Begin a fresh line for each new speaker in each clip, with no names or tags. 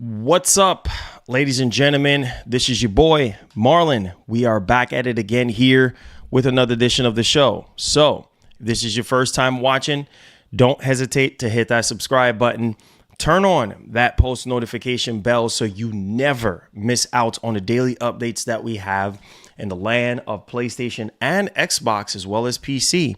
What's up, ladies and gentlemen? This is your boy, Marlon. We are back at it again here with another edition of the show. So, if this is your first time watching, don't hesitate to hit that subscribe button. Turn on that post notification bell so you never miss out on the daily updates that we have in the land of PlayStation and Xbox as well as PC.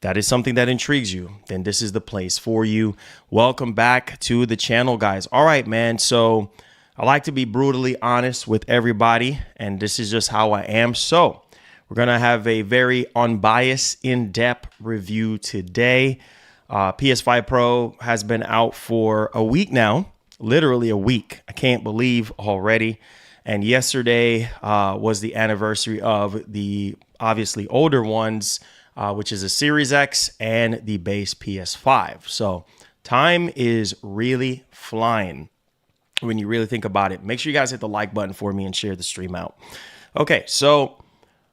That is something that intrigues you, then this is the place for you. Welcome back to the channel, guys. All right, man. So I like to be brutally honest with everybody, and this is just how I am. So we're going to have a very unbiased, in-depth review today. PS5 Pro has been out for a week now, literally a week. I can't believe already. And yesterday was the anniversary of the obviously older ones, which is a Series X and the base PS5. So time is really flying when you really think about it. Make sure you guys hit the like button for me and share the stream out. Okay, so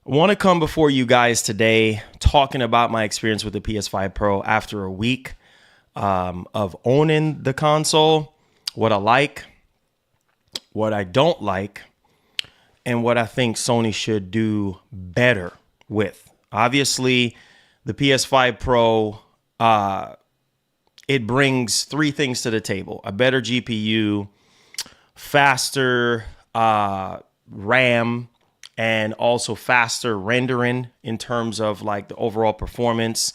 I want to come before you guys today talking about my experience with the PS5 Pro after a week of owning the console, what I like, what I don't like, and what I think Sony should do better with. Obviously, the PS5 Pro, it brings three things to the table: a better GPU, faster RAM, and also faster rendering in terms of like the overall performance.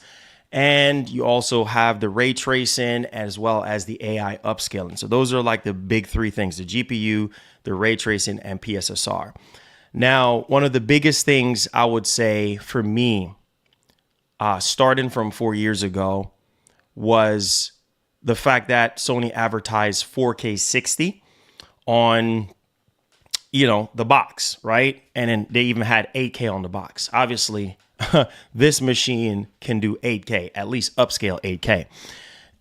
And you also have the ray tracing as well as the AI upscaling. So those are like the big three things: the GPU, the ray tracing, and PSSR. Now, one of the biggest things I would say for me, starting from 4 years ago, was the fact that Sony advertised 4K 60 on, the box, right? And then they even had 8K on the box. Obviously, this machine can do 8K, at least upscale 8K.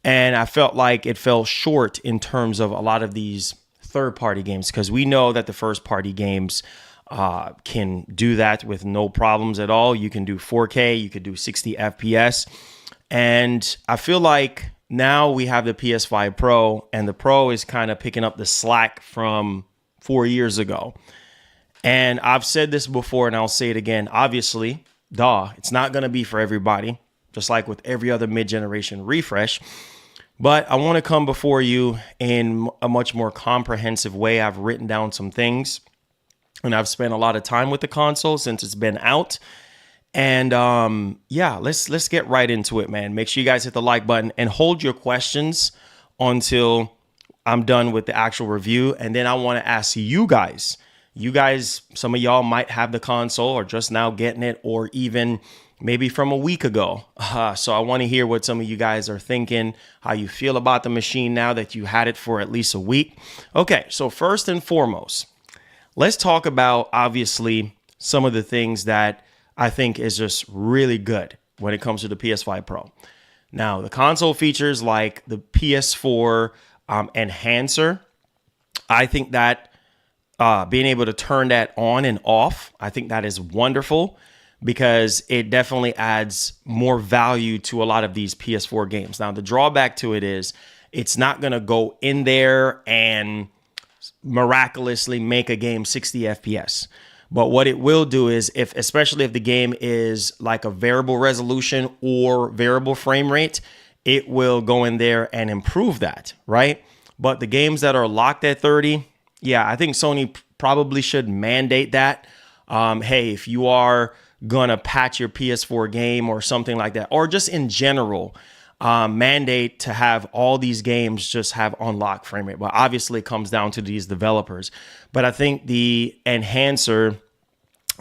And I felt like it fell short in terms of a lot of these third-party games, because we know that the first-party games can do that with no problems at all. You can do 4K, you could do 60 FPS. And I feel like now we have the PS5 Pro, and the Pro is kind of picking up the slack from 4 years ago. And I've said this before, and I'll say it again. Obviously, it's not going to be for everybody, just like with every other mid-generation refresh. But I want to come before you in a much more comprehensive way. I've written down some things, and I've spent a lot of time with the console since it's been out. And let's get right into it, man. Make sure you guys hit the like button and hold your questions until I'm done with the actual review. And then I want to ask you guys, some of y'all might have the console or just now getting it, or even maybe from a week ago. So I want to hear what some of you guys are thinking, how you feel about the machine now that you had it for at least a week. Okay, so first and foremost, let's talk about, obviously, some of the things that I think is just really good when it comes to the PS5 Pro. Now, the console features like the PS4 enhancer, I think that being able to turn that on and off, I think that is wonderful, because it definitely adds more value to a lot of these PS4 games. Now, the drawback to it is it's not going to go in there and miraculously make a game 60 FPS. But what it will do is, especially if the game is like a variable resolution or variable frame rate, it will go in there and improve that, right? But the games that are locked at 30, I think Sony probably should mandate that. Hey, if you are gonna patch your PS4 game or something like that, or just in general, mandate to have all these games just have unlocked frame rate. But obviously it comes down to these developers. But I think the enhancer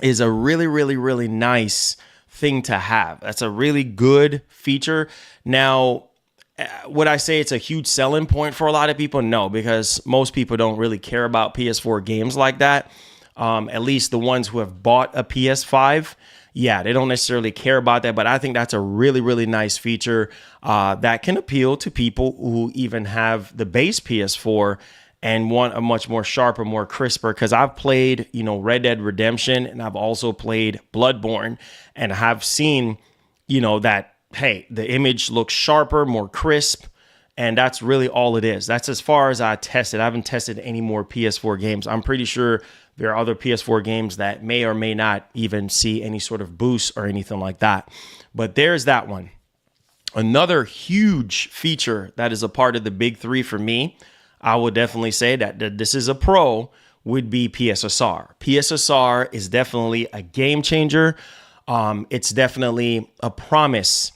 is a really, really, really nice thing to have. That's a really good feature. Now, would I say it's a huge selling point for a lot of people? No, because most people don't really care about PS4 games like that. At least the ones who have bought a PS5. They don't necessarily care about that, but I think that's a really, really nice feature that can appeal to people who even have the base PS4 and want a much more sharper, more crisper. Because I've played, Red Dead Redemption, and I've also played Bloodborne, and have seen, that, hey, the image looks sharper, more crisp, And that's really all it is. That's as far as I tested. I haven't tested any more PS4 games. I'm pretty sure there are other PS4 games that may or may not even see any sort of boost or anything like that. But there's that one. Another huge feature that is a part of the big three for me, I would definitely say that this is a pro, would be PSSR. PSSR is definitely a game changer. It's definitely a promise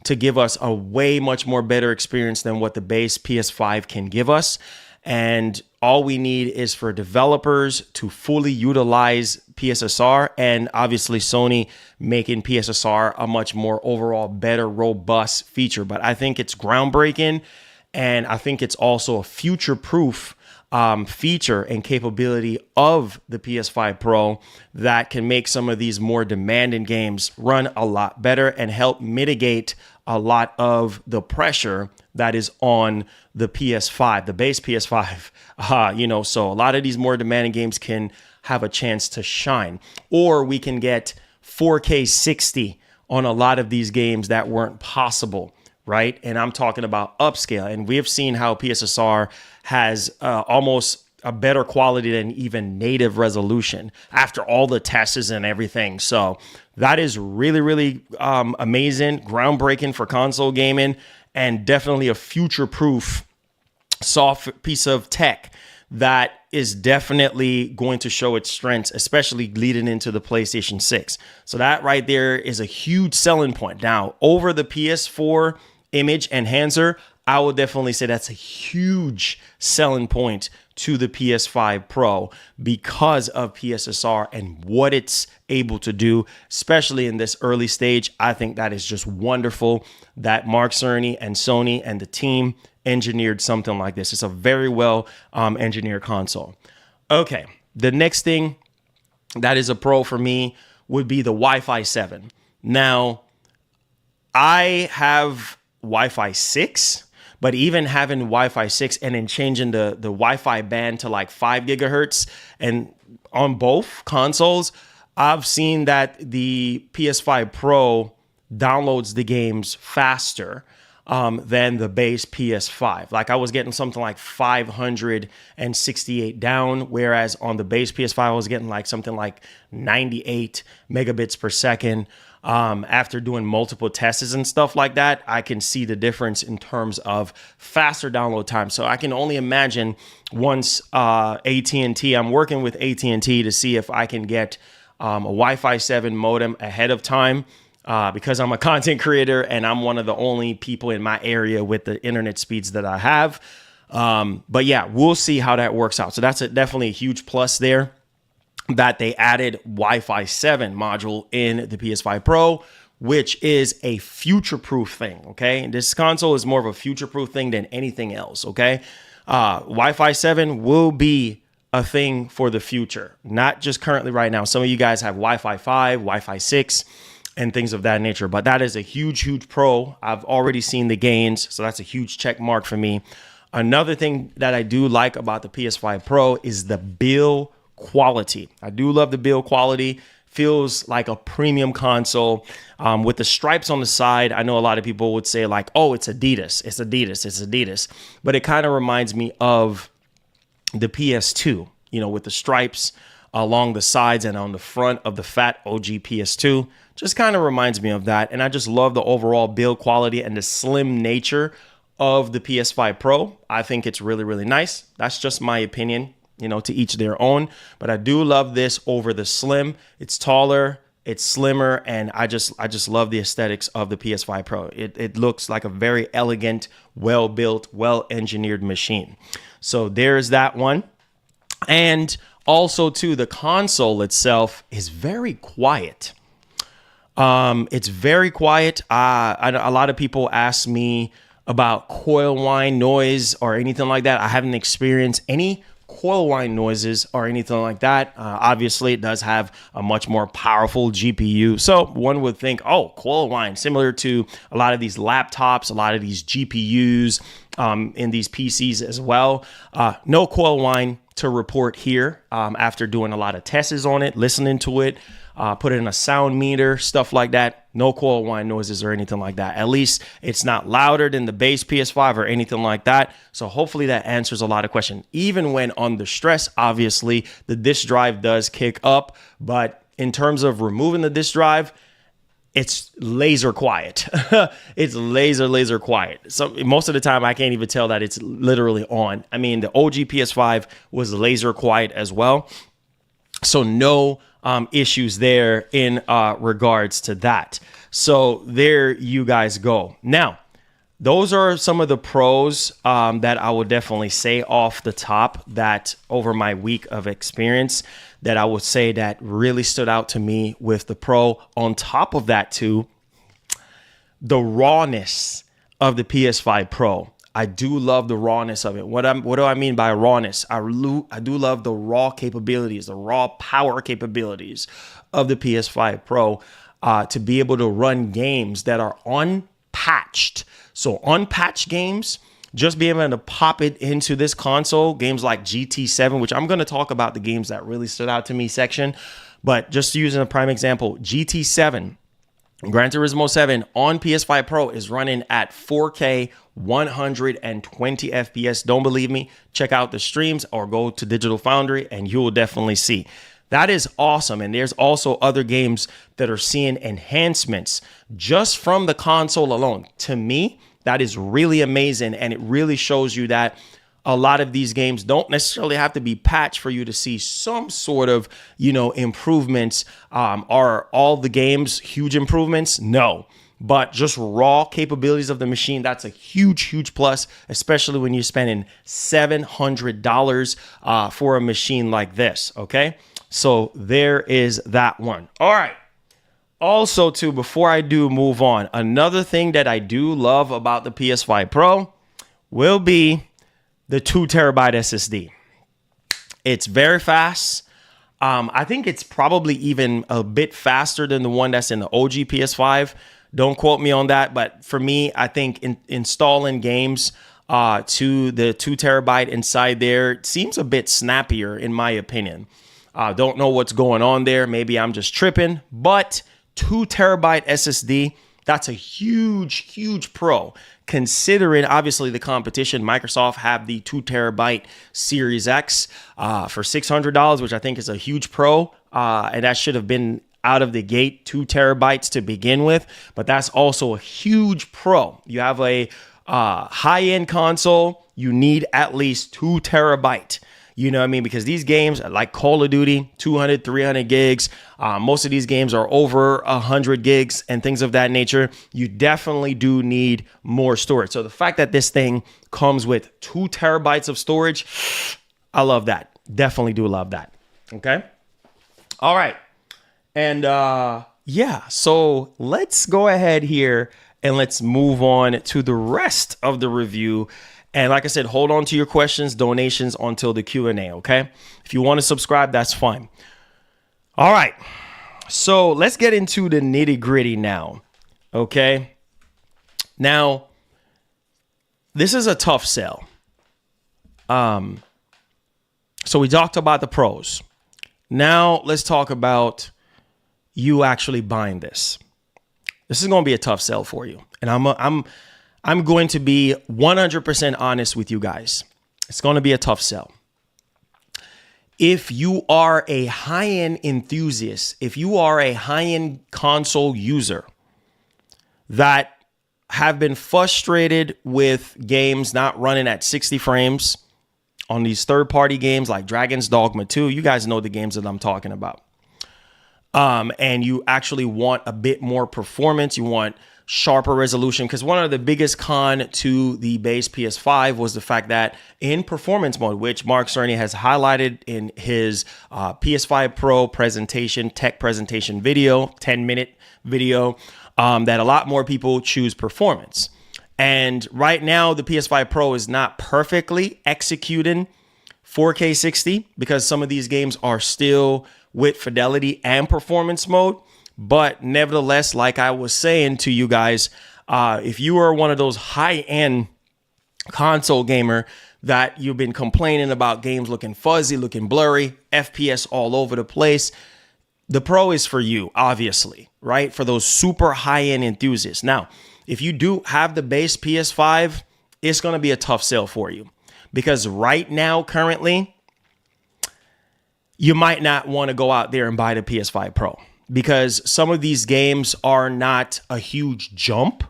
to give us a way much more better experience than what the base PS5 can give us. And all we need is for developers to fully utilize PSSR, and obviously Sony making PSSR a much more overall better, robust feature. But I think it's groundbreaking, and I think it's also a future-proof feature and capability of the PS5 Pro that can make some of these more demanding games run a lot better and help mitigate a lot of the pressure that is on the PS5, the base PS5. So a lot of these more demanding games can have a chance to shine, or we can get 4K 60 on a lot of these games that weren't possible, right? And I'm talking about upscale. And we have seen how PSSR has almost a better quality than even native resolution after all the tests and everything. So that is really, really amazing, groundbreaking for console gaming, and definitely a future-proof soft piece of tech that is definitely going to show its strengths, especially leading into the PlayStation 6. So that right there is a huge selling point. Now, over the PS4 image enhancer, I would definitely say that's a huge selling point to the PS5 Pro because of PSSR and what it's able to do, especially in this early stage. I think that is just wonderful that Mark Cerny and Sony and the team engineered something like this. It's a very well engineered console. Okay, the next thing that is a pro for me would be the Wi-Fi 7. Now, I have Wi-Fi 6, but even having Wi-Fi 6 and then changing the Wi-Fi band to like 5 gigahertz and on both consoles, I've seen that the PS5 Pro downloads the games faster than the base PS5. Like I was getting something like 568 down, whereas on the base PS5, I was getting like something like 98 megabits per second. After doing multiple tests and stuff like that, I can see the difference in terms of faster download time. So I can only imagine once AT&T, I'm working with AT&T to see if I can get a Wi-Fi 7 modem ahead of time because I'm a content creator and I'm one of the only people in my area with the internet speeds that I have. But yeah, we'll see how that works out. So that's definitely a huge plus there, that they added Wi-Fi 7 module in the PS5 Pro, which is a future-proof thing, okay? This console is more of a future-proof thing than anything else, okay? Wi-Fi 7 will be a thing for the future, not just currently right now. Some of you guys have Wi-Fi 5, Wi-Fi 6, and things of that nature, but that is a huge, huge pro. I've already seen the gains, so that's a huge check mark for me. Another thing that I do like about the PS5 Pro is the build quality. I do love the build quality. Feels like a premium console with the stripes on the side. I know a lot of people would say like, oh, it's Adidas. It's Adidas. It's Adidas. But it kind of reminds me of the PS2, with the stripes along the sides and on the front of the fat OG PS2. Just kind of reminds me of that. And I just love the overall build quality and the slim nature of the PS5 Pro. I think it's really, really nice. That's just my opinion. To each their own, but I do love this over the Slim. It's taller, it's slimmer, and I just love the aesthetics of the PS5 Pro. It looks like a very elegant, well-built, well-engineered machine. So there's that one. And also too, the console itself is very quiet. It's very quiet. A lot of people ask me about coil whine noise or anything like that. I haven't experienced any coil whine noises or anything like that. Obviously, it does have a much more powerful GPU. So one would think, oh, coil whine, similar to a lot of these laptops, a lot of these GPUs in these PCs as well. No coil whine to report here after doing a lot of tests on it, listening to it. put in a sound meter, stuff like that. No coil whine noises or anything like that. At least it's not louder than the base PS5 or anything like that. So hopefully that answers a lot of questions. Even when under stress, obviously the disk drive does kick up, but in terms of removing the disk drive, it's laser quiet. It's laser quiet. So most of the time I can't even tell that it's literally on. I mean, the OG PS5 was laser quiet as well. So no issues there in regards to that. So there you guys go. Now, those are some of the pros that I would definitely say off the top that over my week of experience that I would say that really stood out to me with the Pro. On top of that too, the rawness of the PS5 Pro. I do love the rawness of it. What do I mean by rawness? I do love the raw capabilities, the raw power capabilities of the PS5 Pro to be able to run games that are unpatched. So unpatched games, just be able to pop it into this console, games like GT7, which I'm going to talk about the games that really stood out to me section. But just using a prime example, GT7, Gran Turismo 7 on PS5 Pro is running at 4K 120 FPS. Don't believe me? Check out the streams or go to Digital Foundry and you will definitely see. That is awesome. And there's also other games that are seeing enhancements just from the console alone. To me, that is really amazing. And it really shows you that a lot of these games don't necessarily have to be patched for you to see some sort of, improvements. Are all the games huge improvements? No. But just raw capabilities of the machine, that's a huge plus, especially when you're spending $700 for a machine like this, okay? So there is that one. All right. Also, too, before I do move on, another thing that I do love about the PS5 Pro will be the 2 terabyte SSD. It's very fast. I think it's probably even a bit faster than the one that's in the OG PS5. Don't quote me on that. But for me, I think installing games to the 2 terabyte inside there seems a bit snappier, in my opinion. Don't know what's going on there. Maybe I'm just tripping. But 2 terabyte SSD, that's a huge pro. Considering obviously the competition, Microsoft have the 2 terabyte Series X for $600, which I think is a huge pro. And that should have been out of the gate 2 terabytes to begin with. But that's also a huge pro. You have a high-end console, you need at least 2 terabyte. You know what I mean? Because these games like Call of Duty, 200, 300 gigs. Most of these games are over 100 gigs and things of that nature. You definitely do need more storage. So the fact that this thing comes with 2 terabytes of storage, I love that. Definitely do love that. Okay. All right. And yeah, so let's go ahead here and let's move on to the rest of the review. And like I said, hold on to your questions, donations until the Q&A, okay? If you want to subscribe, that's fine. All right. So let's get into the nitty gritty now, okay? Now, this is a tough sell. So we talked about the pros. Now let's talk about you actually buying this. This is going to be a tough sell for you. And I'm going to be 100% honest with you guys. It's going to be a tough sell. If you are a high-end enthusiast, if you are a high-end console user that have been frustrated with games not running at 60 frames on these third-party games like Dragon's Dogma 2, you guys know the games that I'm talking about. And you actually want a bit more performance, you want sharper resolution, because one of the biggest con to the base PS5 was the fact that in performance mode, which Mark Cerny has highlighted in his PS5 Pro presentation, tech presentation video, 10-minute video, that a lot more people choose performance. And right now, the PS5 Pro is not perfectly executing 4K 60 because some of these games are still with fidelity and performance mode. But nevertheless, like I was saying to you guys, if you are one of those high-end console gamer that you've been complaining about games looking fuzzy, looking blurry, FPS all over the place, The Pro is for you, obviously, right? For those super high-end enthusiasts. Now, if you do have the base PS5, it's going to be a tough sale for you because right now, currently, you might not want to go out there and buy the PS5 Pro because some of these games are not a huge jump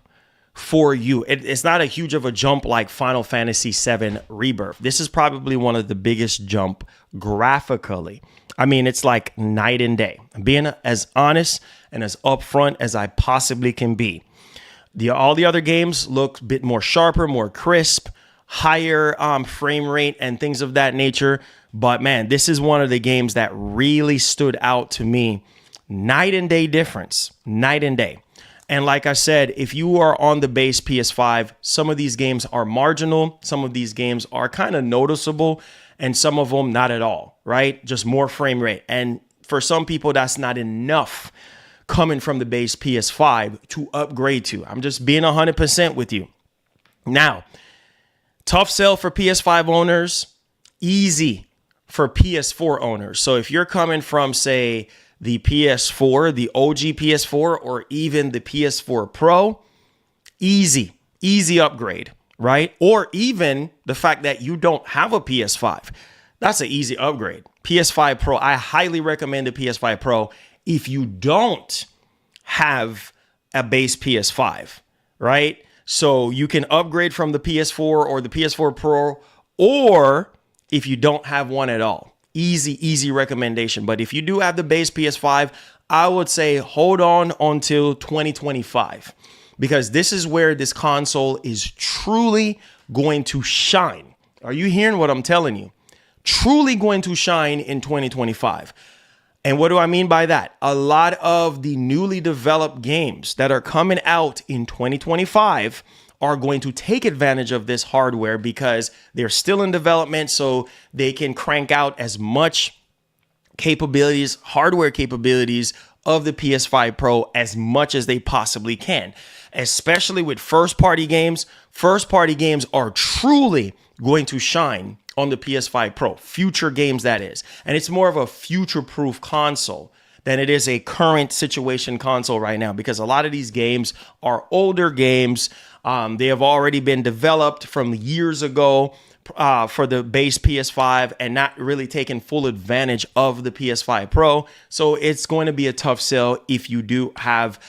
for you. It's not a huge of a jump like Final Fantasy VII Rebirth. This is probably one of the biggest jump graphically. I mean, it's like night and day. I'm being as honest and as upfront as I possibly can be. All the other games look a bit more sharper, more crisp, higher frame rate and things of that nature. But man, this is one of the games that really stood out to me. Night and day difference, night and day. And like I said, if you are on the base PS5, some of these games are marginal. Some of these games are kind of noticeable and some of them not at all, right? Just more frame rate. And for some people, that's not enough coming from the base PS5 to upgrade to. I'm just being 100% with you. Now, tough sell for PS5 owners, easy for PS4 owners. So if you're coming from, say, the PS4, the OG PS4, or even the PS4 Pro, easy upgrade, right? Or even the fact that you don't have a PS5, that's an easy upgrade. PS5 Pro, I highly recommend the PS5 Pro if you don't have a base PS5, right? So you can upgrade from the PS4 or the PS4 Pro, or if you don't have one at all. Easy recommendation. But if you do have the base PS5, I would say hold on until 2025 because this is where this console is truly going to shine. Are you hearing what I'm telling you? Truly going to shine in 2025. And what do I mean by that? A lot of the newly developed games that are coming out in 2025 are going to take advantage of this hardware because they're still in development, so they can crank out as much capabilities, hardware capabilities of the PS5 Pro as much as they possibly can, especially with first-party games. First-party games are truly going to shine on the PS5 Pro, future games that is. And it's more of a future-proof console than it is a current situation console right now because a lot of these games are older games. They have already been developed from years ago for the base PS5 and not really taking full advantage of the PS5 Pro. So it's going to be a tough sell if you do have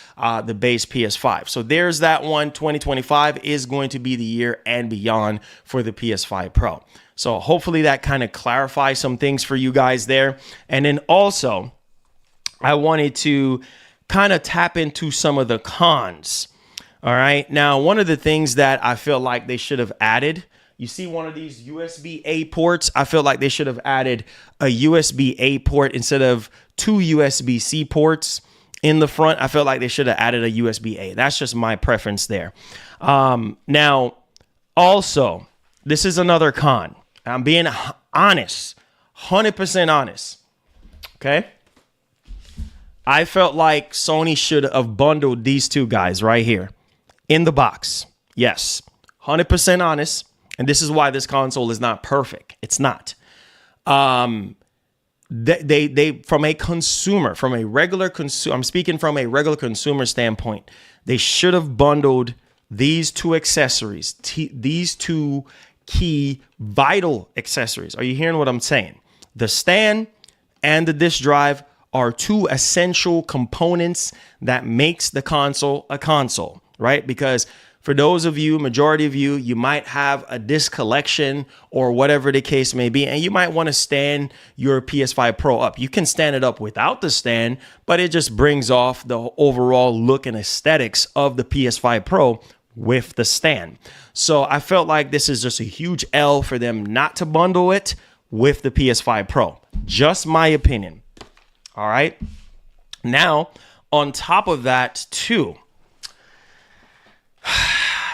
the base PS5. So there's that one. 2025 is going to be the year and beyond for the PS5 Pro. So hopefully that kind of clarifies some things for you guys there. And then also, I wanted to kind of tap into some of the cons. All right. Now, one of the things that I feel like they should have added, you see one of these USB-A ports, I feel like they should have added a USB-A port instead of two USB-C ports in the front. I feel like they should have added a USB-A. That's just my preference there. Now, also, this is another con. I'm being honest, 100% honest. Okay. I felt like Sony should have bundled these two guys right here in the box. Yes, 100% honest. And this is why this console is not perfect. It's not. They from a consumer, from a regular consumer, I'm speaking from a regular consumer standpoint, they should have bundled these two accessories, these two key vital accessories. Are you hearing what I'm saying? The stand and the disk drive are two essential components that makes the console a console, right? Because for those of you, majority of you, you might have a disc collection or whatever the case may be, and you might want to stand your PS5 Pro up. You can stand it up without the stand, but it just brings off the overall look and aesthetics of the PS5 Pro with the stand. So I felt like this is just a huge L for them not to bundle it with the PS5 Pro. Just my opinion. All right. Now, on top of that, too,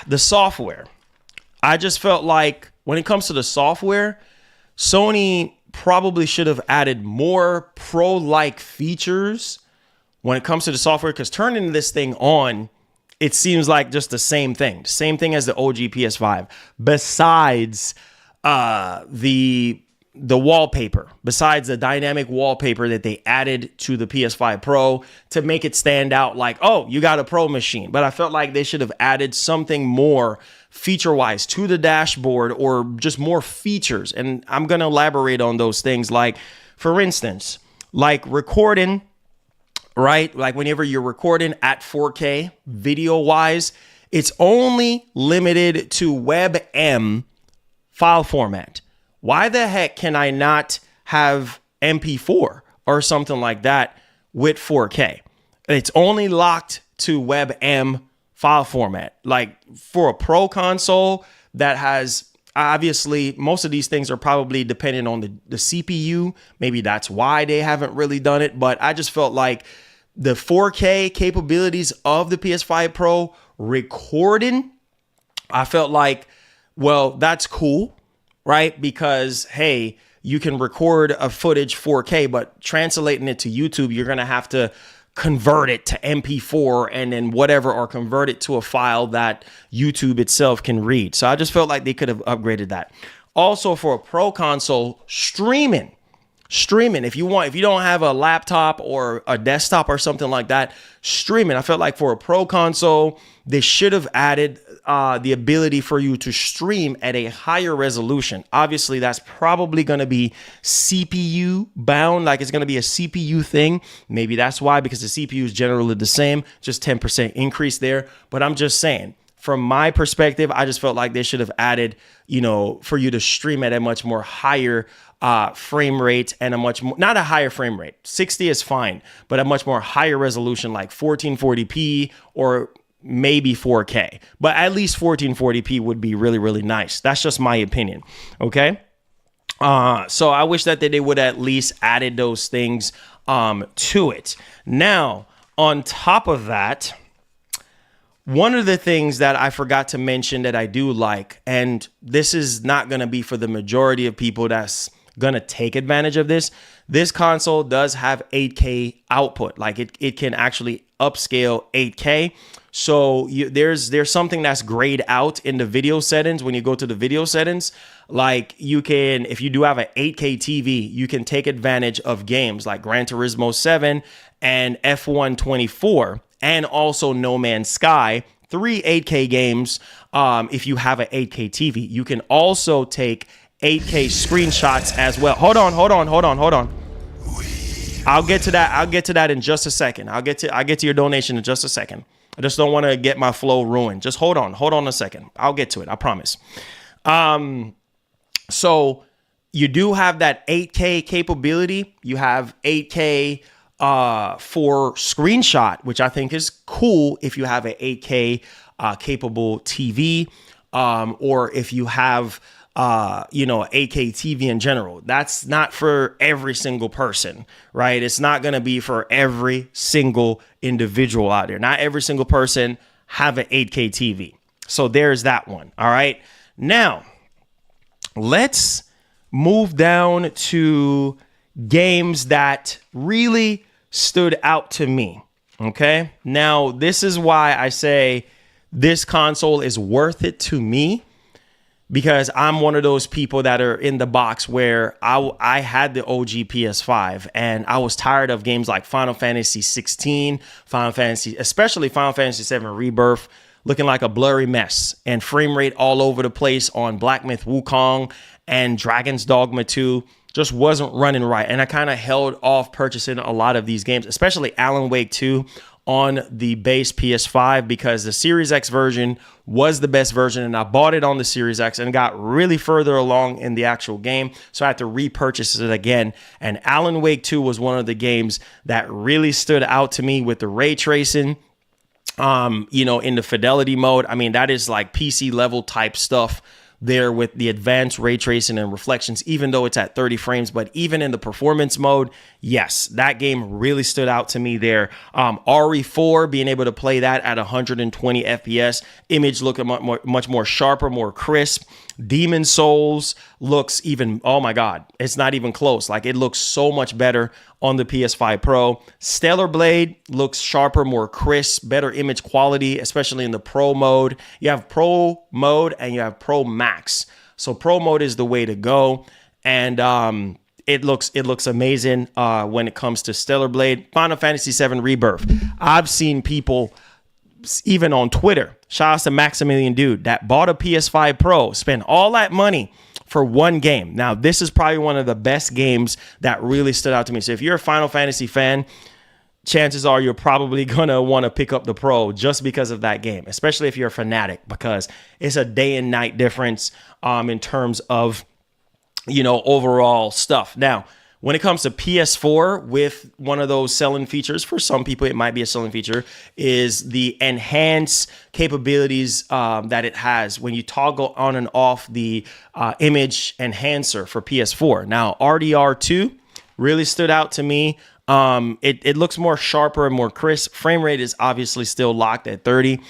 the software. I just felt like when it comes to the software, Sony probably should have added more pro-like features when it comes to the software, because turning this thing on, it seems like just the same thing as the OG PS5, besides the the wallpaper, besides the dynamic wallpaper that they added to the PS5 Pro to make it stand out like, oh, you got a Pro machine. But I felt like they should have added something more feature-wise to the dashboard, or just more features. And I'm going to elaborate on those things. Like, for instance, like recording, right? Like whenever you're recording at 4K video-wise, it's only limited to WebM file format. Why the heck can I not have MP4 or something like that with 4K? It's only locked to WebM file format. Like for a Pro console that has, obviously, most of these things are probably dependent on the CPU. Maybe that's why they haven't really done it. But I just felt like the 4K capabilities of the PS5 Pro recording, I felt like, well, that's cool, right? Because, hey, you can record a footage 4K, but translating it to YouTube, you're going to have to convert it to MP4 and then whatever, or convert it to a file that YouTube itself can read. So I just felt like they could have upgraded that. Also, for a Pro console, streaming, if you don't have a laptop or a desktop or something like that, streaming, I felt like for a Pro console, they should have added the ability for you to stream at a higher resolution. Obviously, that's probably going to be CPU bound, like it's going to be a CPU thing. Maybe that's why, because the CPU is generally the same, just 10% increase there. But I'm just saying, from my perspective, I just felt like they should have added, for you to stream at a much more higher frame rate, and a much more, not a higher frame rate. 60 is fine, but a much more higher resolution, like 1440p or maybe 4K, but at least 1440p would be really, really nice. That's just my opinion. Okay. So I wish that they would at least added those things to it. Now, on top of that, one of the things that I forgot to mention that I do like, and this is not going to be for the majority of people that's going to take advantage of this console does have 8K output. Like it can actually upscale 8K. So there's something that's grayed out in the video settings. When you go to the video settings, like you can, if you do have an 8K TV, you can take advantage of games like Gran Turismo 7 and F1 24, and also No Man's Sky, 3 8K games. If you have an 8K TV, you can also take 8K screenshots as well. Hold on. I'll get to that in just a second. I'll get to your donation in just a second. I just don't want to get my flow ruined. Just hold on a second. I'll get to it. I promise. So you do have that 8K capability. You have 8K for screenshot, which I think is cool if you have an 8K capable TV, or if you have 8K TV in general. That's not for every single person, right? It's not going to be for every single individual out there. Not every single person have an 8K TV. So there's that one. All right. Now, let's move down to games that really stood out to me. Okay. Now, this is why I say this console is worth it to me, because I'm one of those people that are in the box where I had the OG PS5 and I was tired of games like Final Fantasy 16, especially Final Fantasy 7 Rebirth, looking like a blurry mess and frame rate all over the place on Black Myth Wukong, and Dragon's Dogma 2 just wasn't running right. And I kind of held off purchasing a lot of these games, especially Alan Wake 2 on the base PS5, because the Series X version was the best version, and I bought it on the Series X and got really further along in the actual game, so I had to repurchase it again. And Alan Wake 2 was one of the games that really stood out to me with the ray tracing, in the fidelity mode. I mean, that is like PC level type stuff there with the advanced ray tracing and reflections, even though it's at 30 frames. But even in the performance mode, yes, that game really stood out to me there. RE4, being able to play that at 120 FPS, image looking much more sharper, more crisp. Demon Souls looks even, oh my God, it's not even close. Like, it looks so much better on the PS5 Pro. Stellar Blade looks sharper, more crisp, better image quality, especially in the Pro mode. You have Pro mode and you have Pro Max. So Pro mode is the way to go. and it looks amazing when it comes to Stellar Blade. Final Fantasy VII Rebirth. I've seen people even on Twitter, shout out to Maximilian Dude, that bought a PS5 Pro, spent all that money for one game. Now, this is probably one of the best games that really stood out to me. So if you're a Final Fantasy fan, chances are you're probably gonna want to pick up the Pro just because of that game, especially if you're a fanatic, because it's a day and night difference in terms of, overall stuff. Now, when it comes to PS4, with one of those selling features, for some people it might be a selling feature, is the enhanced capabilities that it has when you toggle on and off the image enhancer for PS4. Now, RDR2 really stood out to me. It looks more sharper and more crisp. Frame rate is obviously still locked at 30.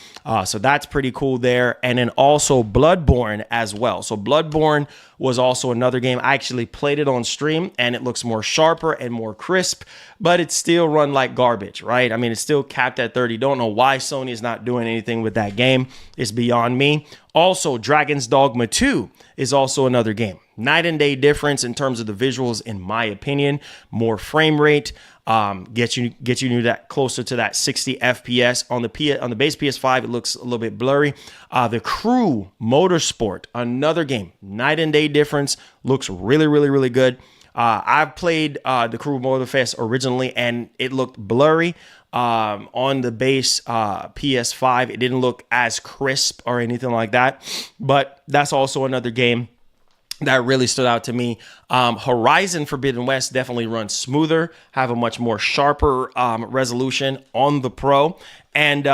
So that's pretty cool there. And then also Bloodborne as well. So Bloodborne was also another game. I actually played it on stream and it looks more sharper and more crisp, but it still run like garbage, right? I mean, it's still capped at 30. Don't know why Sony is not doing anything with that game. It's beyond me. Also, Dragon's Dogma 2 is also another game. Night and day difference in terms of the visuals, in my opinion. More frame rate, get you that closer to that 60 FPS. On the base PS5, it looks a little bit blurry. The Crew Motorsport, another game. Night and day difference, looks really, really, really good. I've played the Crew Motorfest originally, and it looked blurry. On the base PS5, it didn't look as crisp or anything like that, but that's also another game that really stood out to me. Horizon Forbidden West definitely runs smoother, have a much more sharper resolution on the Pro. And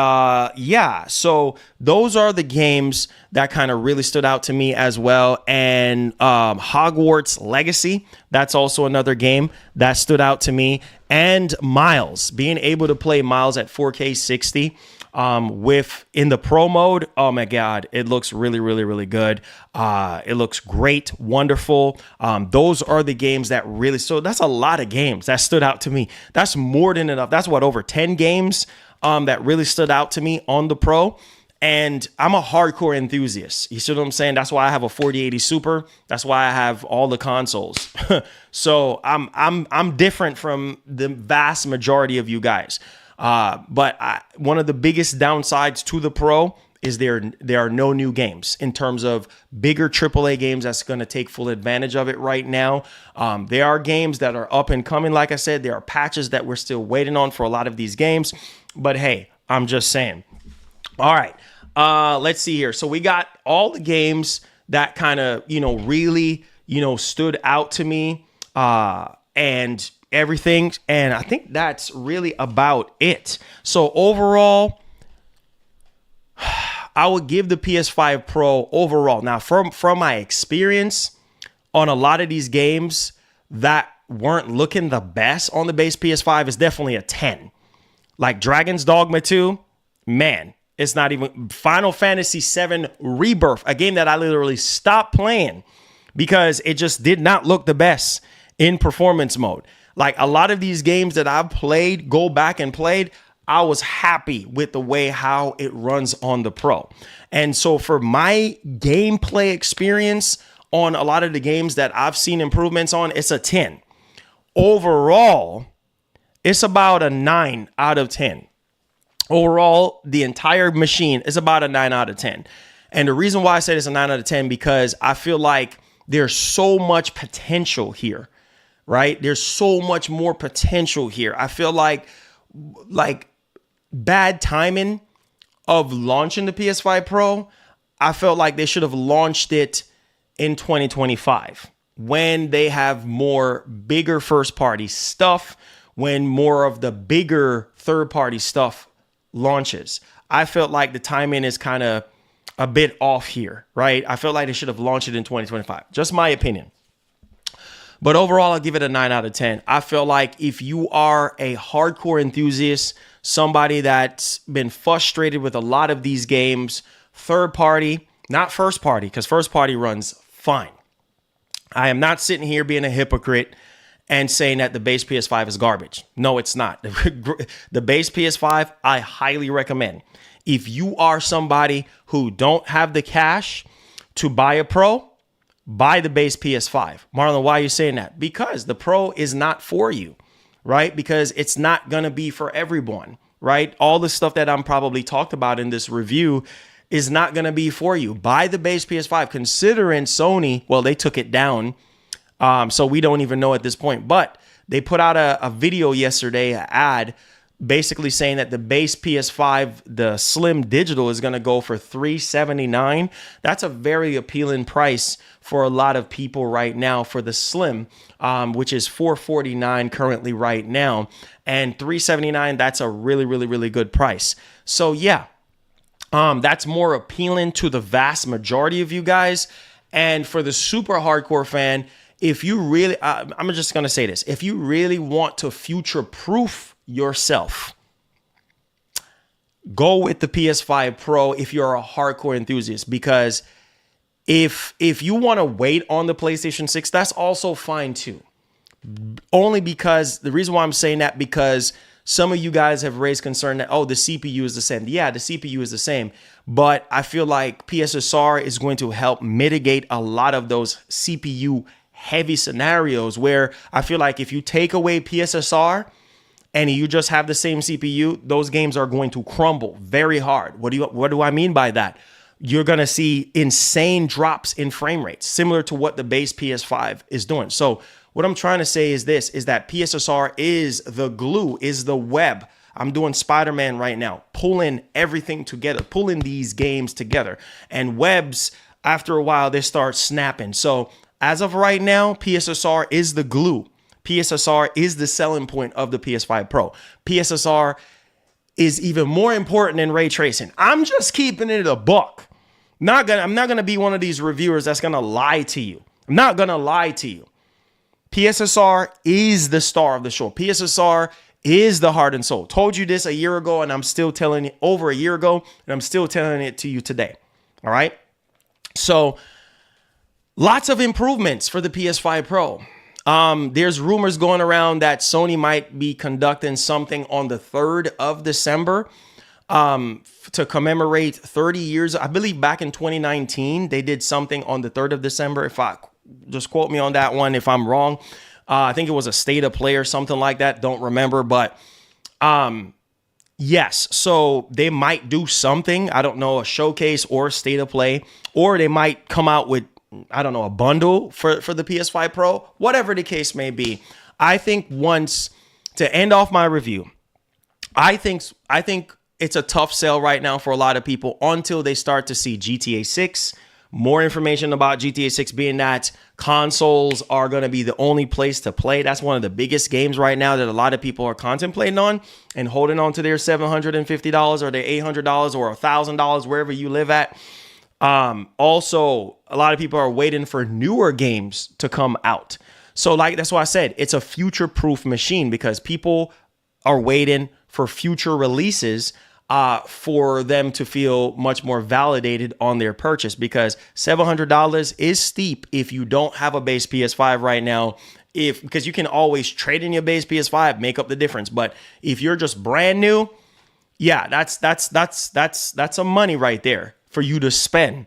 so those are the games that kind of really stood out to me as well. And Hogwarts Legacy, that's also another game that stood out to me. And Miles, being able to play Miles at 4K 60 in the Pro mode, oh my God, it looks really, really, really good. It looks great, wonderful. Those are the games that really, so that's a lot of games that stood out to me. That's more than enough. That's over 10 games that really stood out to me on the Pro. And I'm a hardcore enthusiast. You see what I'm saying? That's why I have a 4080 Super. That's why I have all the consoles. So I'm different from the vast majority of you guys. But one of the biggest downsides to the Pro is there are no new games in terms of bigger AAA games that's going to take full advantage of it right now. There are games that are up and coming. Like I said, there are patches that we're still waiting on for a lot of these games. But hey, I'm just saying. All right, let's see here. So we got all the games that kind of, really, stood out to me and everything. And I think that's really about it. So overall, I would give the PS5 Pro overall. Now, from my experience on a lot of these games that weren't looking the best on the base PS5, is definitely a 10. Like Dragon's Dogma 2, man, it's not even. Final Fantasy VII Rebirth, a game that I literally stopped playing because it just did not look the best in performance mode. Like a lot of these games that I've played, go back and played, I was happy with the way how it runs on the Pro. And so for my gameplay experience on a lot of the games that I've seen improvements on, it's a 10. Overall, it's about a 9 out of 10. Overall, the entire machine is about a 9 out of 10. And the reason why I said it's a 9 out of 10, because I feel like there's so much potential here, right? There's so much more potential here. I feel like bad timing of launching the PS5 Pro, I felt like they should have launched it in 2025 when they have more bigger first party stuff, when more of the bigger third party stuff launches. I felt like the timing is kind of a bit off here, right? I felt like they should have launched it in 2025. Just my opinion. But overall, I'll give it a 9 out of 10. I feel like if you are a hardcore enthusiast, somebody that's been frustrated with a lot of these games, third party, not first party, because first party runs fine. I am not sitting here being a hypocrite and saying that the base PS5 is garbage. No, it's not. The base PS5, I highly recommend. If you are somebody who don't have the cash to buy a Pro, buy the base PS5. Marlon, why are you saying that? Because the Pro is not for you, right? Because it's not going to be for everyone, right? All the stuff that I'm probably talked about in this review is not going to be for you. Buy the base PS5, considering Sony, well, they took it down. So we don't even know at this point, but they put out a video yesterday, an ad, basically saying that the base PS5, the Slim Digital, is going to go for $379. That's a very appealing price for a lot of people right now for the Slim, which is $449 currently right now. And $379, that's a really, really, really good price. So yeah, that's more appealing to the vast majority of you guys. And for the super hardcore fan, if you really, I'm just going to say this, if you really want to future-proof yourself, go with the PS5 Pro if you're a hardcore enthusiast, because if you want to wait on the PlayStation 6, that's also fine too. Only because the reason why I'm saying that, because some of you guys have raised concern that, oh, the CPU is the same. Yeah, the CPU is the same, but I feel like PSSR is going to help mitigate a lot of those CPU heavy scenarios where I feel like if you take away PSSR and you just have the same CPU, those games are going to crumble very hard. What do I mean by that? You're going to see insane drops in frame rates, similar to what the base PS5 is doing. So what I'm trying to say is this, is that PSSR is the glue, is the web. I'm doing Spider-Man right now, pulling everything together, pulling these games together. And webs, after a while, they start snapping. So as of right now, PSSR is the glue. PSSR is the selling point of the PS5 Pro. PSSR is even more important than ray tracing. I'm just keeping it a buck. I'm not gonna be one of these reviewers that's gonna lie to you. I'm not gonna lie to you. PSSR is the star of the show. PSSR is the heart and soul. Told you this a year ago, and I'm still telling it over a year ago, and I'm still telling it to you today. All right. So lots of improvements for the PS5 Pro. There's rumors going around that Sony might be conducting something on the 3rd of December to commemorate 30 years. I believe back in 2019, they did something on the 3rd of December. If I just quote me on that one if I'm wrong. I think it was a state of play or something like that. Don't remember, but yes. So they might do something. I don't know, a showcase or a state of play, or they might come out with, I don't know, a bundle for the PS5 Pro, whatever the case may be. I think to end off my review, I think it's a tough sell right now for a lot of people until they start to see GTA 6, more information about GTA 6 being that consoles are going to be the only place to play. That's one of the biggest games right now that a lot of people are contemplating on and holding on to their $750 or their $800 or $1,000, wherever you live at. Also, a lot of people are waiting for newer games to come out. So that's why I said it's a future-proof machine, because people are waiting for future releases for them to feel much more validated on their purchase, because $700 is steep if you don't have a base PS5 right now. Because you can always trade in your base PS5, make up the difference. But if you're just brand new, yeah, that's some money right there for you to spend,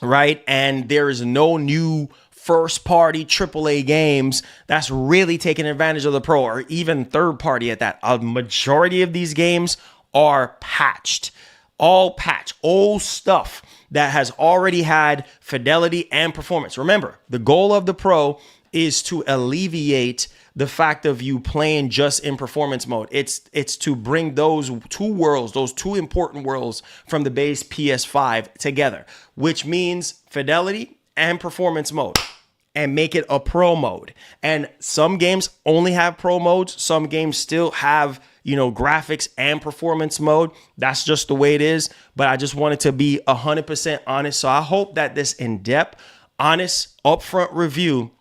right? And there is no new first party AAA games that's really taking advantage of the Pro, or even third party at that. A majority of these games are patched, all patched, old stuff that has already had fidelity and performance. Remember, the goal of the Pro is to alleviate the fact of you playing just in performance mode. It's to bring those two important worlds from the base PS5 together, which means fidelity and performance mode, and make it a Pro mode. And some games only have Pro modes. Some games still have, graphics and performance mode. That's just the way it is. But I just wanted to be 100% honest. So I hope that this in-depth, honest, upfront review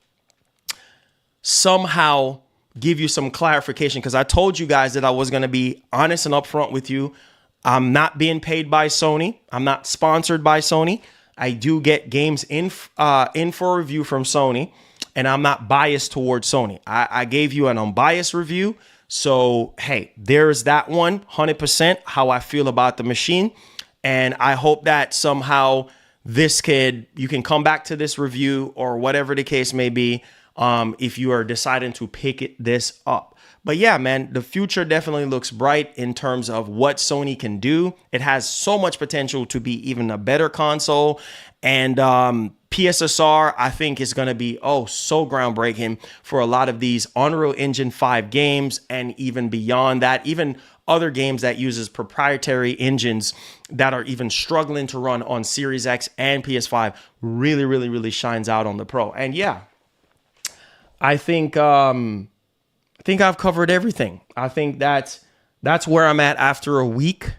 somehow give you some clarification, because I told you guys that I was going to be honest and upfront with you. I'm not being paid by Sony. I'm not sponsored by Sony. I do get games in for review from Sony, and I'm not biased towards Sony. I gave you an unbiased review. So, hey, there's that one, 100% how I feel about the machine. And I hope that somehow you can come back to this review or whatever the case may be, if you are deciding to pick this up. But yeah, man, the future definitely looks bright in terms of what Sony can do. It has so much potential to be even a better console. And PSSR, I think, is going to be, so groundbreaking for a lot of these Unreal Engine 5 games, and even beyond that, even other games that uses proprietary engines that are even struggling to run on Series X and PS5 really, really, really shines out on the Pro. And yeah, I think I've covered everything. I think that's where I'm at after a week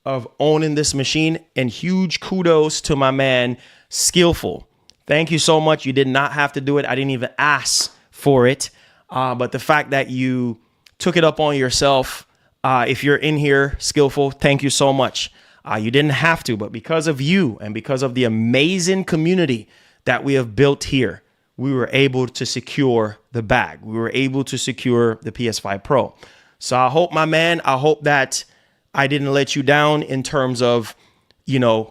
of owning this machine. And huge kudos to my man, Skillful. Thank you so much. You did not have to do it. I didn't even ask for it. But the fact that you took it up on yourself, if you're in here, Skillful, thank you so much. You didn't have to, but because of you and because of the amazing community that we have built here, we were able to secure the bag. We were able to secure the PS5 Pro. So I hope, my man, that I didn't let you down in terms of,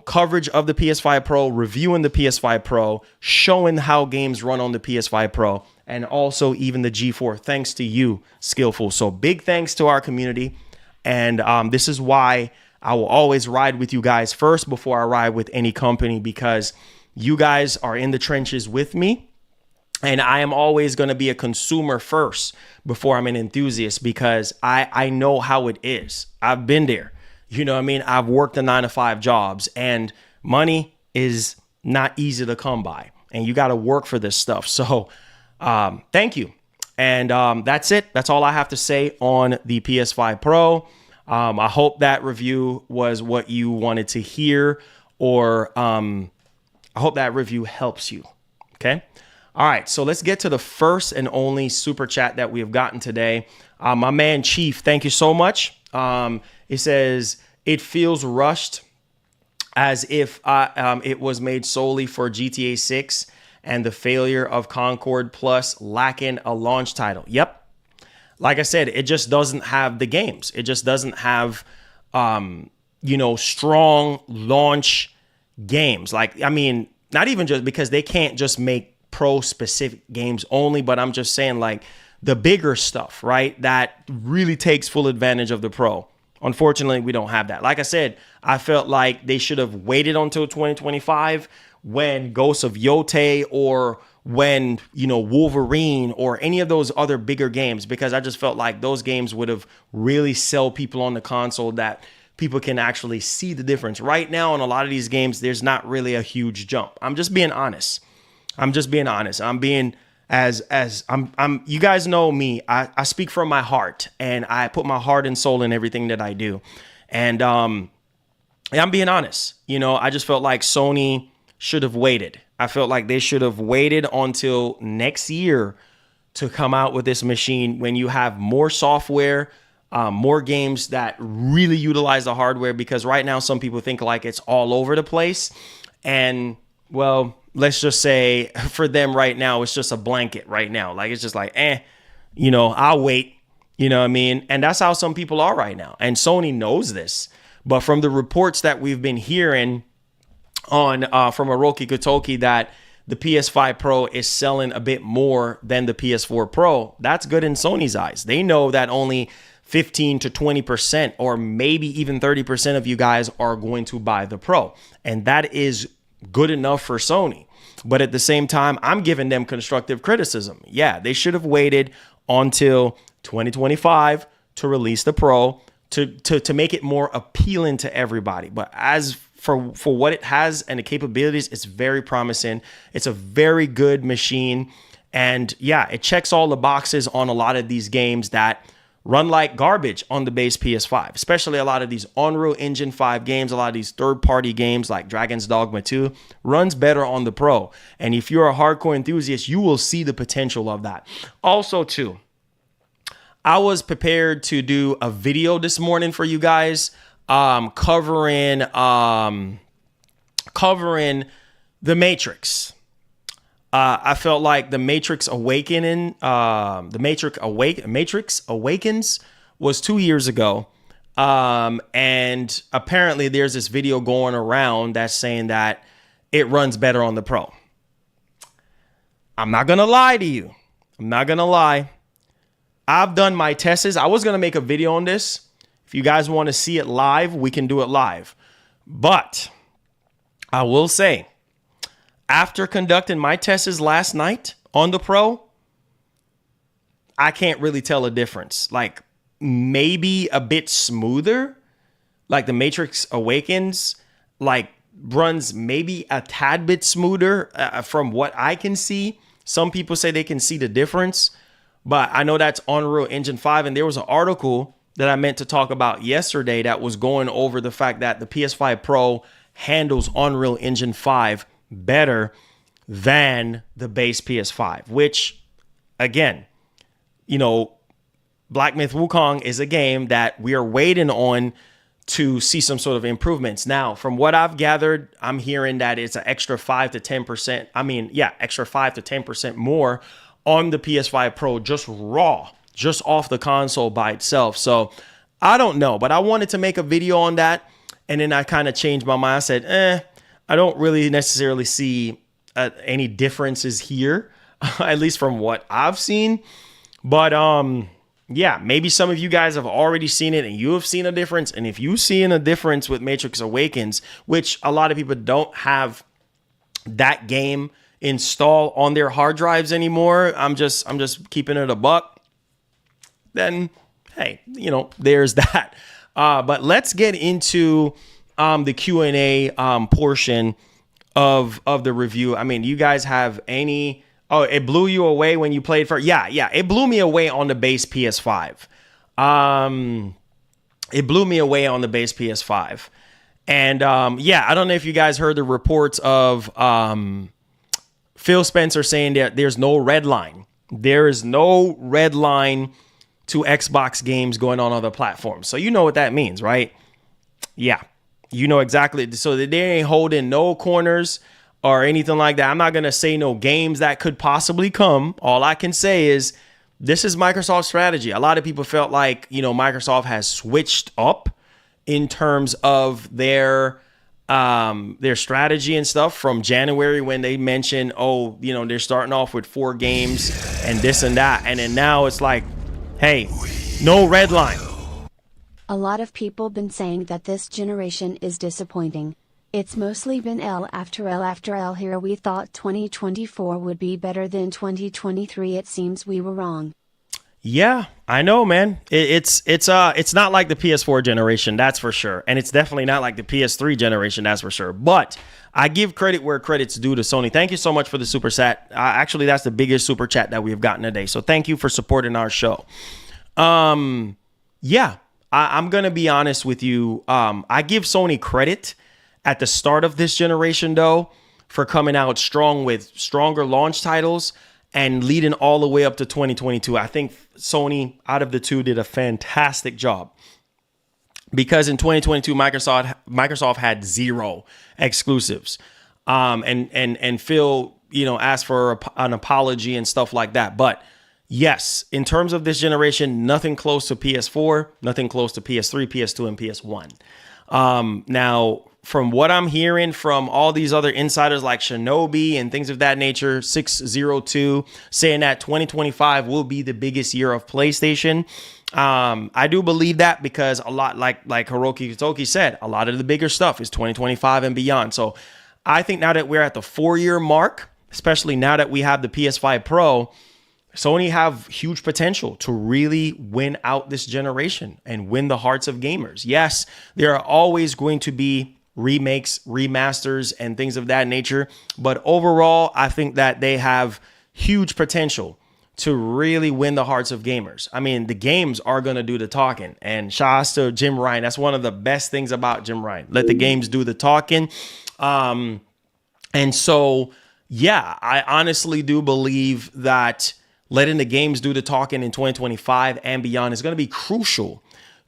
coverage of the PS5 Pro, reviewing the PS5 Pro, showing how games run on the PS5 Pro, and also even the G4, thanks to you, Skillful. So big thanks to our community. And this is why I will always ride with you guys first before I ride with any company, because you guys are in the trenches with me. And I am always going to be a consumer first before I'm an enthusiast, because I know how it is. I've been there. You know what I mean? I've worked the 9-to-5 jobs, and money is not easy to come by, and you got to work for this stuff. So thank you. And that's it. That's all I have to say on the PS5 Pro. I hope that review was what you wanted to hear, or I hope that review helps you. Okay. All right, so let's get to the first and only super chat that we have gotten today. My man Chief, thank you so much. It says, it feels rushed, as if it was made solely for GTA 6 and the failure of Concord Plus lacking a launch title. Yep. Like I said, it just doesn't have the games. It just doesn't have, strong launch games. Like, I mean, not even just because they can't just make Pro specific games only, but I'm just saying, like, the bigger stuff, right, that really takes full advantage of the Pro. Unfortunately, we don't have that. Like I said, I felt like they should have waited until 2025 when Ghosts of Yote, or when, Wolverine, or any of those other bigger games, because I just felt like those games would have really sell people on the console, that people can actually see the difference. Right now, in a lot of these games, there's not really a huge jump. I'm just being honest. I'm being you guys know me. I speak from my heart, and I put my heart and soul in everything that I do. And I'm being honest. I just felt like Sony should have waited. I felt like they should have waited until next year to come out with this machine, when you have more software, more games that really utilize the hardware. Because right now, some people think like it's all over the place. And, well, let's just say for them right now, it's just a blanket right now. Like, it's just like, I'll wait. You know what I mean? And that's how some people are right now. And Sony knows this. But from the reports that we've been hearing on from Hiroki Kotoki, that the PS5 Pro is selling a bit more than the PS4 Pro, that's good in Sony's eyes. They know that only 15 to 20%, or maybe even 30% of you guys are going to buy the Pro. And that is good enough for Sony. But at the same time, I'm giving them constructive criticism. Yeah, they should have waited until 2025 to release the Pro, to make it more appealing to everybody. But as for what it has and the capabilities, it's very promising. It's a very good machine. And yeah, it checks all the boxes on a lot of these games that run like garbage on the base PS5, especially a lot of these Unreal Engine 5 games, a lot of these third-party games like Dragon's Dogma 2 runs better on the Pro. And if you're a hardcore enthusiast, you will see the potential of that. Also, too, I was prepared to do a video this morning for you guys, covering The Matrix. I felt like The Matrix Matrix Awakens was 2 years ago. And apparently there's this video going around that's saying that it runs better on the Pro. I'm not going to lie to you. I'm not going to lie. I've done my tests. I was going to make a video on this. If you guys want to see it live, we can do it live. But I will say, after conducting my tests last night on the Pro, I can't really tell a difference. Like maybe a bit smoother, like the Matrix Awakens, like runs maybe a tad bit smoother from what I can see. Some people say they can see the difference, but I know that's Unreal Engine 5. And there was an article that I meant to talk about yesterday that was going over the fact that the PS5 Pro handles Unreal Engine 5 better than the base PS5, which again, you know, Black Myth Wukong is a game that we are waiting on to see some sort of improvements. Now, from what I've gathered, I'm hearing that it's an extra 5 to 10%. Extra 5 to 10% more on the PS5 Pro, just raw, just off the console by itself. So I don't know, but I wanted to make a video on that. And then I kind of changed my mind. I said, I don't really necessarily see any differences here, at least from what I've seen. But yeah, maybe some of you guys have already seen it and you have seen a difference. And if you've seen a difference with Matrix Awakens, which a lot of people don't have that game installed on their hard drives anymore, I'm just keeping it a buck. Then, hey, you know, there's that. But let's get into the Q&A portion of the review. I mean, you guys have any... Oh, it blew you away when you played for... Yeah, it blew me away on the base PS5. It blew me away on the base PS5. And I don't know if you guys heard the reports of Phil Spencer saying that there's no red line. There is no red line to Xbox games going on other platforms. So you know what that means, right? Yeah, you know exactly. So they ain't holding no corners or anything like that. I'm not going to say no games that could possibly come. All I can say is this is Microsoft's strategy. A lot of people felt like, you know, Microsoft has switched up in terms of their strategy and stuff from January when they mentioned, oh, you know, they're starting off with 4 games and this and that. And then now it's like, hey, no red line.
A lot of people been saying that this generation is disappointing. It's mostly been L after L after L here. We thought 2024 would be better than 2023. It seems we were wrong.
Yeah, I know, man. It's not like the PS4 generation, that's for sure. And it's definitely not like the PS3 generation, that's for sure. But I give credit where credit's due to Sony. Thank you so much for the super chat. Actually, that's the biggest super chat that we've gotten today. So thank you for supporting our show. I'm going to be honest with you. I give Sony credit at the start of this generation, though, for coming out strong with stronger launch titles and leading all the way up to 2022. I think Sony, out of the two, did a fantastic job. Because in 2022, Microsoft had 0 exclusives. And Phil, you know, asked for an apology and stuff like that. But yes, in terms of this generation, nothing close to PS4, nothing close to PS3, PS2, and PS1. Now, from what I'm hearing from all these other insiders like Shinobi and things of that nature, 602, saying that 2025 will be the biggest year of PlayStation. I do believe that because a lot, like Hiroki Toki said, a lot of the bigger stuff is 2025 and beyond. So I think now that we're at the 4-year mark, especially now that we have the PS5 Pro, Sony have huge potential to really win out this generation and win the hearts of gamers. Yes, there are always going to be remakes, remasters, and things of that nature. But overall, I think that they have huge potential to really win the hearts of gamers. I mean, the games are going to do the talking. And shouts to Jim Ryan. That's one of the best things about Jim Ryan. Let the games do the talking. And so, yeah, I honestly do believe that letting the games do the talking in 2025 and beyond is going to be crucial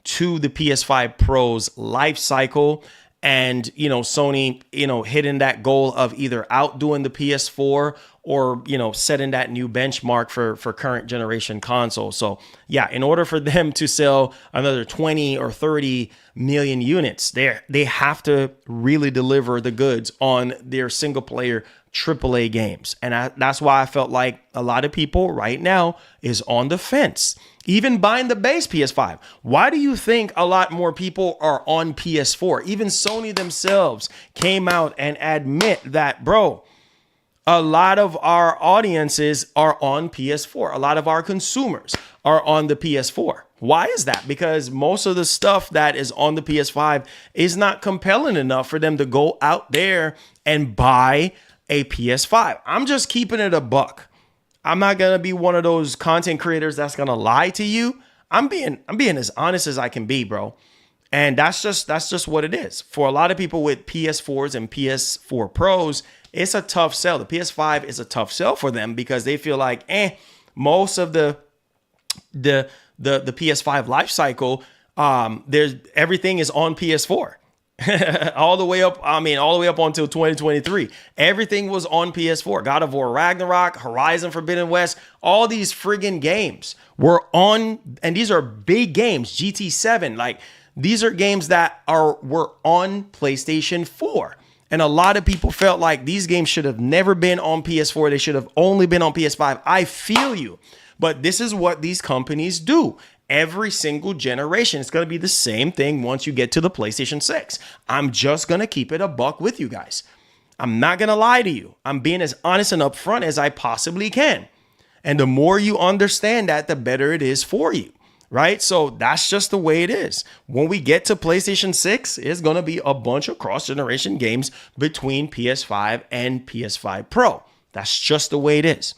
to the PS5 Pro's life cycle. And, you know, Sony, you know, hitting that goal of either outdoing the PS4 or, setting that new benchmark for current generation consoles. So yeah, in order for them to sell another 20 or 30 million units, they have to really deliver the goods on their single player AAA games. And that's why I felt like a lot of people right now is on the fence, even buying the base PS5. Why do you think a lot more people are on PS4? Even Sony themselves came out and admit that, bro, a lot of our audiences are on PS4. A lot of our consumers are on the PS4. Why is that? Because most of the stuff that is on the PS5 is not compelling enough for them to go out there and buy a PS5. I'm just keeping it a buck. I'm not going to be one of those content creators that's going to lie to you. I'm being as honest as I can be, bro. And that's just what it is. For a lot of people with PS4s and PS4 Pros, it's a tough sell. The PS5 is a tough sell for them because they feel like, most of the PS5 life cycle, there's everything is on PS4. all the way up until 2023. Everything was on PS4. God of War Ragnarok, Horizon Forbidden West, all these friggin' games were on, and these are big games, GT7, like these are games that were on PlayStation 4. And a lot of people felt like these games should have never been on PS4. They should have only been on PS5. I feel you. But this is what these companies do. Every single generation, it's going to be the same thing once you get to the PlayStation 6. I'm just going to keep it a buck with you guys. I'm not going to lie to you. I'm being as honest and upfront as I possibly can. And the more you understand that, the better it is for you, right? So that's just the way it is. When we get to PlayStation 6, it's going to be a bunch of cross-generation games between PS5 and PS5 Pro. That's just the way it is.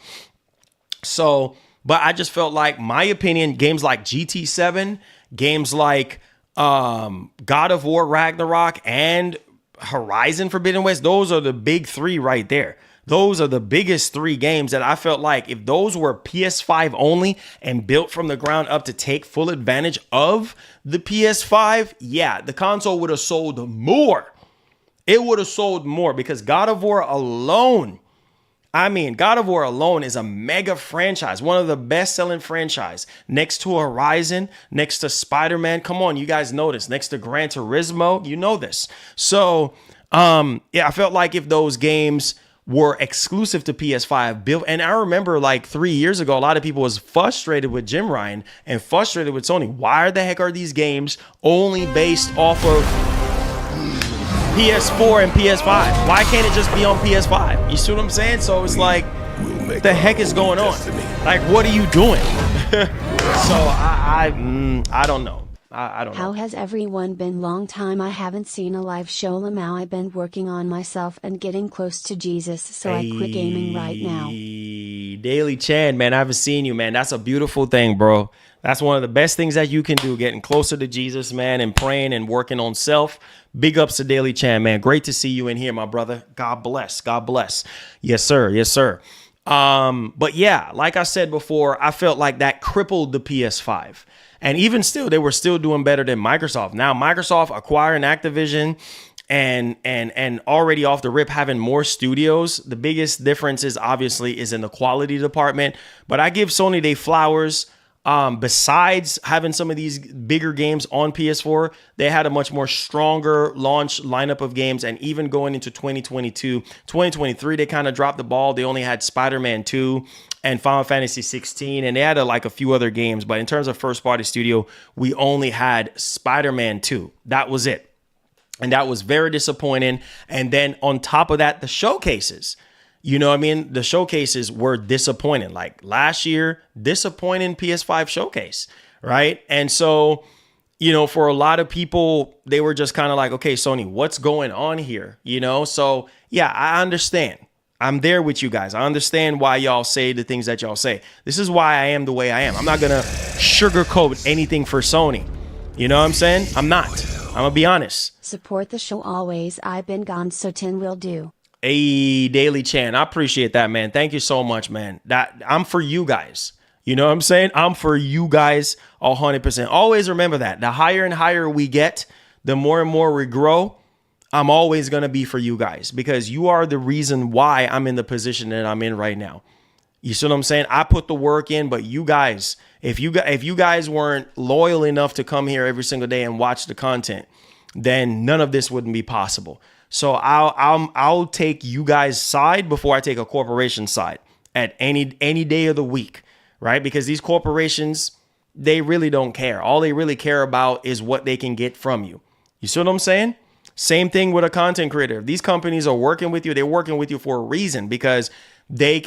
So, but I just felt like, my opinion, games like GT7, games like God of War Ragnarok, and Horizon Forbidden West, those are the big three right there. Those are the biggest three games that I felt like if those were PS5 only and built from the ground up to take full advantage of the PS5, yeah, the console would have sold more. It would have sold more because God of War alone is a mega franchise, one of the best-selling franchise, next to Horizon, next to Spider-Man. Come on, you guys know this. Next to Gran Turismo, you know this. So, yeah, I felt like if those games were exclusive to PS5 built, and I remember like 3 years ago, a lot of people was frustrated with Jim Ryan and frustrated with Sony. Why the heck are these games only based off of PS4 and PS5? Why can't it just be on PS5? You see what I'm saying? So it's like, what the heck is going on? Like, what are you doing? So I don't know. I don't know.
How has everyone been? Long time I haven't seen a live show. Lamau, I've been working on myself and getting close to Jesus, so I quit gaming right now.
Daily Chan, man, I haven't seen you, man. That's a beautiful thing, bro. That's one of the best things that you can do, getting closer to Jesus, man, and praying and working on self. Big ups to Daily Chan, man. Great to see you in here, my brother. God bless. God bless. Yes, sir. Yes, sir. But yeah, like I said before, I felt like that crippled the PS5. And even still, they were still doing better than Microsoft. Now, Microsoft acquiring Activision and already off the rip having more studios. The biggest difference is in the quality department. But I give Sony their flowers. Besides having some of these bigger games on PS4, they had a much more stronger launch lineup of games. And even going into 2023, they kind of dropped the ball. They only had Spider-Man 2 and Final Fantasy 16, and they had a few other games. But in terms of first party studio, we only had Spider-Man 2. That was it. And that was very disappointing. And then on top of that, the showcases. You know what I mean? The showcases were disappointing. Like last year, disappointing PS5 showcase, right? And so, for a lot of people, they were just kind of like, okay, Sony, what's going on here? So yeah, I understand. I'm there with you guys. I understand why y'all say the things that y'all say. This is why I am the way I am. I'm not going to sugarcoat anything for Sony. You know what I'm saying? I'm not. I'm going to be honest.
Support the show always. I've been gone, so 10 will do.
Hey, Daily Chan, I appreciate that, man. Thank you so much, man. That I'm for you guys. You know what I'm saying? I'm for you guys 100%. Always remember that. The higher and higher we get, the more and more we grow, I'm always going to be for you guys because you are the reason why I'm in the position that I'm in right now. You see what I'm saying? I put the work in, but you guys, if you guys weren't loyal enough to come here every single day and watch the content, then none of this wouldn't be possible. So I'll take you guys' side before I take a corporation's side at any day of the week, right? Because these corporations, they really don't care. All they really care about is what they can get from you. You see what I'm saying? Same thing with a content creator. If these companies are working with you, they're working with you for a reason because they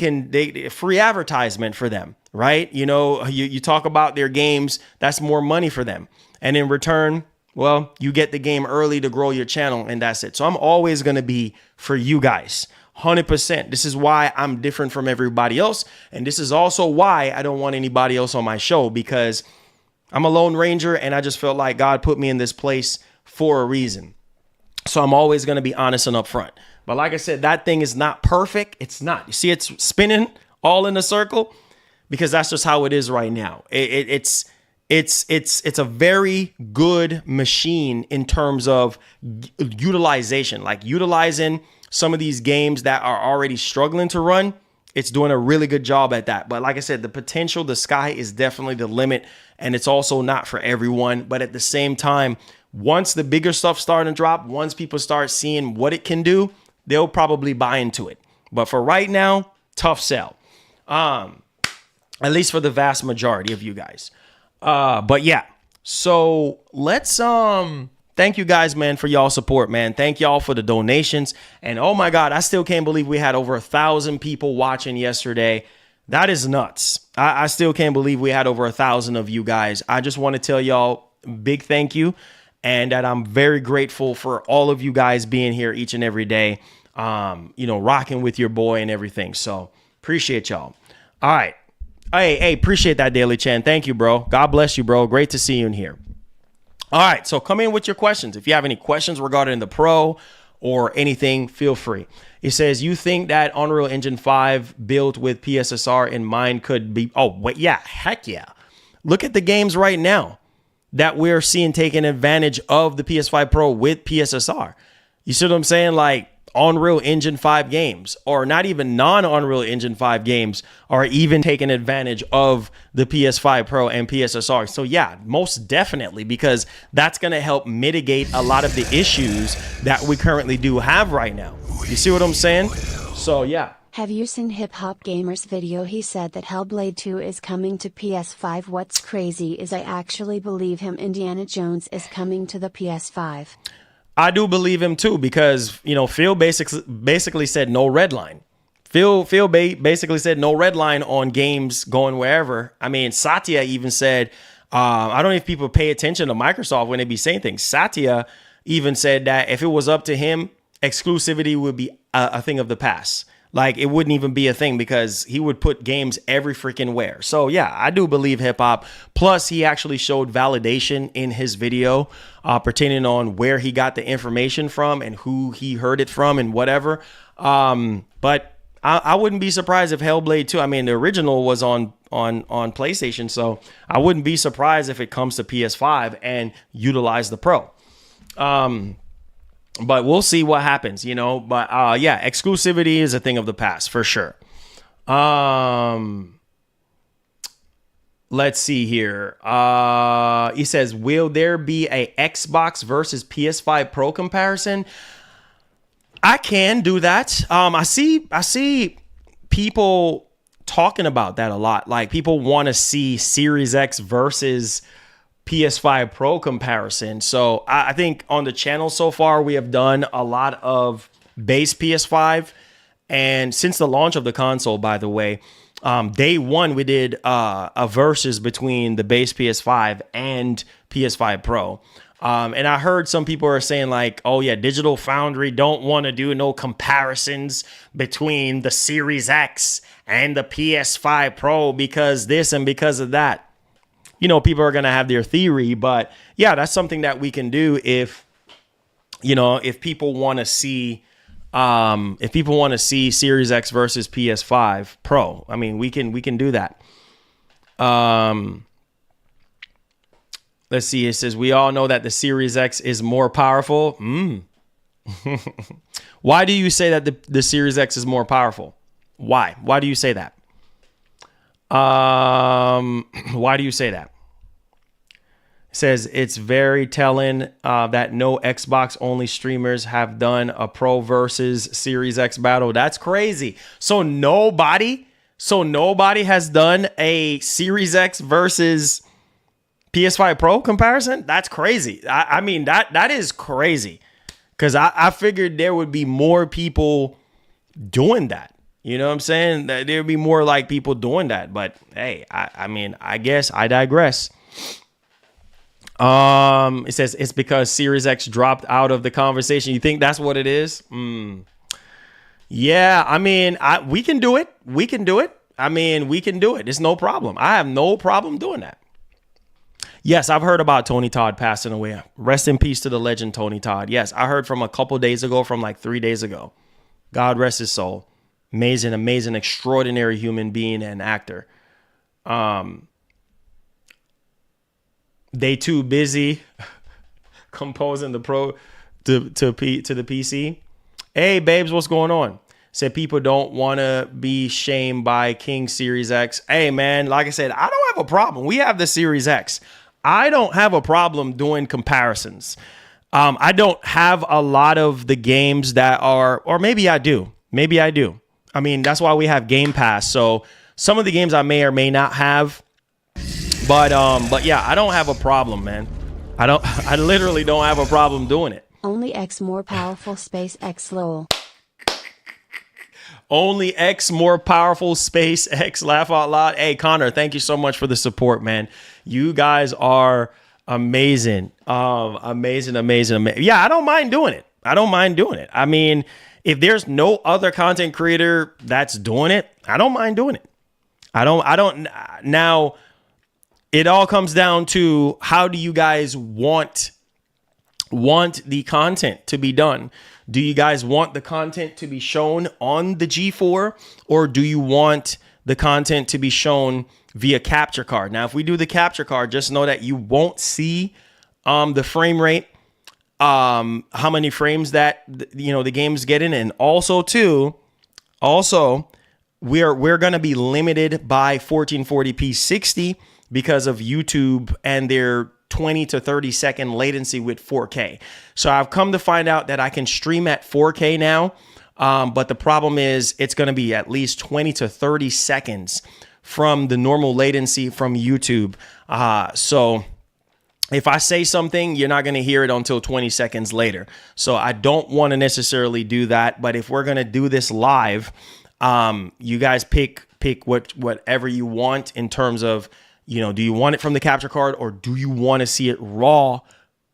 free advertisement for them, right? You know, you talk about their games, that's more money for them. And in return, well, you get the game early to grow your channel and that's it. So I'm always going to be for you guys. 100%. This is why I'm different from everybody else. And this is also why I don't want anybody else on my show because I'm a Lone Ranger and I just felt like God put me in this place for a reason. So I'm always going to be honest and upfront. But like I said, that thing is not perfect. It's not. You see, it's spinning all in a circle because that's just how it is right now. It's a very good machine in terms of utilization, like utilizing some of these games that are already struggling to run. It's doing a really good job at that. But like I said, the potential, the sky is definitely the limit. And it's also not for everyone. But at the same time, once the bigger stuff start to drop, once people start seeing what it can do, they'll probably buy into it. But for right now, tough sell. At least for the vast majority of you guys. But yeah, so let's thank you guys, man, for y'all support, man. Thank y'all for the donations. And oh my God, I still can't believe we had over 1,000 people watching yesterday. That is nuts. I still can't believe we had over 1,000 of you guys. I just want to tell y'all big thank you. And that I'm very grateful for all of you guys being here each and every day, rocking with your boy and everything. So appreciate y'all. All right. Hey, appreciate that, Daily Chan. Thank you, bro. God bless you, bro. Great to see you in here. All right. So come in with your questions. If you have any questions regarding the Pro or anything, feel free. It says, you think that Unreal Engine 5 built with PSSR in mind could be... Oh, wait, yeah. Heck yeah. Look at the games right now that we're seeing taking advantage of the PS5 Pro with PSSR. You see what I'm saying? Like Unreal Engine 5 games, or not even non-Unreal Engine 5 games, are even taking advantage of the PS5 Pro and PSSR. So yeah, most definitely, because that's going to help mitigate a lot of the issues that we currently do have right now. You see what I'm saying? So yeah.
Have you seen Hip Hop Gamer's video? He said that Hellblade 2 is coming to PS5. What's crazy is I actually believe him. Indiana Jones is coming to the PS5.
I do believe him too, because, Phil basically said no red line. Phil basically said no red line on games going wherever. I mean, Satya even said, I don't know if people pay attention to Microsoft when they be saying things. Satya even said that if it was up to him, exclusivity would be a thing of the past. Like, it wouldn't even be a thing because he would put games every freaking where. So yeah, I do believe hip hop. Plus, he actually showed validation in his video pertaining on where he got the information from and who he heard it from and whatever. But I wouldn't be surprised if Hellblade 2, I mean, the original was on PlayStation, so I wouldn't be surprised if it comes to PS5 and utilize the Pro. But we'll see what happens, But yeah, exclusivity is a thing of the past for sure. Let's see here. He says, will there be a Xbox versus PS5 Pro comparison? I can do that. I see people talking about that a lot. Like, people want to see Series X versus PS5 Pro comparison. So I think on the channel so far, we have done a lot of base PS5. And since the launch of the console, by the way, day one, we did a versus between the base PS5 and PS5 Pro. And I heard some people are saying like, oh yeah, Digital Foundry don't want to do no comparisons between the Series X and the PS5 Pro because this and because of that. People are going to have their theory, but yeah, that's something that we can do if people want to see, Series X versus PS5 Pro. I mean, we can do that. Let's see. It says, we all know that the Series X is more powerful. Why do you say that the Series X is more powerful? Why? Why do you say that? Why do you say that? It says it's very telling that no Xbox only streamers have done a Pro versus Series X battle. That's crazy. So nobody has done a Series X versus PS5 Pro comparison. That's crazy. I mean, that is crazy. Because I figured there would be more people doing that. You know what I'm saying? That there'd be more like people doing that. But hey, I mean, I guess I digress. It says it's because Series X dropped out of the conversation. You think that's what it is? Yeah, I mean, we can do it. We can do it. I mean, we can do it. It's no problem. I have no problem doing that. Yes, I've heard about Tony Todd passing away. Rest in peace to the legend Tony Todd. Yes, I heard from a couple days ago, from like 3 days ago. God rest his soul. Amazing, amazing, extraordinary human being and actor. They too busy composing the Pro to the PC. Hey, babes, what's going on? Said people don't want to be shamed by King Series X. Hey, man, like I said, I don't have a problem. We have the Series X. I don't have a problem doing comparisons. I don't have a lot of the games that are, or maybe I do. Maybe I do. I mean, that's why we have Game Pass. So some of the games I may or may not have. But yeah, I don't have a problem, man. I literally don't have a problem doing it.
Only X more powerful space X lol.
Only X more powerful space X laugh out loud. Hey, Connor, thank you so much for the support, man. You guys are amazing. Amazing. Yeah, I don't mind doing it. I mean, if there's no other content creator that's doing it, I don't mind doing it. I don't now it all comes down to how do you guys want the content to be done? Do you guys want the content to be shown on the G4, or do you want the content to be shown via capture card? Now, if we do the capture card, just know that you won't see the frame rate, how many frames that the game's getting, and also we're going to be limited by 1440p 60 because of YouTube and their 20 to 30 second latency with 4K. So I've come to find out that I can stream at 4K now, but the problem is it's going to be at least 20 to 30 seconds from the normal latency from YouTube. So if I say something, you're not going to hear it until 20 seconds later. So I don't want to necessarily do that. But if we're going to do this live, you guys pick whatever you want in terms of, do you want it from the capture card, or do you want to see it raw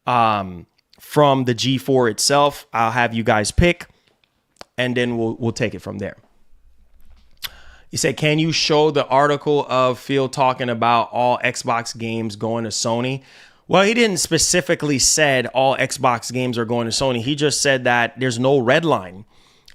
from the G4 itself? I'll have you guys pick, and then we'll take it from there. You said, can you show the article of Phil talking about all Xbox games going to Sony? Well, he didn't specifically said all Xbox games are going to Sony. He just said that there's no red line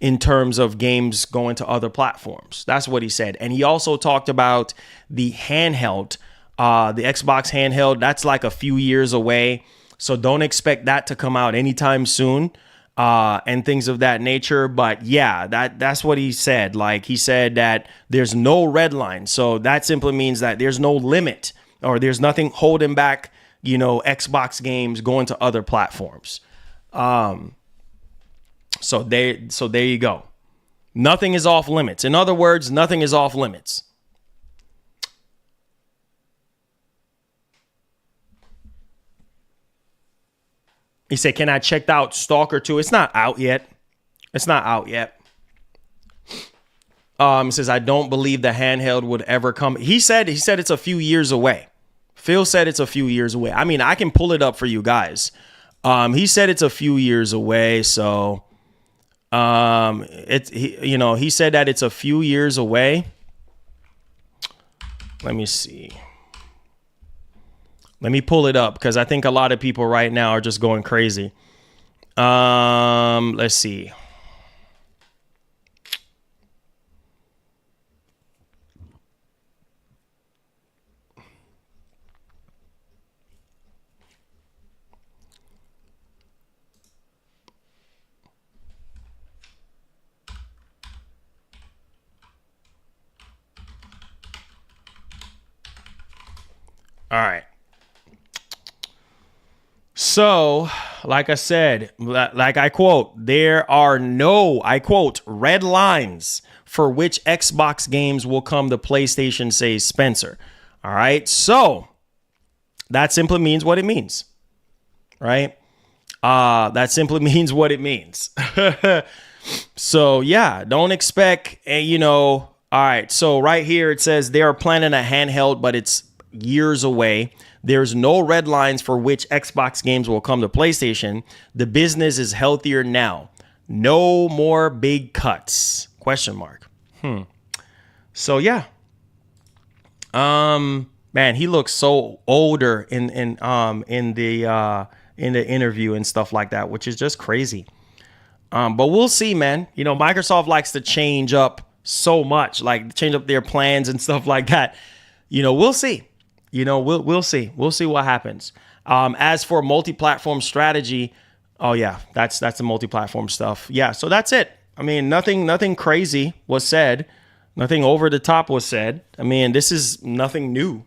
in terms of games going to other platforms. That's what he said. And he also talked about the handheld, the Xbox handheld. That's like a few years away. So don't expect that to come out anytime soon, and things of that nature. But yeah, that's what he said. Like, he said that there's no red line. So that simply means that there's no limit, or there's nothing holding back, Xbox games going to other platforms. So there you go. Nothing is off limits. In other words, nothing is off limits. He said, can I check out Stalker 2? It's not out yet. It says, I don't believe the handheld would ever come. He said it's a few years away. Phil said it's a few years away. I mean, I can pull it up for you guys. He said it's a few years away. So he said that it's a few years away. Let me see. Let me pull it up, because I think a lot of people right now are just going crazy. Let's see. All right. So, like I said, like I quote, there are no, I quote, red lines for which Xbox games will come to PlayStation, says Spencer. All right. So that simply means what it means, right? That simply means what it means. So yeah, don't expect, all right. So right here, it says they are planning a handheld, but it's years away. There's no red lines for which Xbox games will come to PlayStation. The business is healthier now. No more big cuts. Question mark. So yeah. Man, he looks so older in the interview and stuff like that, which is just crazy. But we'll see, man. Microsoft likes to change up so much, like change up their plans and stuff like that. We'll see. We'll see. We'll see what happens. As for multi-platform strategy, oh yeah, that's the multi-platform stuff. Yeah, so that's it. I mean, nothing crazy was said. Nothing over the top was said. I mean, this is nothing new.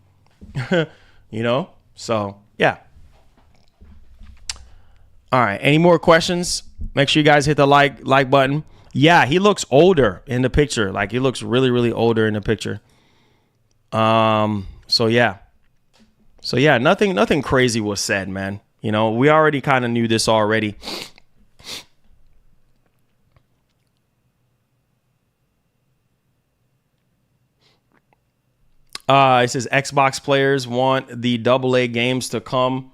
So yeah. All right. Any more questions? Make sure you guys hit the like button. Yeah, he looks older in the picture. Like he looks really, really older in the picture. So yeah. Nothing crazy was said, man. We already kind of knew this already. It says Xbox players want the AA games to come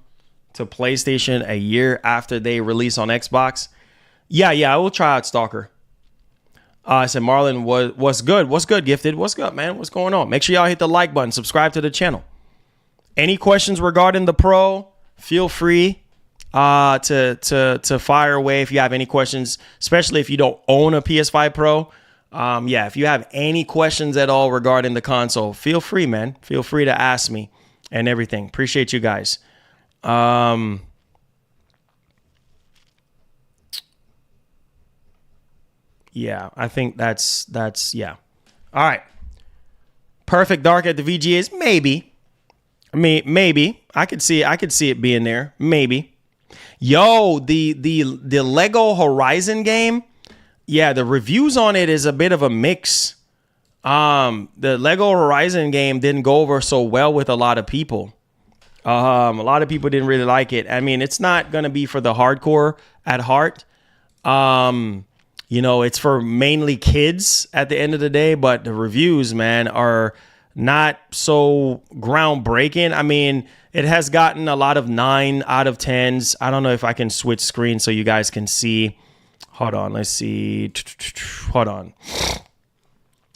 to PlayStation a year after they release on Xbox. Yeah, I will try out Stalker. I said Marlon, what's good? What's good, Gifted? What's good, man? What's going on? Make sure y'all hit the like button, subscribe to the channel. Any questions regarding the Pro? Feel free to fire away if you have any questions, especially if you don't own a PS5 Pro. If you have any questions at all regarding the console, feel free, man. Feel free to ask me and everything. Appreciate you guys. Yeah, I think that's yeah. All right. Perfect Dark at the VGAs, maybe. I mean, maybe. I could see it being there. Maybe. Yo, the Lego Horizon game, yeah, the reviews on it is a bit of a mix. The Lego Horizon game didn't go over so well with a lot of people. A lot of people didn't really like it. I mean, it's not going to be for the hardcore at heart. It's for mainly kids at the end of the day, but the reviews, man, are not so groundbreaking. I mean, it has gotten a lot of 9 out of 10s. I don't know if I can switch screen so you guys can see. Hold on, let's see. Hold on.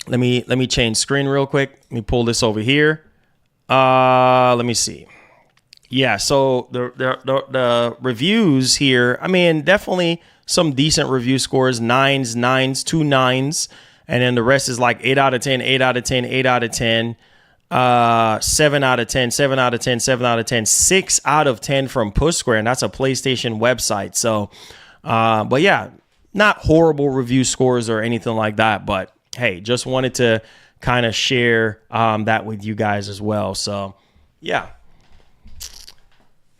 Let me change screen real quick. Let me pull this over here. Let me see. Yeah, so the reviews here, I mean, definitely some decent review scores, 9s, 2 9s, and then the rest is like 8 out of 10, 8 out of 10, 8 out of 10, 7 out of 10, 7 out of 10, 7 out of 10, 6 out of 10 from Push Square, and that's a PlayStation website. So, but yeah, not horrible review scores or anything like that, but hey, just wanted to kind of share that with you guys as well. So, yeah.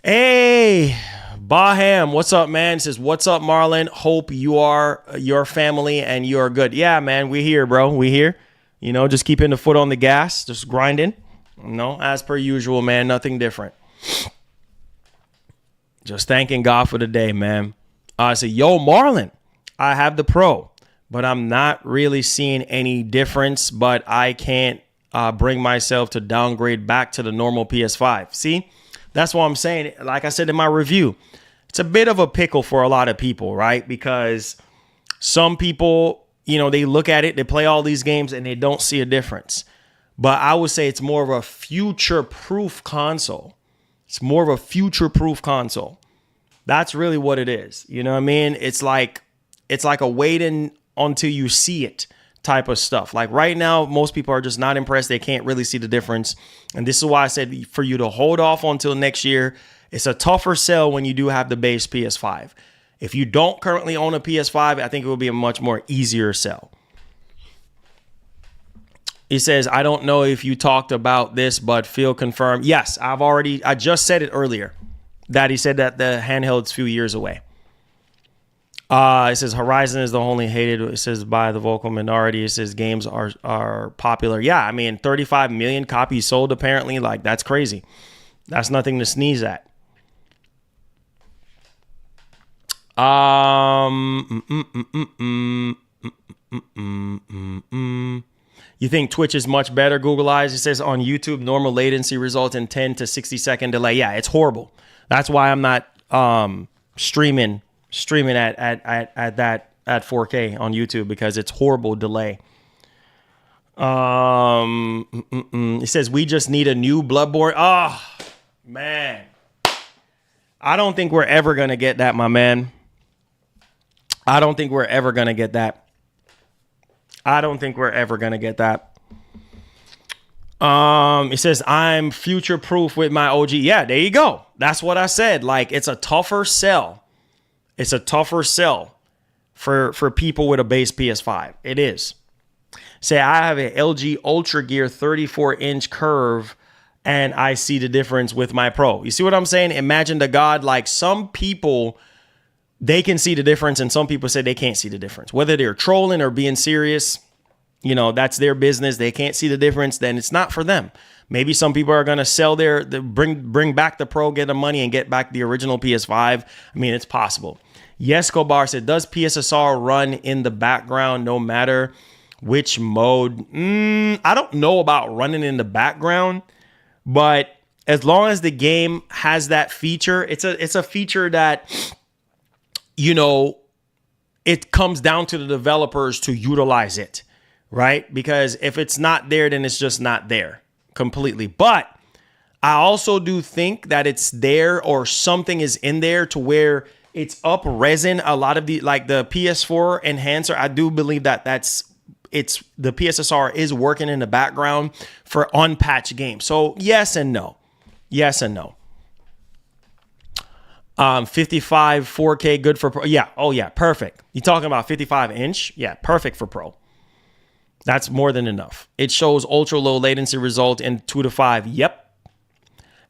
Hey, Baham, what's up, man? Says, what's up, Marlon? Hope you are your family and you are good. Yeah, man, we here, bro. We here. Just keeping the foot on the gas, just grinding. As per usual, man. Nothing different. Just thanking God for the day, man. I said, yo, Marlon, I have the Pro, but I'm not really seeing any difference. But I can't bring myself to downgrade back to the normal PS5. See? That's what I'm saying. Like I said in my review, it's a bit of a pickle for a lot of people, right? Because some people, they look at it, they play all these games and they don't see a difference. But I would say it's more of a future-proof console. It's more of a future-proof console. That's really what it is. You know what I mean? It's like a waiting until you see it type of stuff. Like right now, most people are just not impressed. They can't really see the difference. And this is why I said for you to hold off until next year. It's a tougher sell when you do have the base PS5. If you don't currently own a PS5, I think it will be a much more easier sell. He says, I don't know if you talked about this, but Phil confirmed. Yes, I just said it earlier that he said that the handheld's few years away. It says Horizon is the only hated. It says by the vocal minority. It says games are popular. Yeah, I mean 35 million copies sold apparently. Like that's crazy. That's nothing to sneeze at. You think Twitch is much better? Google Eyes. It says on YouTube, normal latency results in 10 to 60-second delay. Yeah, it's horrible. That's why I'm not streaming at 4K on YouTube, because it's horrible delay. It says we just need a new Bloodborne. Oh man, I don't think we're ever gonna get that, my man. I don't think we're ever gonna get that. It says I'm future proof with my OG. Yeah, there you go. That's what I said. Like it's a tougher sell. It's a tougher sell for people with a base PS5. It is. Say I have an LG Ultra Gear 34-inch curve and I see the difference with my Pro. You see what I'm saying? Imagine the God, like some people, they can see the difference and some people say they can't see the difference. Whether they're trolling or being serious, you know, that's their business. They can't see the difference, then it's not for them. Maybe some people are going to sell bring back the Pro, get the money and get back the original PS5. I mean, it's possible. Yes, Kobar said, does PSSR run in the background no matter which mode? I don't know about running in the background, but as long as the game has that feature, it's a feature that, you know, it comes down to the developers to utilize it, right? Because if it's not there, then it's just not there completely. But I also do think that it's there, or something is in there to where it's up resin a lot of the, like the PS4 enhancer. I do believe that it's the PSSR is working in the background for unpatched games. So yes and no. 55 4K good for Pro. Yeah. Oh yeah. Perfect. You talking about 55 inch? Yeah. Perfect for Pro. That's more than enough. It shows ultra low latency result in 2 to 5. Yep.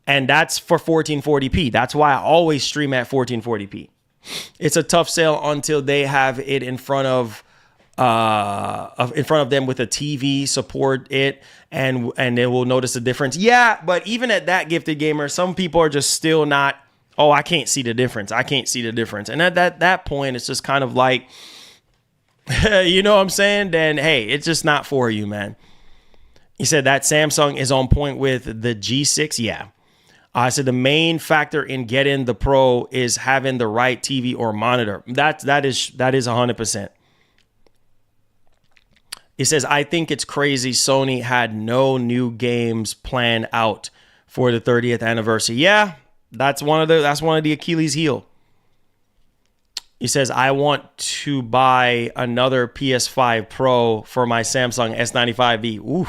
And that's for 1440p. That's why I always stream at 1440p. It's a tough sell until they have it in front of them with a TV, support it, and they will notice the difference. Yeah, but even at that, Gifted Gamer, some people are just still not, oh, I can't see the difference. And at that point, it's just kind of like, you know what I'm saying? Then, hey, it's just not for you, man. He said that Samsung is on point with the G6. Yeah. I said the main factor in getting the Pro is having the right TV or monitor. That is 100%. It says, I think it's crazy Sony had no new games planned out for the 30th anniversary. Yeah, that's one of the Achilles heel. He says, I want to buy another PS5 Pro for my Samsung S95B. Ooh.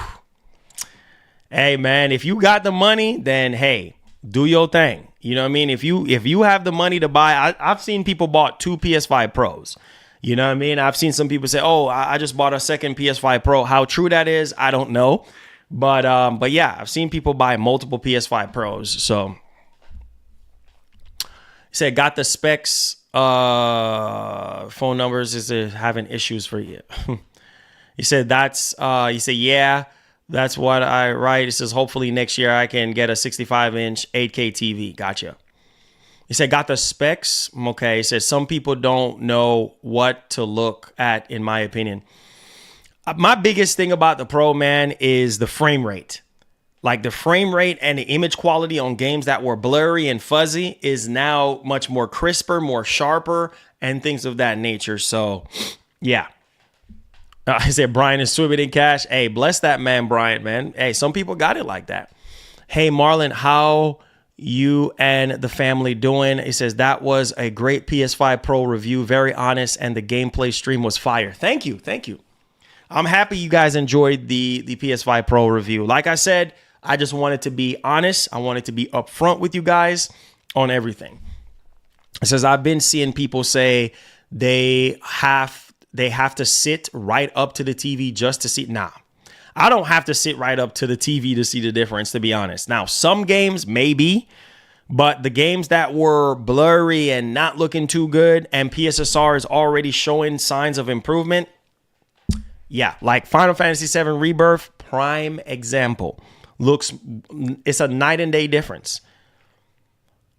Hey man, if you got the money, then hey, do your thing. You know what I mean? If you have the money to buy, I've seen people bought 2 PS5 Pros. You know what I mean? I've seen some people say, oh, I just bought a second PS5 Pro. How true that is, I don't know. But yeah, I've seen people buy multiple PS5 Pros. So he said, got the specs, phone numbers, is it having issues for you? He said, yeah, that's what I write. It says, hopefully next year I can get a 65-inch 8K TV. Gotcha. He said, got the specs. Okay. He says, some people don't know what to look at, in my opinion. My biggest thing about the Pro, man, is the frame rate. Like the frame rate and the image quality on games that were blurry and fuzzy is now much more crisper, more sharper, and things of that nature. So, yeah. I said, Brian is swimming in cash. Hey, bless that man, Brian, man. Hey, some people got it like that. Hey, Marlon, how you and the family doing? He says, that was a great PS5 Pro review. Very honest, and the gameplay stream was fire. Thank you. I'm happy you guys enjoyed the PS5 Pro review. Like I said, I just wanted to be honest. I wanted to be upfront with you guys on everything. It says, I've been seeing people say they have to sit right up to the TV just to see. Nah, I don't have to sit right up to the TV to see the difference, to be honest. Now, some games maybe, but the games that were blurry and not looking too good and PSSR is already showing signs of improvement, yeah, like Final Fantasy VII Rebirth, prime example. It's a night and day difference.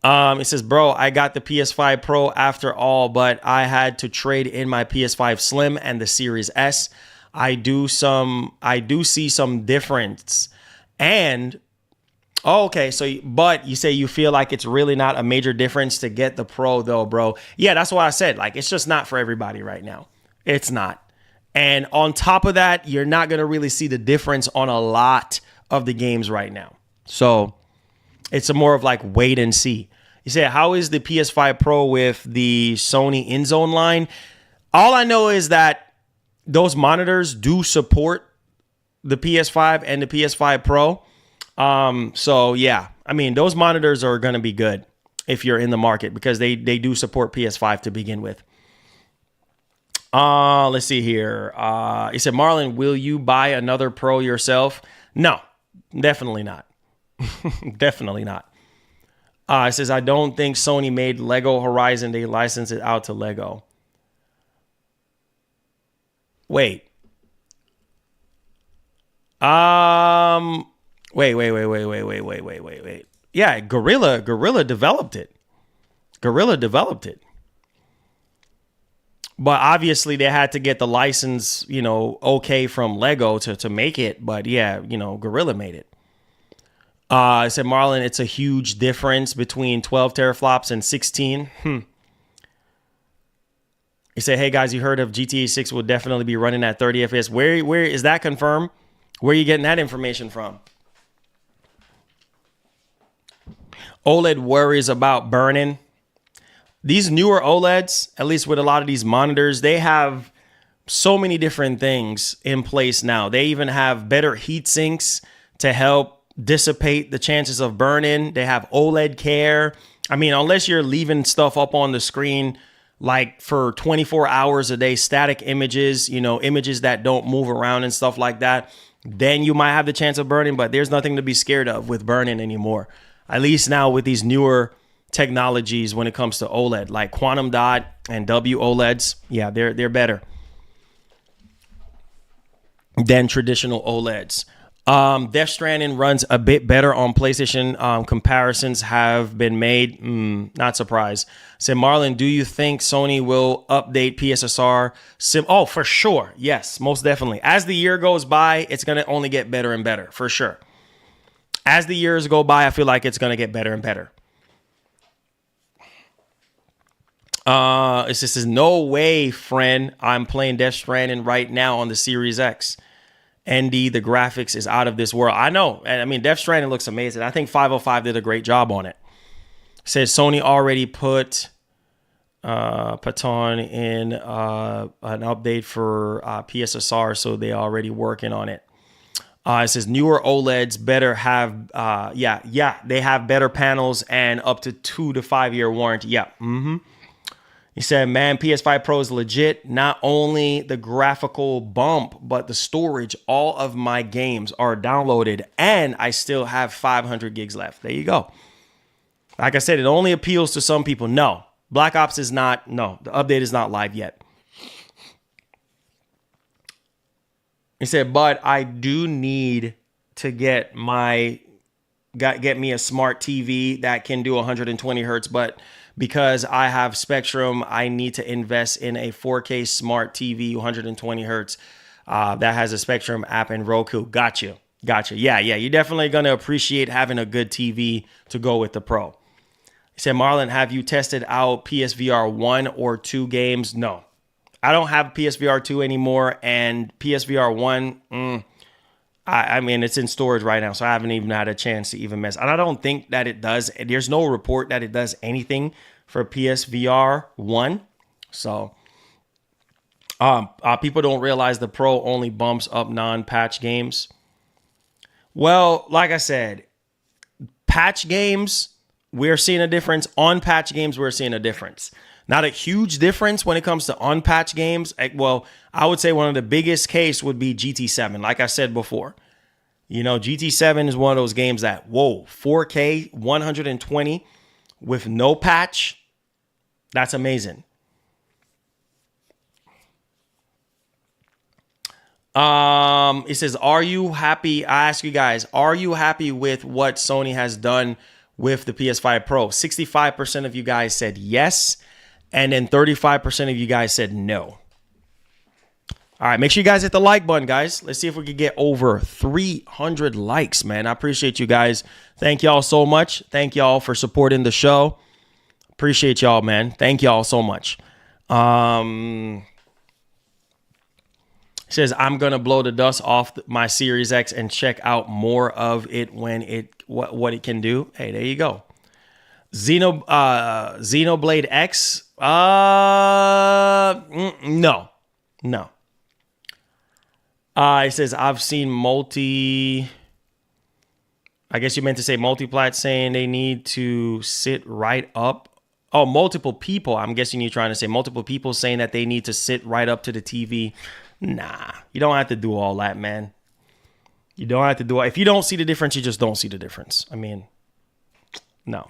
It says, bro, I got the PS5 Pro after all, but I had to trade in my PS5 Slim and the Series S. I do see some difference. And okay, but you say you feel like it's really not a major difference to get the Pro though, bro. Yeah, that's what I said. Like, it's just not for everybody right now. It's not. And on top of that, you're not going to really see the difference on a lot of the games right now. So it's a more of like wait and see. You say, how is the PS5 Pro with the Sony InZone line? All I know is that those monitors do support the PS5 and the PS5 Pro. So yeah, I mean, those monitors are going to be good if you're in the market because they do support PS5 to begin with. Let's see here. He said, Marlon, will you buy another Pro yourself? No, definitely not. Definitely not. It says, I don't think Sony made Lego Horizon. They licensed it out to Lego. Wait. Wait. Yeah, Gorilla developed it. But obviously they had to get the license, okay from Lego to make it. But yeah, Gorilla made it. I said, Marlon, it's a huge difference between 12 teraflops and 16. He said, hey guys, you heard of GTA 6 will definitely be running at 30 FPS. Where is that confirmed? Where are you getting that information from? OLED worries about burning. These newer OLEDs, at least with a lot of these monitors, they have so many different things in place now. They even have better heat sinks to help dissipate the chances of burn-in. They have OLED care. I mean, unless you're leaving stuff up on the screen like for 24 hours a day, static images, images that don't move around and stuff like that, then you might have the chance of burning, but there's nothing to be scared of with burning anymore. At least now with these newer technologies when it comes to OLED, like quantum dot and WOLEDs. Yeah, they're better than traditional OLEDs. Death Stranding runs a bit better on PlayStation. Comparisons have been made. Not surprised. Said, Marlon, do you think Sony will update PSSR? Oh, for sure. Yes, most definitely. As the year goes by, it's going to only get better and better, for sure. As the years go by, I feel like it's going to get better and better. It says, no way, friend. I'm playing Death Stranding right now on the Series X. ND, the graphics is out of this world. I know. And I mean, Death Stranding looks amazing. I think 505 did a great job on it. It says Sony already put Patton in an update for PSSR, so they're already working on it. It says newer OLEDs better have, they have better panels and up to 2 to 5 year warranty. Yeah. He said, man, PS5 Pro is legit. Not only the graphical bump, but the storage. All of my games are downloaded and I still have 500 gigs left. There you go. Like I said, it only appeals to some people. No, Black Ops is not. No, the update is not live yet. He said, but I do need to get me a smart TV that can do 120 hertz, but because I have Spectrum, I need to invest in a 4K smart TV, 120 hertz that has a Spectrum app and Roku. Gotcha. Yeah. You're definitely going to appreciate having a good TV to go with the Pro. He said, Marlon, have you tested out PSVR 1 or 2 games? No, I don't have PSVR 2 anymore. And PSVR 1, I mean, it's in storage right now, so I haven't even had a chance to even mess. And I don't think that it does. There's no report that it does anything for PSVR 1. So people don't realize the Pro only bumps up non-patch games. Well, like I said, patch games, we're seeing a difference. On patch games, we're seeing a difference. Not a huge difference when it comes to unpatched games. Well, I would say one of the biggest case would be GT7. Like I said before, you know, GT7 is one of those games that, whoa, 4K, 120 with no patch. That's amazing. It says, are you happy? I ask you guys, are you happy with what Sony has done with the PS5 Pro? 65% of you guys said yes. And then 35% of you guys said no. All right, make sure you guys hit the like button, guys. Let's see if we can get over 300 likes, man. I appreciate you guys. Thank y'all so much. Thank y'all for supporting the show. Appreciate y'all, man. Thank y'all so much. It says, I'm going to blow the dust off my Series X and check out more of it when what it can do. Hey, there you go. Xenoblade X. No. It says, I've seen I guess you meant to say multiplat saying they need to sit right up. Oh, multiple people. I'm guessing you're trying to say multiple people saying that they need to sit right up to the TV. Nah, you don't have to do all that, man. You don't have to do it. If you don't see the difference, you just don't see the difference. I mean, no.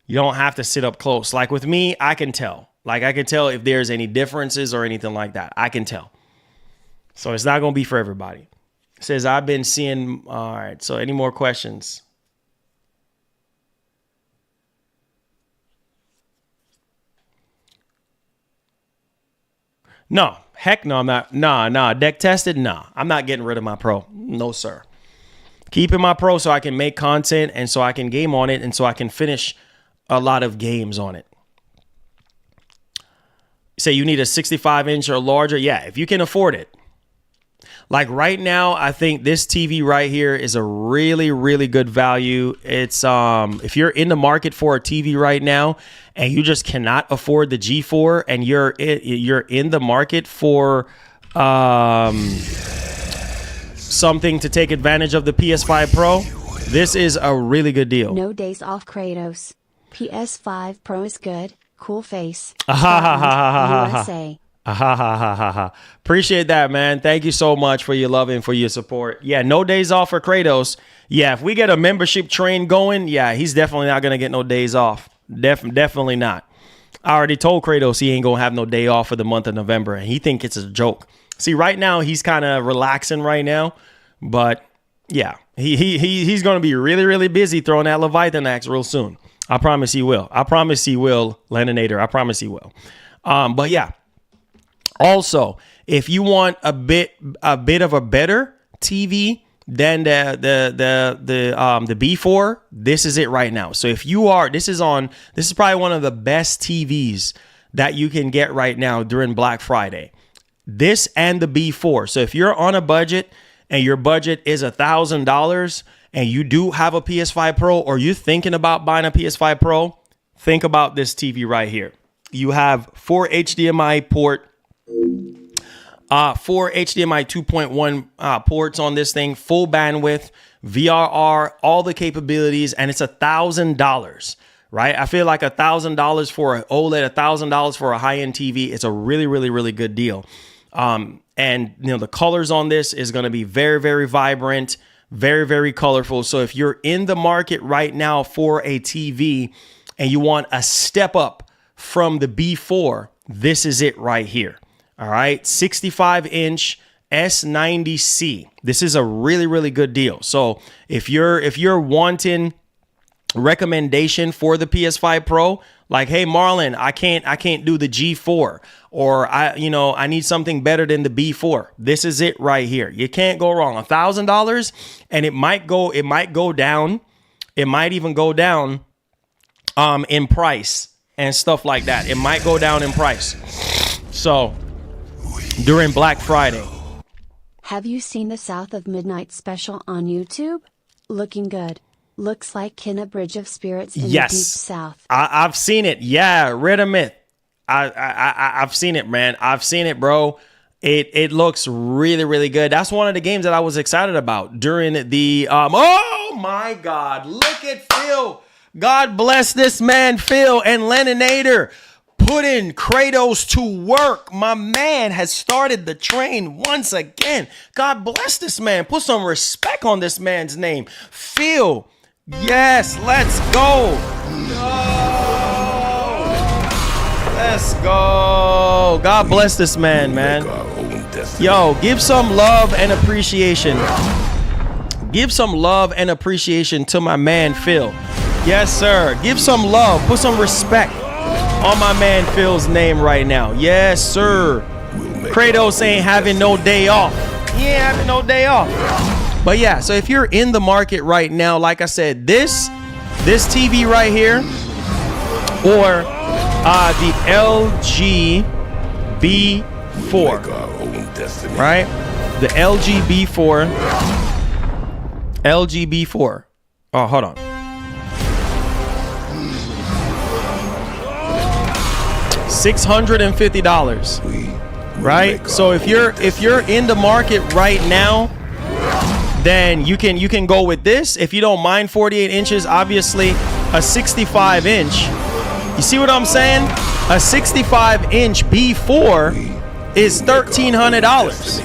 You don't have to sit up close. Like with me, I can tell. Like I can tell if there's any differences or anything like that. I can tell. So it's not going to be for everybody. It says, I've been seeing. All right. So any more questions? No. Heck no, I'm not. Nah. Deck tested? Nah. I'm not getting rid of my Pro. No, sir. Keeping my Pro so I can make content and so I can game on it and so I can finish a lot of games on it. Say you need a 65-inch or larger. Yeah, if you can afford it. Like right now, I think this TV right here is a really, really good value. It's if you're in the market for a TV right now and you just cannot afford the G4 and you're in the market for something to take advantage of the PS5 Pro, this is a really good deal.
No days off, Kratos. PS5 Pro is good. Cool face. USA.
Appreciate that, man. Thank you so much for your love and for your support. Yeah, no days off for Kratos. Yeah, if we get a membership train going, yeah, he's definitely not going to get no days off. Definitely not. I already told Kratos he ain't going to have no day off for the month of November, and he think it's a joke. See, right now, he's kind of relaxing right now, but yeah, he's going to be really, really busy throwing that Leviathan axe real soon. I promise he will. I promise he will, Leninator. I promise he will. But yeah. Also, if you want a bit of a better TV than the B4, this is it right now. So if you are, this is probably one of the best TVs that you can get right now during Black Friday. This and the B4. So if you're on a budget and your budget is $1,000 and you do have a PS5 Pro or you're thinking about buying a PS5 Pro, think about this TV right here. You have 4 HDMI 2.1 ports on this thing, full bandwidth, VRR, all the capabilities, and it's $1,000, right? I feel like $1,000 for an OLED, $1,000 for a high-end TV. It's a really, really, really good deal. And you know the colors on this is going to be very, very vibrant, very, very colorful. So if you're in the market right now for a TV and you want a step up from the B4, this is it right here. All right, 65-inch S90C. This is a really, really good deal. So if you're wanting recommendation for the PS5 Pro, like, hey Marlon, I can't do the G4, or I need something better than the B4. This is it right here. You can't go wrong. $1,000, and it might go down. It might even go down in price and stuff like that. It might go down in price. So during Black Friday.
Have you seen the South of Midnight special on YouTube? Looking good. Looks like Kenna Bridge of Spirits in the Deep South.
I've seen it. Yeah, Red Myth. I've seen it, man. I've seen it, bro. It looks really, really good. That's one of the games that I was excited about during the oh my God, look at Phil. God bless this man, Phil and Leninator. putting Kratos to work. My man has started the train once again. God bless this man. Put some respect on this man's name. Phil. Yes, let's go. Let's go. God bless this man, man. Yo, give some love and appreciation. Give some love and appreciation to my man, Phil. Yes, sir. Give some love. Put some respect on my man Phil's name right now. Yes, sir. Kratos ain't having no day off. He ain't having no day off. But yeah, so if you're in the market right now, like I said, this TV right here, or the LG B4, right? The LG B4. LG B4. Oh, hold on. $650. Right? So if you're in the market right now, then you can go with this. If you don't mind 48 inches, obviously a 65 inch. You see what I'm saying? A 65 inch B4 is $1,300.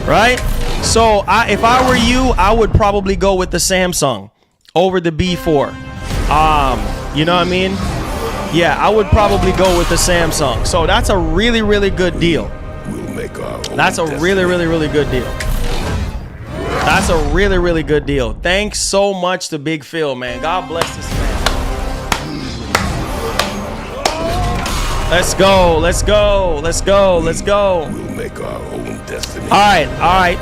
Right? So if I were you, I would probably go with the Samsung over the B4. You know what I mean? Yeah, I would probably go with the Samsung. So that's a really, really good deal. That's a really, really, really good deal. That's a really, really good deal. Thanks so much to Big Phil, man. God bless this man. Let's go. Let's go. Let's go. Let's go. We'll make our own destiny. All right. All right.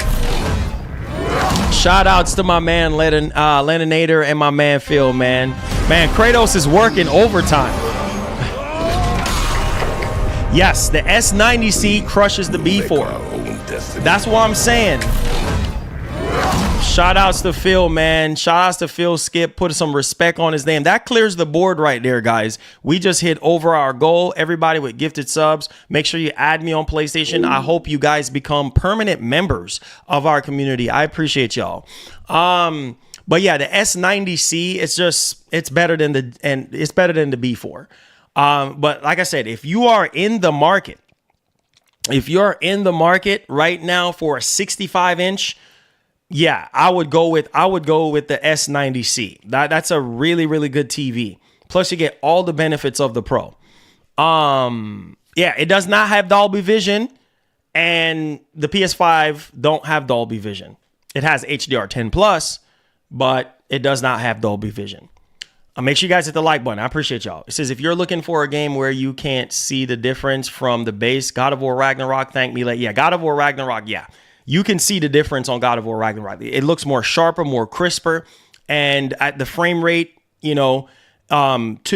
Shout outs to my man Leninator and my man Phil, man. Man, Kratos is working overtime. Yes, the S90C crushes the B4. That's what I'm saying. Shout outs to Phil, man. Shout outs to Phil Skip. Put some respect on his name. That clears the board right there, guys. We just hit over our goal. Everybody with gifted subs, make sure you add me on PlayStation. I hope you guys become permanent members of our community. I appreciate y'all. But yeah, the S90C, it's better than the B4. But like I said, if you are in the market, right now for a 65 inch, yeah, I would go with the S90C. That's a really, really good TV. Plus you get all the benefits of the Pro. Yeah, it does not have Dolby Vision, and the PS5 don't have Dolby Vision. It has HDR10 plus, but it does not have Dolby Vision. Make sure you guys hit the like button. I appreciate y'all. It says, if you're looking for a game where you can't see the difference from the base, God of War Ragnarok, thank me later. Yeah, God of War Ragnarok, yeah. You can see the difference on God of War Ragnarok. It looks more sharper, more crisper. And at the frame rate, to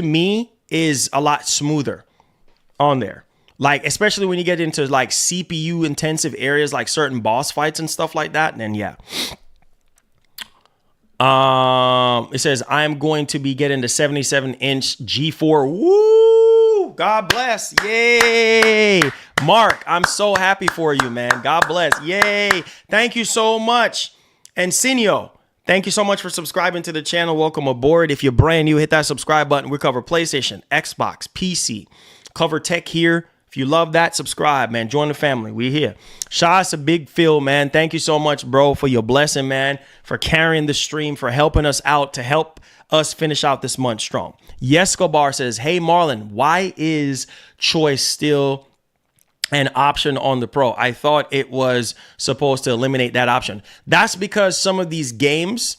me, is a lot smoother on there. Like, especially when you get into like CPU intensive areas, like certain boss fights and stuff like that, then yeah. It says, I'm going to be getting the 77-inch G4. Woo! God bless. Yay! Mark, I'm so happy for you, man. God bless. Yay! Thank you so much. And Sinio, thank you so much for subscribing to the channel. Welcome aboard. If you're brand new, hit that subscribe button. We cover PlayStation, Xbox, PC, cover tech here. If you love that, subscribe, man. Join the family. We here. Shout out to Big Phil, man. Thank you so much, bro, for your blessing, man, for carrying the stream, for helping us out to help us finish out this month strong. Yescobar says, hey, Marlon, why is choice still an option on the Pro? I thought it was supposed to eliminate that option. That's because some of these games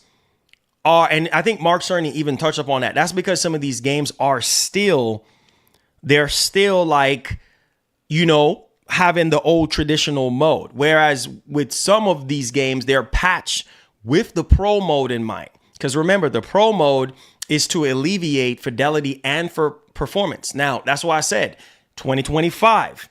are, and I think Mark Cerny even touched upon that. That's because some of these games are still, they're still like, having the old traditional mode. Whereas with some of these games, they're patched with the Pro mode in mind. Because remember, the Pro mode is to alleviate fidelity and for performance. Now, that's why I said 2025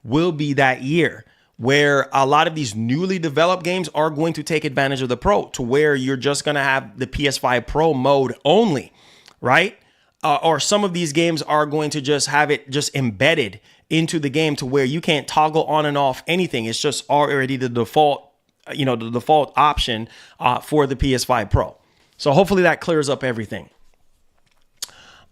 will be that year where a lot of these newly developed games are going to take advantage of the Pro, to where you're just going to have the PS5 Pro mode only, right? Or some of these games are going to just have it just embedded into the game to where you can't toggle on and off anything. It's just already the default, the default option for the PS5 Pro. So hopefully that clears up everything.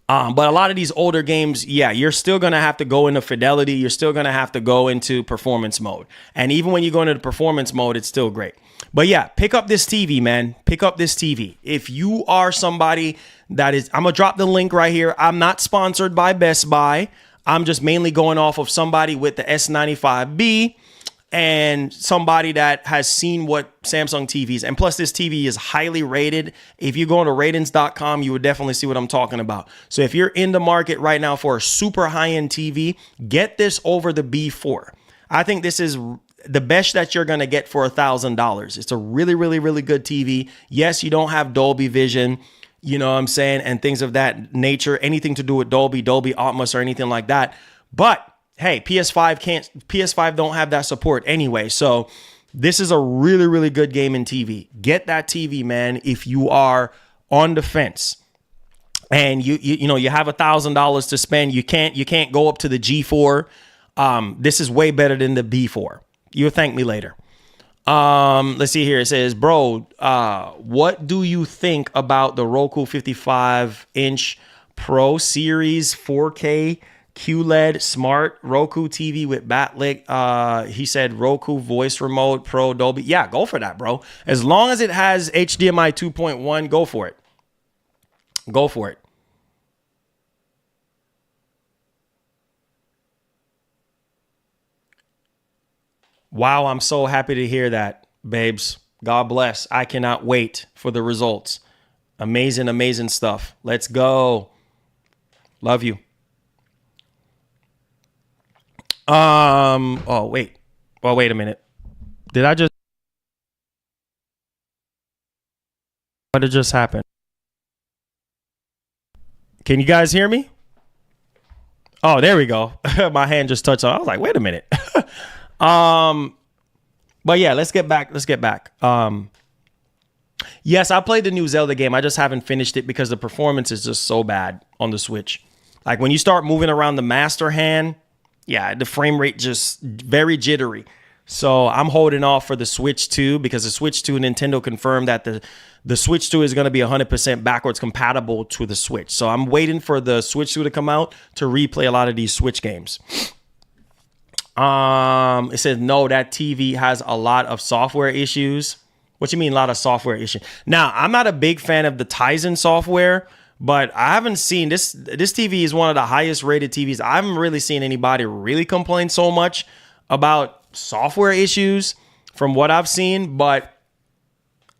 But a lot of these older games, yeah, you're still going to have to go into fidelity. You're still going to have to go into performance mode. And even when you go into the performance mode, it's still great. But yeah, pick up this TV, man. Pick up this TV. If you are somebody that is, I'm going to drop the link right here. I'm not sponsored by Best Buy. I'm just mainly going off of somebody with the S95B and somebody that has seen what Samsung TVs, and plus this TV is highly rated. If you go to ratings.com, you would definitely see what I'm talking about. So if you're in the market right now for a super high-end TV, get this over the B4. I think this is the best that you're going to get for $1,000. It's a really, really, really good TV. Yes, you don't have Dolby Vision, you know what I'm saying, and things of that nature, anything to do with Dolby Atmos or anything like that. But hey, PS5 don't have that support anyway. So this is a really, really good gaming TV. Get that TV, man, if you are on the fence and you know you have $1,000 to spend. You can't go up to the G4. This is way better than the B4. You'll thank me later. Let's see here. It says, bro, what do you think about the Roku 55-inch Pro Series 4K QLED smart Roku TV with backlit? He said Roku voice remote Pro Dolby. Yeah, go for that, bro. As long as it has HDMI 2.1, go for it. Go for it. Wow, I'm so happy to hear that, babes. God bless. I cannot wait for the results. Amazing, amazing stuff. Let's go. Love you. Oh, wait. Well, wait a minute. Did I just, what did just happen? Can you guys hear me? Oh, there we go. My hand just touched on. I was like, wait a minute. But yeah, let's get back. Yes, I played the new Zelda game. I just haven't finished it because the performance is just so bad on the Switch. Like when you start moving around the master hand, yeah, the frame rate just very jittery. So I'm holding off for the Switch 2 because the Switch 2, Nintendo confirmed that the Switch 2 is going to be 100% backwards compatible to the Switch. So I'm waiting for the Switch 2 to come out to replay a lot of these Switch games. It says, no, that TV has a lot of software issues. What you mean a lot of software issues? Now, I'm not a big fan of the Tizen software, but I haven't seen this TV is one of the highest rated TVs. I haven't really seen anybody really complain so much about software issues from what I've seen, but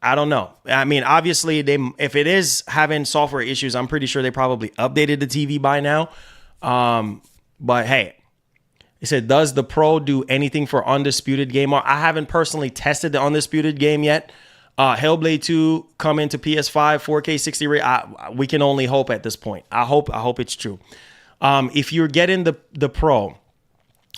I don't know. I mean, obviously if it is having software issues, I'm pretty sure they probably updated the TV by now. But hey, it said, does the Pro do anything for Undisputed Game? I haven't personally tested the Undisputed Game yet. Hellblade 2 coming to PS5, 4K 60 rate. We can only hope at this point. I hope it's true. If you're getting the Pro,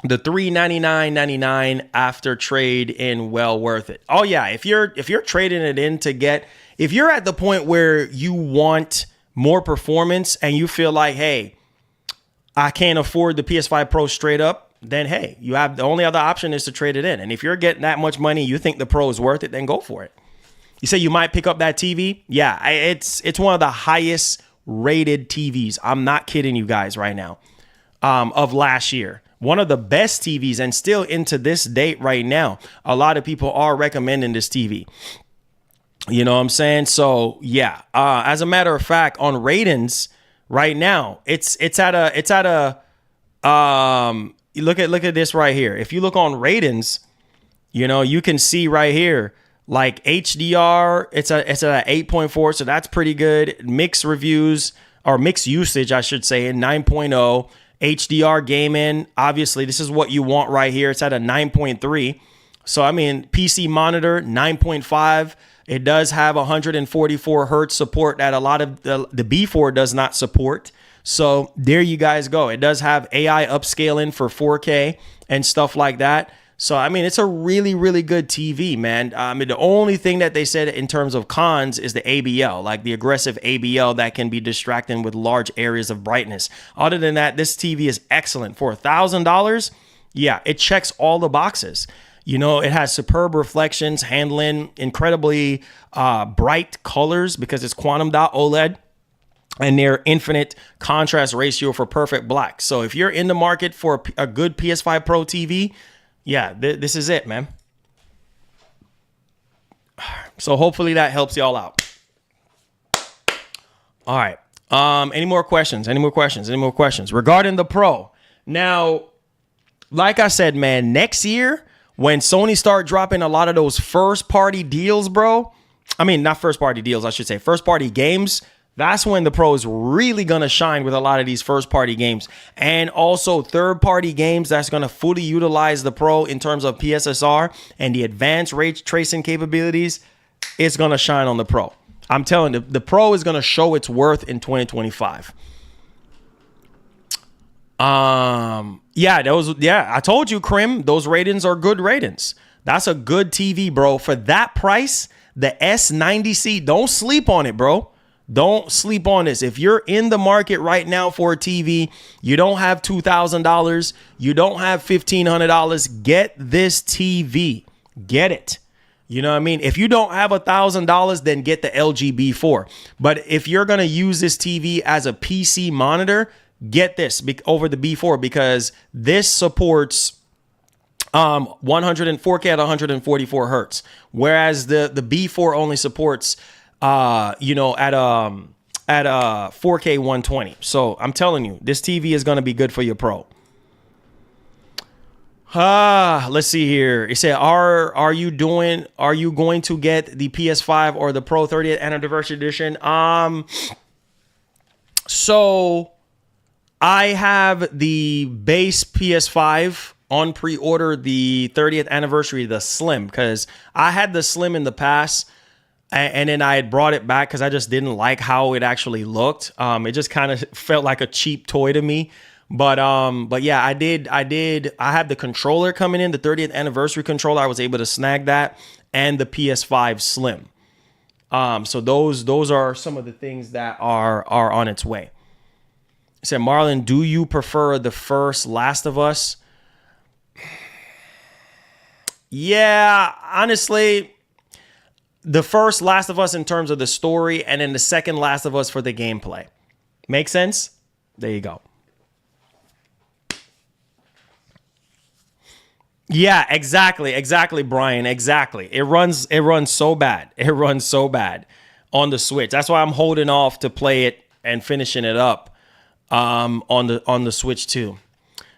the $399.99 after trade in, well worth it. Oh yeah, if you're trading it in to get, if you're at the point where you want more performance and you feel like, hey, I can't afford the PS5 Pro straight up, then hey, you have the only other option is to trade it in. And if you're getting that much money, you think the Pro is worth it, then go for it. You say you might pick up that TV? Yeah, it's one of the highest rated TVs. I'm not kidding you guys right now. Of last year. One of the best TVs, and still into this date right now, a lot of people are recommending this TV. You know what I'm saying? So yeah, as a matter of fact, on ratings right now, it's at a look at this right here. If you look on ratings, you know, you can see right here, like HDR, it's at 8.4, so that's pretty good. Mixed reviews, or mixed usage, I should say, in 9.0. HDR gaming, obviously, this is what you want right here. It's at a 9.3. So, I mean, PC monitor, 9.5. It does have 144 hertz support that a lot of the B4 does not support. So there you guys go. It does have AI upscaling for 4K and stuff like that. So, I mean, it's a really, really good TV, man. I mean, the only thing that they said in terms of cons is the ABL, like the aggressive ABL that can be distracting with large areas of brightness. Other than that, this TV is excellent. For $1,000, yeah, it checks all the boxes. You know, it has superb reflections, handling incredibly bright colors because it's quantum dot OLED. and near infinite contrast ratio for perfect black. So if you're in the market for a good PS5 Pro TV, yeah, this is it, man. So hopefully that helps y'all out. All right. Any more questions? Any more questions? Any more questions regarding the Pro? Now, like I said, man, next year when Sony start dropping a lot of those first party deals, bro. I mean, not first party deals, I should say first party games. That's when the Pro is really going to shine with a lot of these first party games, and also third party games that's going to fully utilize the Pro in terms of PSSR and the advanced ray tracing capabilities. It's going to shine on the Pro. I'm telling you, the Pro is going to show its worth in 2025. I told you, Krim, those ratings are good ratings. That's a good TV, bro. For that price, the S90C, don't sleep on it, bro. Don't sleep on this. If you're in the market right now for a TV, you don't have $2,000, you don't have $1,500, get this TV. Get it. You know what I mean? If you don't have $1,000, then get the LG B4. But if you're going to use this TV as a PC monitor, get this over the B4, because this supports 4K at 144 hertz, whereas the B4 only supports at 4K 120. So I'm telling you, this TV is going to be good for your Pro. Let's see here. It said, are you going to get the PS5 or the Pro 30th anniversary edition? So I have the base PS5 on pre-order, the 30th anniversary, the Slim, because I had the Slim in the past, and then I had brought it back because I just didn't like how it actually looked. It just kind of felt like a cheap toy to me. But yeah, I had the controller coming in, the 30th anniversary controller. I was able to snag that, and the PS5 Slim. So those are some of the things that are on its way. It said, Marlon, do you prefer the first Last of Us? Yeah, honestly, the first Last of Us in terms of the story, and then the second Last of Us for the gameplay. Make sense? There you go. Yeah, exactly, Brian. Exactly. It runs so bad. It runs so bad on the Switch. That's why I'm holding off to play it and finishing it up on the Switch too.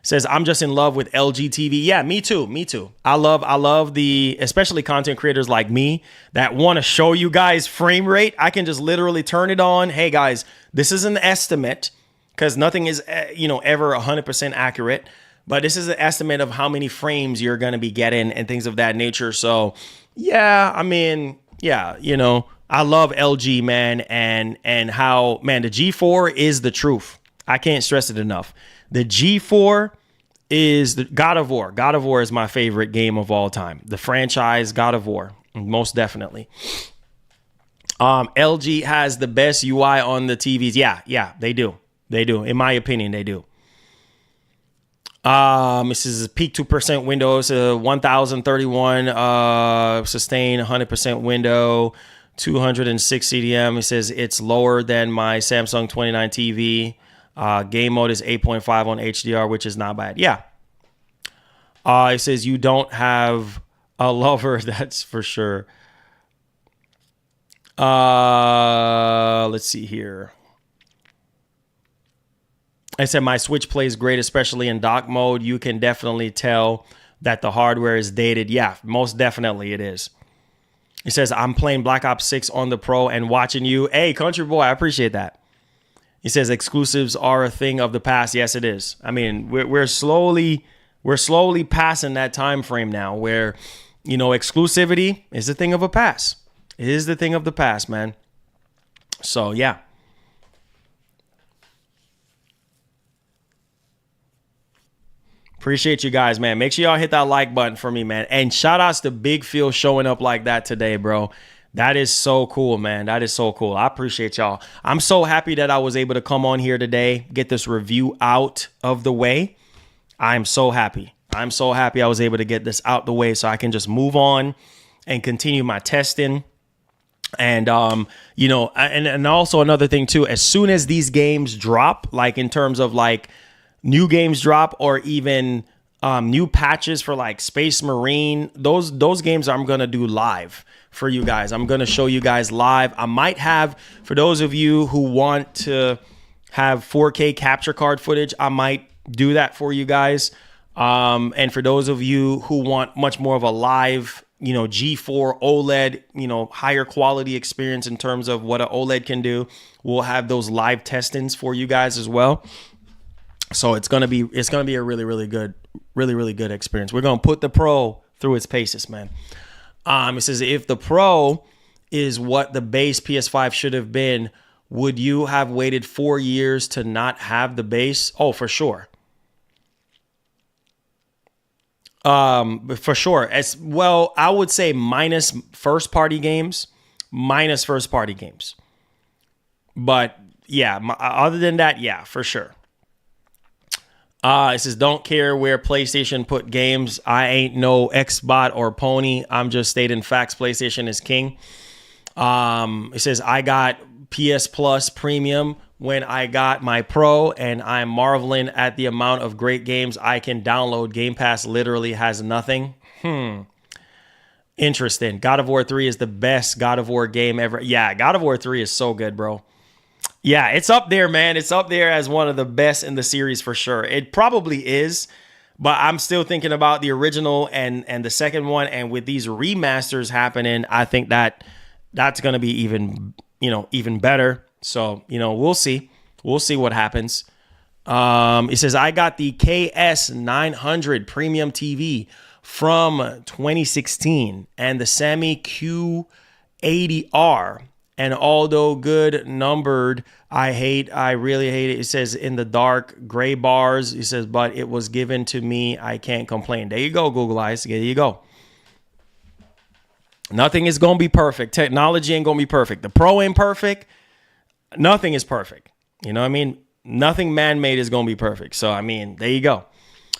Says, I'm just in love with LG TV. Yeah, me too. I love the, especially content creators like me that want to show you guys frame rate. I can just literally turn it on. Hey guys, this is an estimate, because nothing is ever 100% accurate. But this is an estimate of how many frames you're going to be getting and things of that nature. So, yeah, I mean, yeah, I love LG, man, and how, man, the G4 is the truth. I can't stress it enough. The G4 is the God of War. God of War is my favorite game of all time. The franchise God of War, most definitely. LG has the best UI on the TVs. Yeah, they do. In my opinion, they do. This is peak 2% Windows, 1031 sustain 100% window, 206 CDM. It says it's lower than my Samsung 29 TV. Game mode is 8.5 on HDR, which is not bad. Yeah. It says you don't have a lover. That's for sure. Let's see here. I said my Switch plays great, especially in dock mode. You can definitely tell that the hardware is dated. Yeah, most definitely it is. It says, I'm playing Black Ops 6 on the Pro and watching you. Hey, country boy, I appreciate that. He says exclusives are a thing of the past. Yes, it is. I mean, we're slowly passing that time frame now where, exclusivity is a thing of a past. It is the thing of the past, man. So, yeah. Appreciate you guys, man. Make sure y'all hit that like button for me, man. And shout outs to Big Phil showing up like that today, bro. That is so cool, man. That is so cool. I appreciate y'all. I'm so happy that I was able to come on here today, get this review out of the way. I'm so happy. I'm so happy I was able to get this out the way so I can just move on and continue my testing And you know, and also another thing too, as soon as these games drop, like in terms of like new games drop, or even new patches for like Space Marine, those games I'm gonna do live for you guys. I'm gonna show you guys live. I might have, for those of you who want to have 4K capture card footage, I might do that for you guys. And for those of you who want much more of a live, you know, G4 OLED, you know, higher quality experience in terms of what an OLED can do, we'll have those live testings for you guys as well. So it's gonna be a really good experience. We're gonna put the Pro through its paces, man. It says, if the Pro is what the base PS5 should have been, would you have waited 4 years to not have the base? Oh, for sure. For sure. As well, I would say minus first party games. But yeah, other than that, yeah, for sure. It says, don't care where PlayStation put games. I ain't no Xbot or Pony. I'm just stating facts. PlayStation is king. It says, I got PS Plus Premium when I got my Pro, and I'm marveling at the amount of great games I can download. Game Pass literally has nothing. Interesting. God of War 3 is the best God of War game ever. Yeah, God of War 3 is so good, bro. Yeah, it's up there, man. It's up there as one of the best in the series for sure. It probably is, but I'm still thinking about the original and the second one. And with these remasters happening, I think that's going to be even better. So, you know, we'll see. We'll see what happens. It says, I got the KS900 premium TV from 2016 and the Sammy Q80R. And although good numbered, I really hate it. It says in the dark gray bars. It says, but it was given to me. I can't complain. There you go, Google Eyes. There you go. Nothing is going to be perfect. Technology ain't going to be perfect. The Pro ain't perfect. Nothing is perfect. You know what I mean? Nothing man-made is going to be perfect. So, I mean, there you go.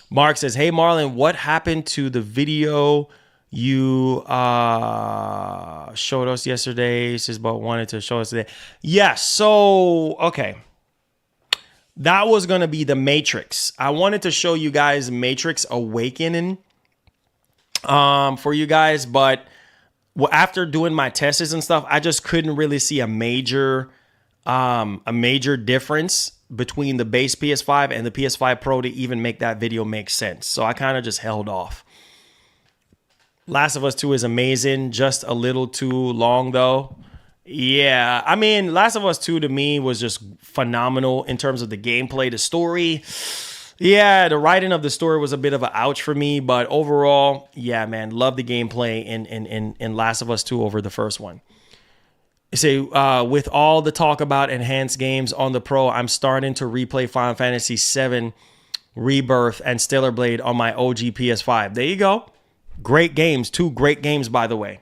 Mark says, hey, Marlon, what happened to the video you showed us yesterday? He says, but wanted to show us today. Yeah, so, okay. That was going to be the Matrix. I wanted to show you guys Matrix Awakening for you guys, but after doing my tests and stuff, I just couldn't really see a major difference between the base PS5 and the PS5 Pro to even make that video make sense. So I kind of just held off. Last of Us 2 is amazing, just a little too long though. Yeah, I mean, Last of Us 2 to me was just phenomenal in terms of the gameplay, the story. Yeah, the writing of the story was a bit of an ouch for me, but overall, yeah, man, love the gameplay in Last of Us 2 over the first one. You say, with all the talk about enhanced games on the Pro, I'm starting to replay Final Fantasy VII Rebirth and Stellar Blade on my OG PS5. There you go. Great games. 2 great games, by the way.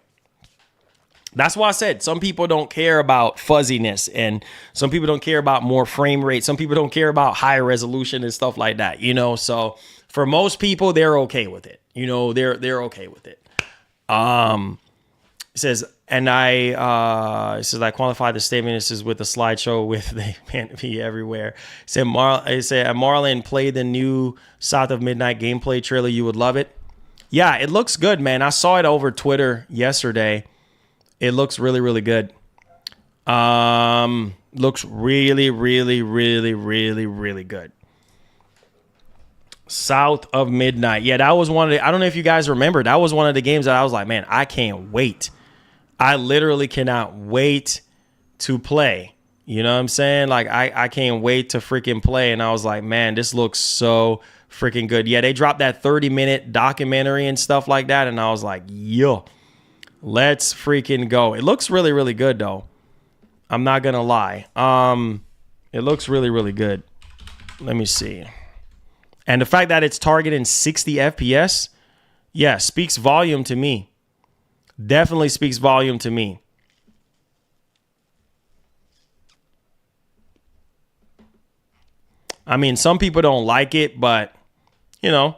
That's why I said some people don't care about fuzziness, and some people don't care about more frame rate. Some people don't care about higher resolution and stuff like that, you know? So for most people, they're okay with it. You know, they're okay with it. It says, and it says, I qualify the statement. This is with the slideshow with the panoply everywhere. It said, Marlon, play the new South of Midnight gameplay trailer. You would love it. Yeah, it looks good, man. I saw it over Twitter yesterday. It looks really, really good. Looks really, really, really, really, really good. South of Midnight. Yeah, that was one of the, I don't know if you guys remember, that was one of the games that I was like, man, I can't wait. I literally cannot wait to play. You know what I'm saying? Like, I can't wait to freaking play. And I was like, man, this looks so freaking good. Yeah, they dropped that 30-minute documentary and stuff like that. And I was like, yo, let's freaking go. It looks really, really good, though. I'm not going to lie. It looks really, really good. Let me see. And the fact that it's targeting 60 FPS, yeah, speaks volume to me. Definitely speaks volume to me. I mean, some people don't like it, but, you know,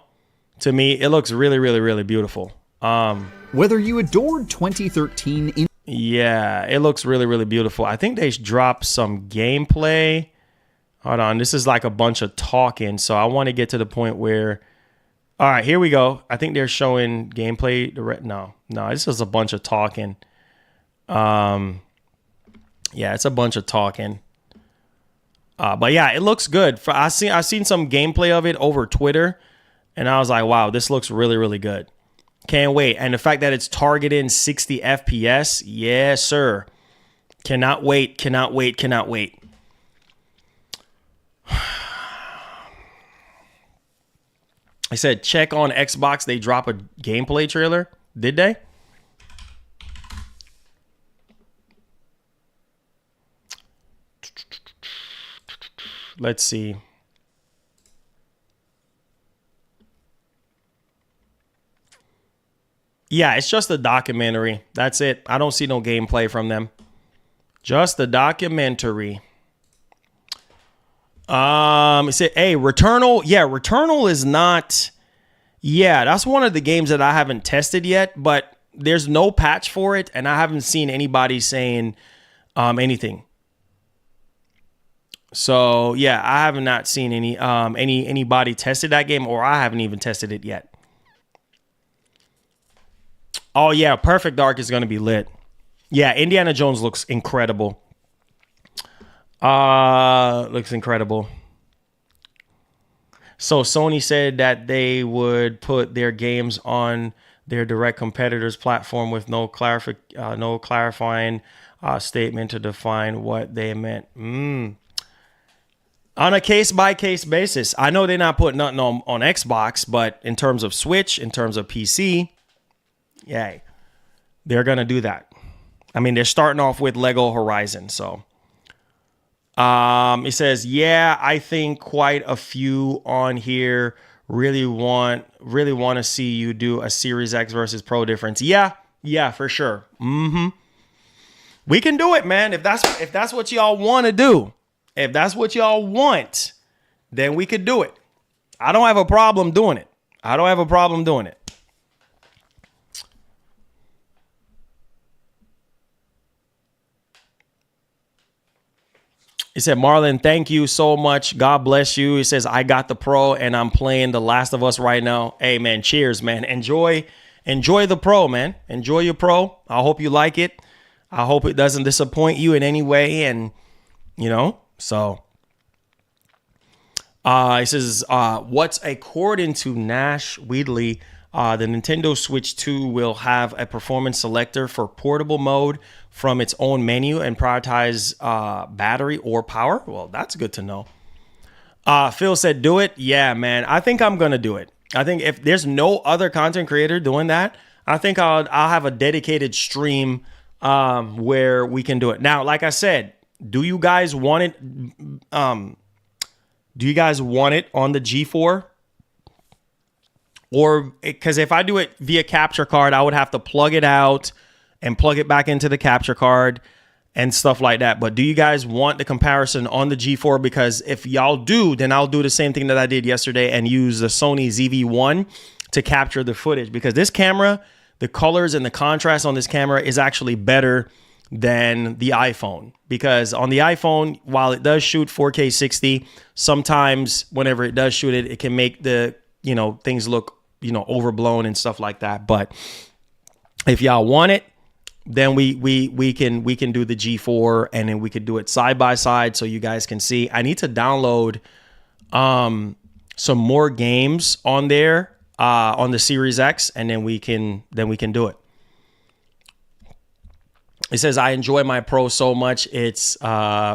to me, it looks really, really, really beautiful.
Whether you adored 2013 in
Yeah, it looks really, really beautiful. I think they dropped some gameplay. Hold on. This is like a bunch of talking. So I want to get to the point where, all right, here we go. I think they're showing gameplay. No, this is a bunch of talking. Yeah, it's a bunch of talking. But yeah, it looks good. I seen some gameplay of it over Twitter, and I was like, wow, this looks really, really good. Can't wait. And the fact that it's targeting 60 FPS, yes, sir. Cannot wait, cannot wait, cannot wait. I said, check on Xbox. They drop a gameplay trailer. Did they? Let's see. Yeah, it's just a documentary. That's it. I don't see no gameplay from them. Just a documentary. It said, hey, Returnal. Yeah, Returnal is not. Yeah, that's one of the games that I haven't tested yet, but there's no patch for it, and I haven't seen anybody saying anything. So yeah, I have not seen anybody tested that game, or I haven't even tested it yet. Oh yeah, Perfect Dark is gonna be lit. Yeah, Indiana Jones looks incredible. Looks incredible. So Sony said that they would put their games on their direct competitors' platform with no clarifying statement to define what they meant. On a case-by-case basis. I know they're not putting nothing on Xbox, but in terms of Switch, in terms of PC, yay, they're going to do that. I mean, they're starting off with Lego Horizon, so. It says, yeah, I think quite a few on here really want to see you do a Series X versus Pro difference. Yeah, for sure. We can do it, man. If that's what y'all want to do. If that's what y'all want, then we could do it. I don't have a problem doing it. He said, Marlon, thank you so much. God bless you. He says, I got the Pro and I'm playing The Last of Us right now. Hey, man, cheers, man. Enjoy the Pro, man. Enjoy your Pro. I hope you like it. I hope it doesn't disappoint you in any way. And, so he says, what's according to Nash Wheatley, the Nintendo Switch 2 will have a performance selector for portable mode from its own menu and prioritize battery or power. Well, that's good to know. Phil said, do it. Yeah, man. I think I'm going to do it. I think if there's no other content creator doing that, I think I'll have a dedicated stream where we can do it. Now, like I said, do you guys want it? Do you guys want it on the G4? Or because if I do it via capture card, I would have to plug it out and plug it back into the capture card and stuff like that. But do you guys want the comparison on the G4? Because if y'all do, then I'll do the same thing that I did yesterday and use the Sony ZV-1 to capture the footage. Because this camera, the colors and the contrast on this camera is actually better than the iPhone. Because on the iPhone, while it does shoot 4K 60, sometimes whenever it does shoot it, it can make the, things look, overblown and stuff like that. But if y'all want it, then we can do the G4 and then we could do it side by side so you guys can see. I need to download some more games on there on the Series X, and then we can do it. It says, I enjoy my Pro so much. It's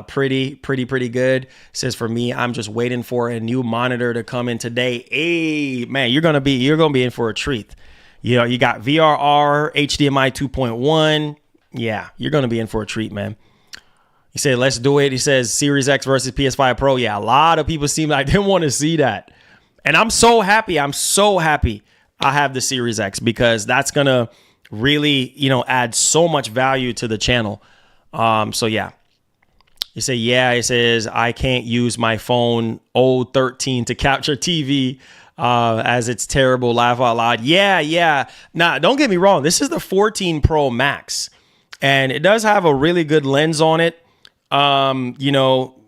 pretty good. It says, for me, I'm just waiting for a new monitor to come in today. Hey, man, you're gonna be in for a treat. You got VRR, HDMI 2.1. Yeah, you're gonna be in for a treat, man. He said, let's do it. He says, Series X versus PS5 Pro. Yeah, a lot of people seem like they want to see that. And I'm so happy. I have the Series X because that's gonna really, add so much value to the channel. So yeah. You say, yeah, it says, I can't use my phone old 13 to capture TV as it's terrible. Laugh out loud. Yeah. Nah, don't get me wrong. This is the 14 Pro Max. and it does have a really good lens on it. You know,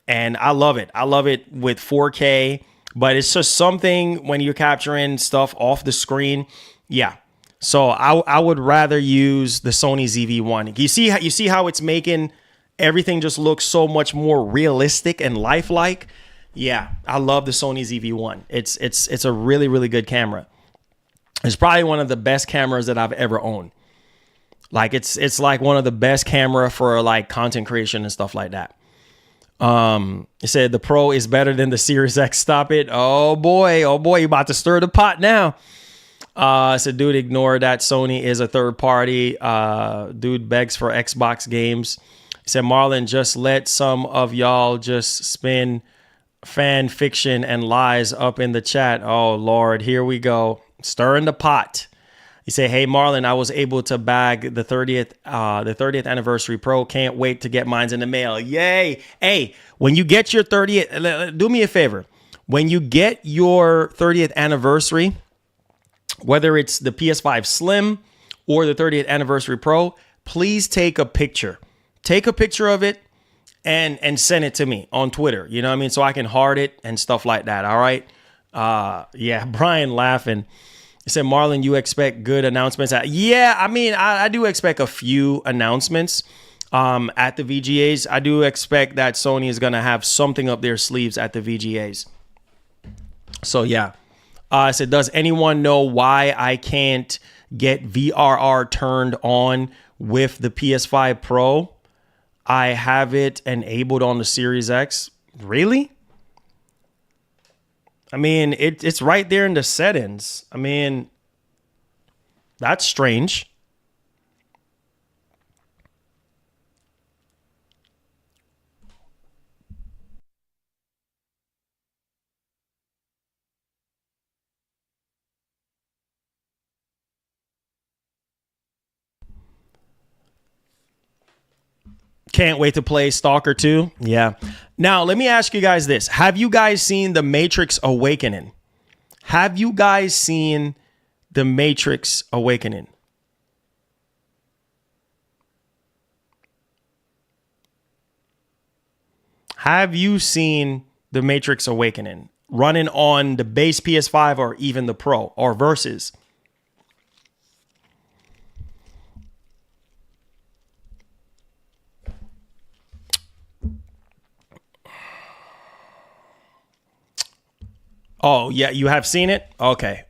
and I love it. I love it with 4K, but it's just something when you're capturing stuff off the screen. Yeah. So I would rather use the Sony ZV-1. You see how it's making everything just look so much more realistic and lifelike. Yeah, I love the Sony ZV-1. It's a really, really good camera. It's probably one of the best cameras that I've ever owned. Like it's like one of the best camera for like content creation and stuff like that. It said the Pro is better than the Series X. Stop it. Oh boy, you about to stir the pot now. So dude, ignore that. Sony is a third party. Dude begs for Xbox games. He said, Marlon, just let some of y'all just spin fan fiction and lies up in the chat. Oh Lord, here we go. Stirring the pot. He said, hey Marlon, I was able to bag the 30th anniversary Pro. Can't wait to get mine in the mail. Yay. Hey, when you get your 30th, do me a favor. When you get your 30th anniversary, whether it's the PS5 Slim or the 30th anniversary Pro, please take a picture. Take a picture of it and send it to me on Twitter. You know what I mean? So I can heart it and stuff like that. All right. Yeah, Brian laughing. He said, Marlon, you expect good announcements? Yeah, I mean, I do expect a few announcements at the VGAs. I do expect that Sony is going to have something up their sleeves at the VGAs. So, yeah. I said, does anyone know why I can't get VRR turned on with the PS5 Pro? I have it enabled on the Series X. Really? I mean, it's right there in the settings. I mean, that's strange. Can't wait to play Stalker 2. Yeah. Now, let me ask you guys this. Have you guys seen The Matrix Awakening? Have you guys seen The Matrix Awakening? Have you seen The Matrix Awakening running on the base PS5 or even the Pro or Versus? Oh, yeah, you have seen it? Okay.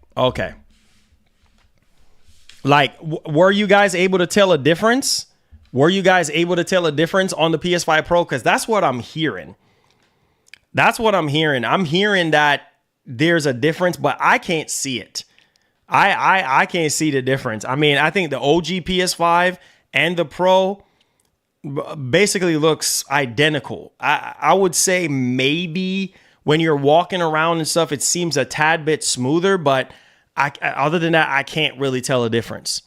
Like, were you guys able to tell a difference? Were you guys able to tell a difference on the PS5 Pro? Because that's what I'm hearing. I'm hearing that there's a difference, but I can't see it. I can't see the difference. I mean, I think the OG PS5 and the Pro basically looks identical. I would say maybe when you're walking around and stuff, it seems a tad bit smoother, but other than that, I can't really tell a difference.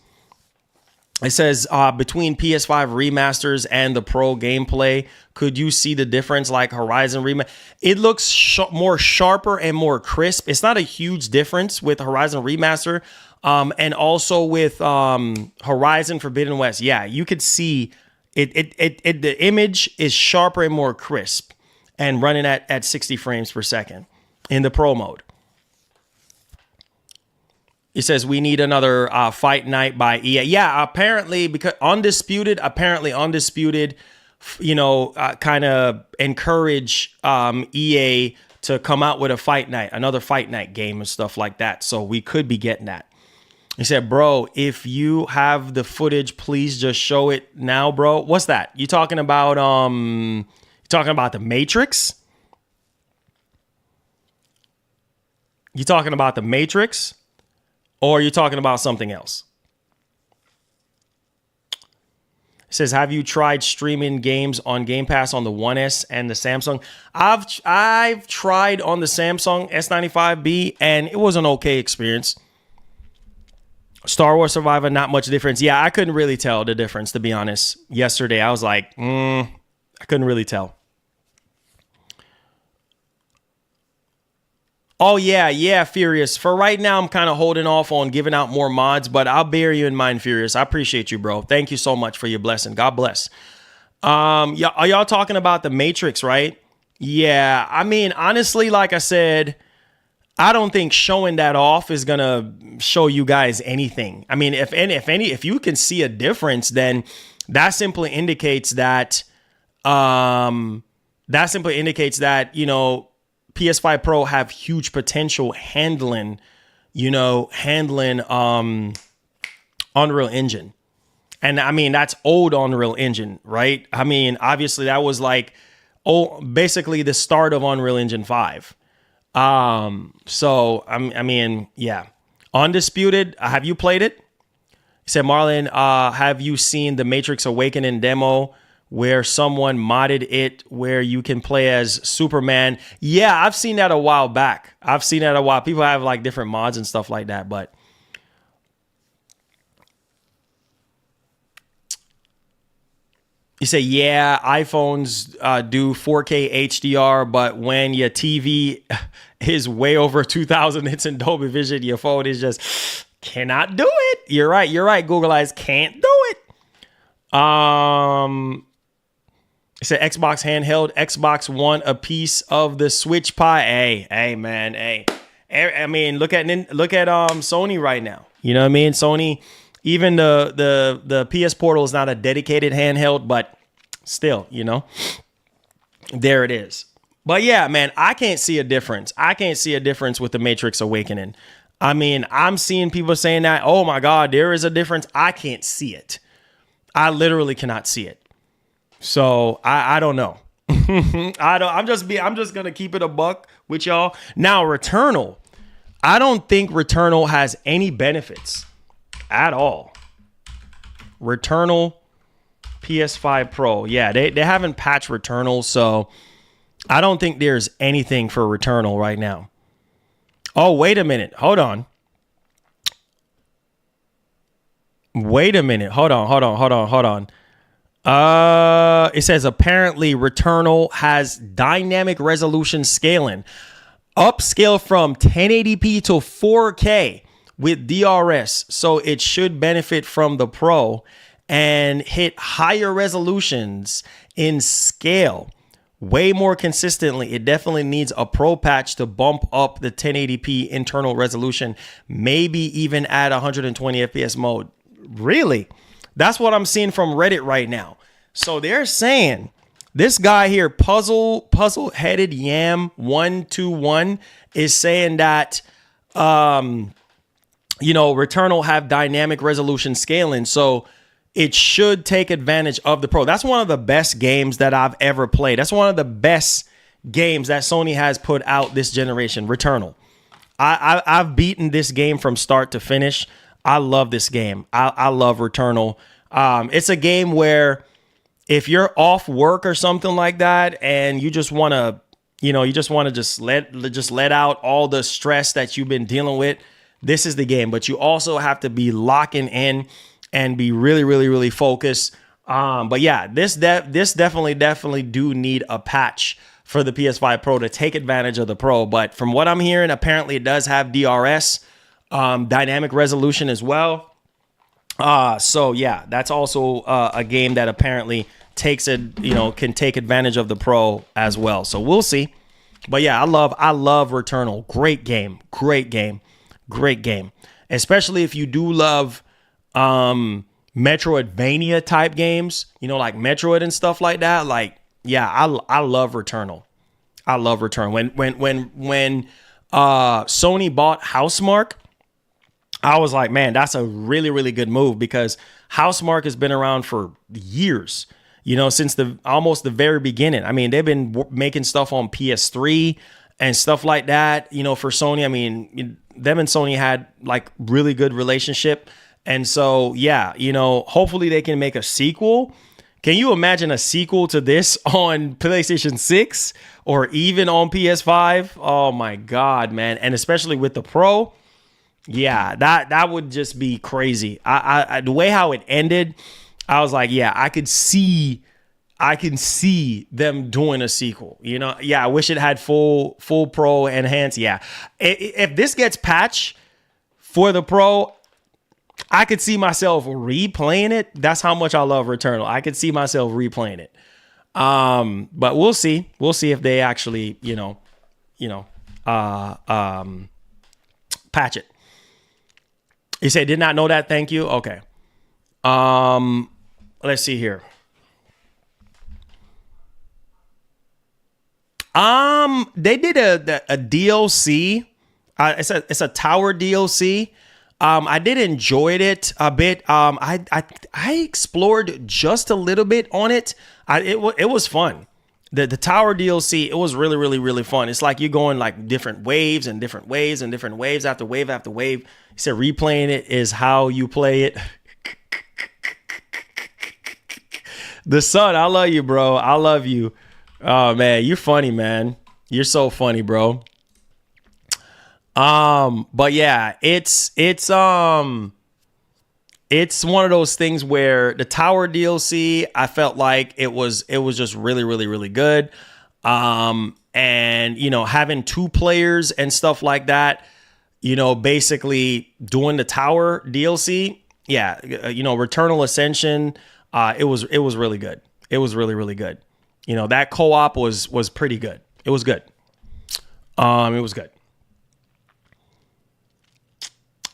It says between PS5 remasters and the Pro gameplay, could you see the difference like Horizon Remaster? It looks more sharper and more crisp. It's not a huge difference with Horizon Remaster and also with Horizon Forbidden West. Yeah, you could see it. The image is sharper and more crisp and running at 60 frames per second in the Pro mode. It says we need another fight night by EA. Yeah, apparently because Undisputed, you know, kind of encourage EA to come out with a fight night, another fight night game and stuff like that. So we could be getting that. He said, bro, if you have the footage, please just show it now, bro. What's that? You talking about the Matrix? You talking about the Matrix? Or are you talking about something else? It says, have you tried streaming games on Game Pass on the 1S and the Samsung? I've tried on the Samsung S95B and it was an okay experience. Star Wars Survivor, not much difference. Yeah, I couldn't really tell the difference, to be honest. Yesterday, I was like, I couldn't really tell. Oh yeah, Furious. For right now, I'm kind of holding off on giving out more mods, but I'll bear you in mind, Furious. I appreciate you, bro. Thank you so much for your blessing. God bless. Yeah, are y'all talking about the Matrix, right? Yeah, I mean, honestly, like I said, I don't think showing that off is gonna show you guys anything. I mean, if you can see a difference, then that simply indicates that you know, PS5 Pro have huge potential handling Unreal Engine. And I mean, that's old Unreal Engine, right? I mean, obviously that was like, basically the start of Unreal Engine 5. So I mean, yeah. Undisputed, have you played it? He said, Marlon, have you seen the Matrix Awakening demo where someone modded it where you can play as Superman? Yeah, I've seen that a while back. People have like different mods and stuff like that, but you say, yeah, iPhones do 4K HDR, but when your TV is way over 2,000 hits in Dolby Vision, your phone is just cannot do it. You're right. Google Eyes can't do it. It said Xbox handheld, Xbox One, a piece of the Switch pie. Hey, man, hey. I mean, look at Sony right now. You know what I mean? Sony. Even the PS Portal is not a dedicated handheld, but still, you know, there it is. But yeah, man, I can't see a difference. With the Matrix Awakening. I mean, I'm seeing people saying that, oh my God, there is a difference. I can't see it. I literally cannot see it. So I don't know. I'm just gonna keep it a buck with y'all. Now, Returnal. I don't think Returnal has any benefits at all. Returnal PS5 Pro. Yeah, they haven't patched Returnal, so I don't think there's anything for Returnal right now. Oh, wait a minute. Hold on. It says apparently Returnal has dynamic resolution scaling. Upscale from 1080p to 4K with DRS, so it should benefit from the Pro and hit higher resolutions in scale way more consistently. It definitely needs a Pro patch to bump up the 1080p internal resolution, maybe even add 120 FPS mode. Really? That's what I'm seeing from Reddit right now. So they're saying this guy here, puzzle headed yam 121, is saying that Returnal have dynamic resolution scaling, so it should take advantage of the Pro. That's one of the best games that I've ever played. That's one of the best games that Sony has put out this generation, Returnal. I've beaten this game from start to finish. I love this game. I love Returnal. It's a game where if you're off work or something like that and you just want to, just let out all the stress that you've been dealing with, this is the game. But you also have to be locking in and be really, really, really focused. But yeah, this definitely do need a patch for the PS5 Pro to take advantage of the Pro. But from what I'm hearing, apparently it does have DRS, dynamic resolution as well. So yeah, that's also a game that apparently can take advantage of the Pro as well. So we'll see. But yeah, I love Returnal. Great game. Especially if you do love Metroidvania type games, like Metroid and stuff like that. Like, yeah, I love Returnal. I love Returnal. When Sony bought Housemarque, I was like, man, that's a really, really good move, because Housemarque has been around for years, since almost the very beginning. I mean, they've been making stuff on PS3 and stuff like that, for Sony. I mean, them and Sony had like really good relationship. And so, yeah, hopefully they can make a sequel. Can you imagine a sequel to this on PlayStation 6 or even on PS5? Oh my God, man. And especially with the Pro. Yeah, that would just be crazy. I the way how it ended, I was like, yeah, I could see I can see them doing a sequel. You know, yeah, I wish it had full Pro enhanced. Yeah, if this gets patched for the Pro, I could see myself replaying it. That's how much I love Returnal. I could see myself replaying it. But we'll see. We'll see if they actually, patch it. You say did not know that. Thank you. Okay. Let's see here. They did a DLC. It's a tower DLC. I did enjoy it a bit. I explored just a little bit on it. It was fun. The tower DLC, it was really, really, really fun. It's like you're going like different waves and different waves and different waves after wave after wave. He said replaying it is how you play it. The Sun, I love you, bro. I love you. Oh man, you're funny, man. You're so funny, bro. But yeah, it's one of those things where the tower DLC, I felt like it was just really, really, really good. And having two players and stuff like that, basically doing the tower DLC. Yeah. Returnal Ascension, it was really good. It was really, really good. That co-op was pretty good. It was good. It was good.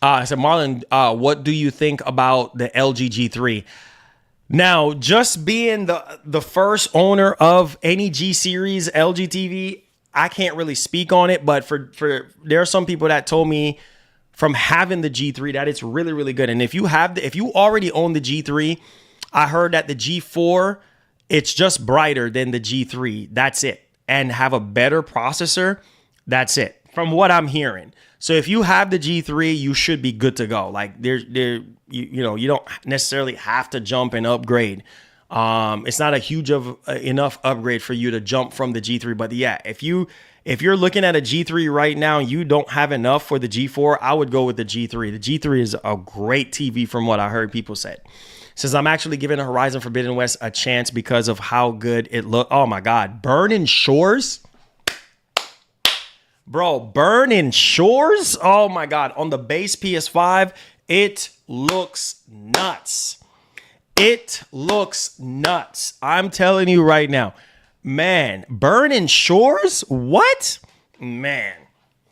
I said, Marlon, what do you think about the LG G3? Now, just being the first owner of any G series LG TV, I can't really speak on it. But for there are some people that told me from having the G3 that it's really, really good. And if you already own the G3, I heard that the G4, it's just brighter than the G3. That's it. And have a better processor. That's it. From what I'm hearing. So if you have the G3, you should be good to go. Like you don't necessarily have to jump and upgrade. It's not a huge enough upgrade for you to jump from the G3. But yeah, if you're looking at a G3 right now, and you don't have enough for the G4, I would go with the G3. The G3 is a great TV from what I heard people say. Says I'm actually giving Horizon Forbidden West a chance because of how good it looked. Oh my God, Burning Shores. Bro, Burning Shores? Oh my God. On the base PS5, it looks nuts. It looks nuts. I'm telling you right now. Man, Burning Shores? What? Man,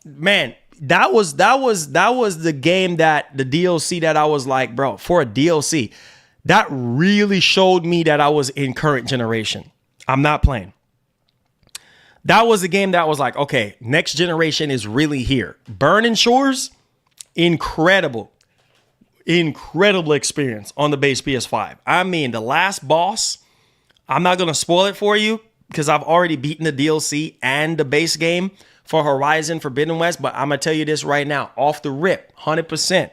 that was the game that the DLC that I was like, bro, for a DLC, that really showed me that I was in current generation. I'm not playing. That was the game that was like, okay, next generation is really here. Burning Shores, incredible experience on the base PS5. I mean, the last boss, I'm not going to spoil it for you because I've already beaten the DLC and the base game for Horizon Forbidden West, but I'm going to tell you this right now, off the rip, 100%.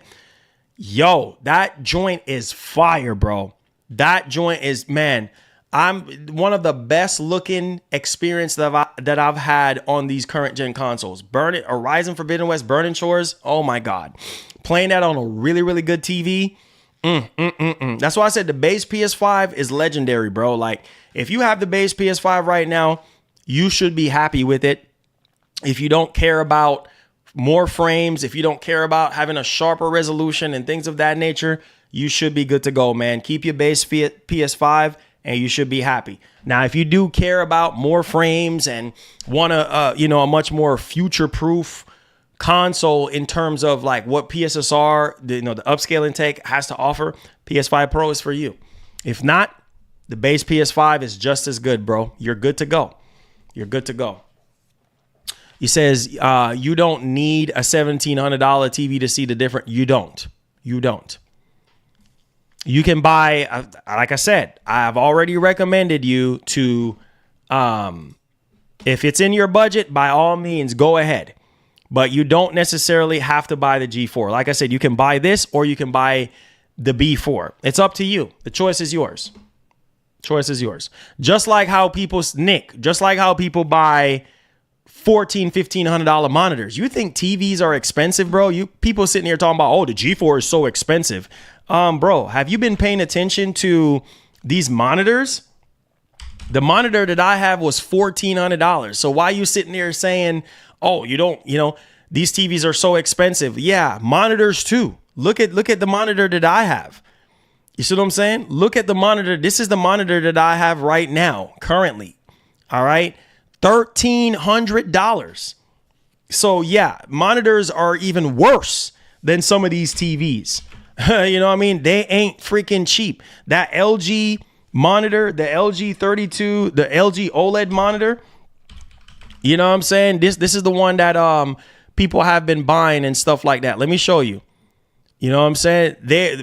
Yo, that joint is fire, bro. That joint is, man, I'm one of the best looking experience that I've had on these current gen consoles. Horizon Forbidden West, Burning Shores. Oh my God. Playing that on a really, really good TV. That's why I said the base PS5 is legendary, bro. Like if you have the base PS5 right now, you should be happy with it. If you don't care about more frames, if you don't care about having a sharper resolution and things of that nature, you should be good to go, man. Keep your base PS5 and you should be happy. Now, if you do care about more frames and want a much more future-proof console in terms of like what PSSR, the upscaling tech has to offer, PS5 Pro is for you. If not, the base PS5 is just as good, bro. You're good to go. You're good to go. He says, you don't need a $1,700 TV to see the difference. You don't. You can buy, like I said, I've already recommended you to, if it's in your budget, by all means, go ahead. But you don't necessarily have to buy the G4. Like I said, you can buy this or you can buy the B4. It's up to you. The choice is yours. Just like how people buy $1,400-$1,500 monitors. You think TVs are expensive, bro? You people sitting here talking about, oh, the G4 is so expensive. Bro, have you been paying attention to these monitors? The monitor that I have was $1,400. So why are you sitting there saying, oh, you don't, these TVs are so expensive? Yeah, monitors too. Look at the monitor that I have. You see what I'm saying? Look at the monitor. This is the monitor that I have right now, currently. All right. $1,300. So yeah, monitors are even worse than some of these TVs. You know what I mean? They ain't freaking cheap. That LG monitor, the LG 32, the LG OLED monitor, you know what I'm saying? This is the one that people have been buying and stuff like that. Let me show you. You know what I'm saying?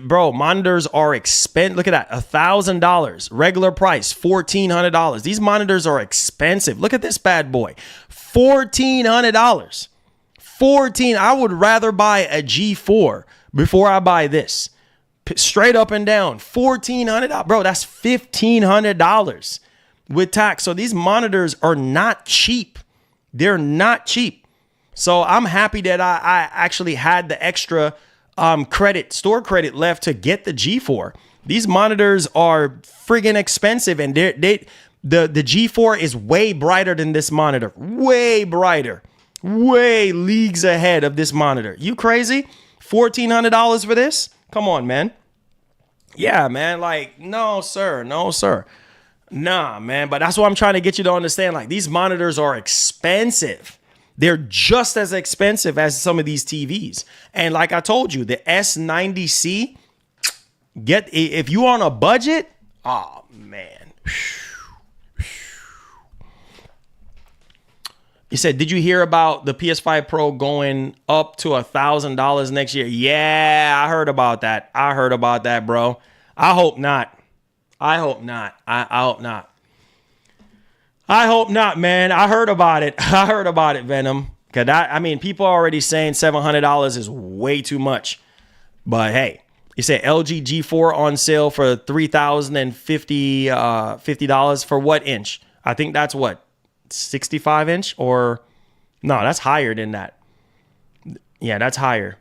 Monitors are expensive. Look at that. $1,000. Regular price, $1,400. These monitors are expensive. Look at this bad boy. $1,400. I would rather buy a G4 before I buy this. Straight up and down. $1,400. Bro, that's $1,500 with tax. So these monitors are not cheap. They're not cheap. So I'm happy that I actually had the extra store credit left to get the G4. These monitors are friggin' expensive, and the G4 is way brighter than this monitor. Way brighter. Way leagues ahead of this monitor. You crazy? $1,400 for this? Come on, man. Yeah, man. Like, no, sir. No, sir. Nah, man. But that's what I'm trying to get you to understand. Like, these monitors are expensive. They're just as expensive as some of these TVs. And like I told you, the S90C, if you on a budget, oh man. He said, did you hear about the PS5 Pro going up to $1,000 next year? Yeah, I heard about that. Bro. I hope not. I hope not, man. I heard about it, Venom. Because people are already saying $700 is way too much. But hey, you say LG G4 on sale for $3,050 for what inch? I think that's what, 65 inch, or no, that's higher than that. Yeah, that's higher.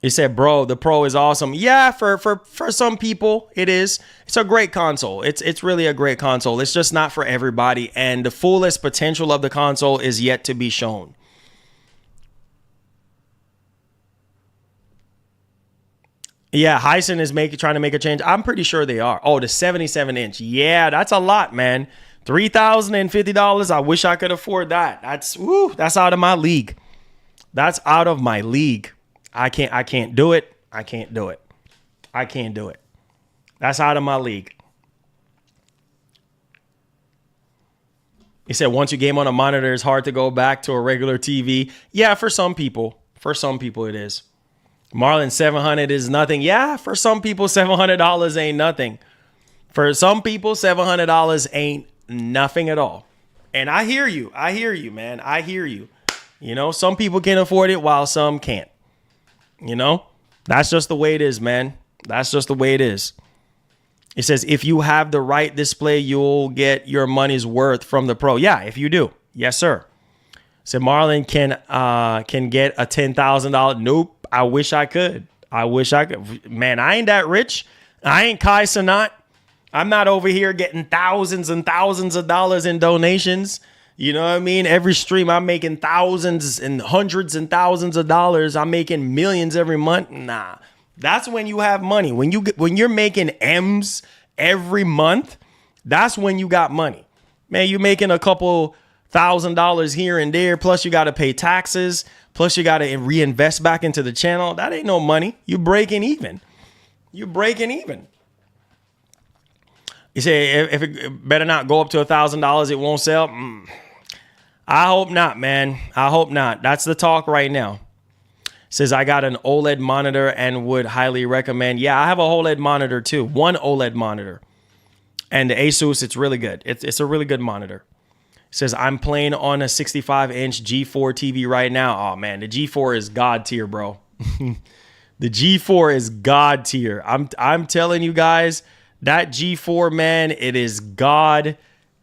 He said, bro, the Pro is awesome. Yeah, for some people, it is. It's a great console. It's really a great console. It's just not for everybody. And the fullest potential of the console is yet to be shown. Yeah, Hyson is trying to make a change. I'm pretty sure they are. Oh, the 77 inch. Yeah, that's a lot, man. $3,050. I wish I could afford that. That's out of my league. That's out of my league. I can't do it. I can't do it. That's out of my league. He said, once you game on a monitor, it's hard to go back to a regular TV. Yeah, for some people. It is. Marlon, 700 is nothing. Yeah, for some people, $700 ain't nothing. For some people, $700 ain't nothing at all. And I hear you, man. I hear you. Some people can afford it while some can't. That's just the way it is, man. That's just the way it is. It says, if you have the right display, you'll get your money's worth from the Pro. Yeah, if you do. Yes, sir. So Marlon can get a $10,000. Nope. I wish I could. Man, I ain't that rich. I ain't Kai Cenat. I'm not over here getting thousands and thousands of dollars in donations. You know what I mean? Every stream, I'm making thousands and hundreds and thousands of dollars. I'm making millions every month. Nah, that's when you have money. When you're making M's every month, that's when you got money. Man, you're making a couple $1,000 here and there. Plus, you got to pay taxes. Plus, you got to reinvest back into the channel. That ain't no money. You breaking even. You say if it better not go up to $1,000, it won't sell. I hope not, man. I hope not. That's the talk right now. Says I got an OLED monitor and would highly recommend. Yeah, I have a OLED monitor too. One OLED monitor. And the Asus, it's really good. It's a really good monitor. Says I'm playing on a 65-inch G4 TV right now. Oh man, the G4 is God tier, bro. The G4 is God tier. I'm telling you guys, that G4, man, it is God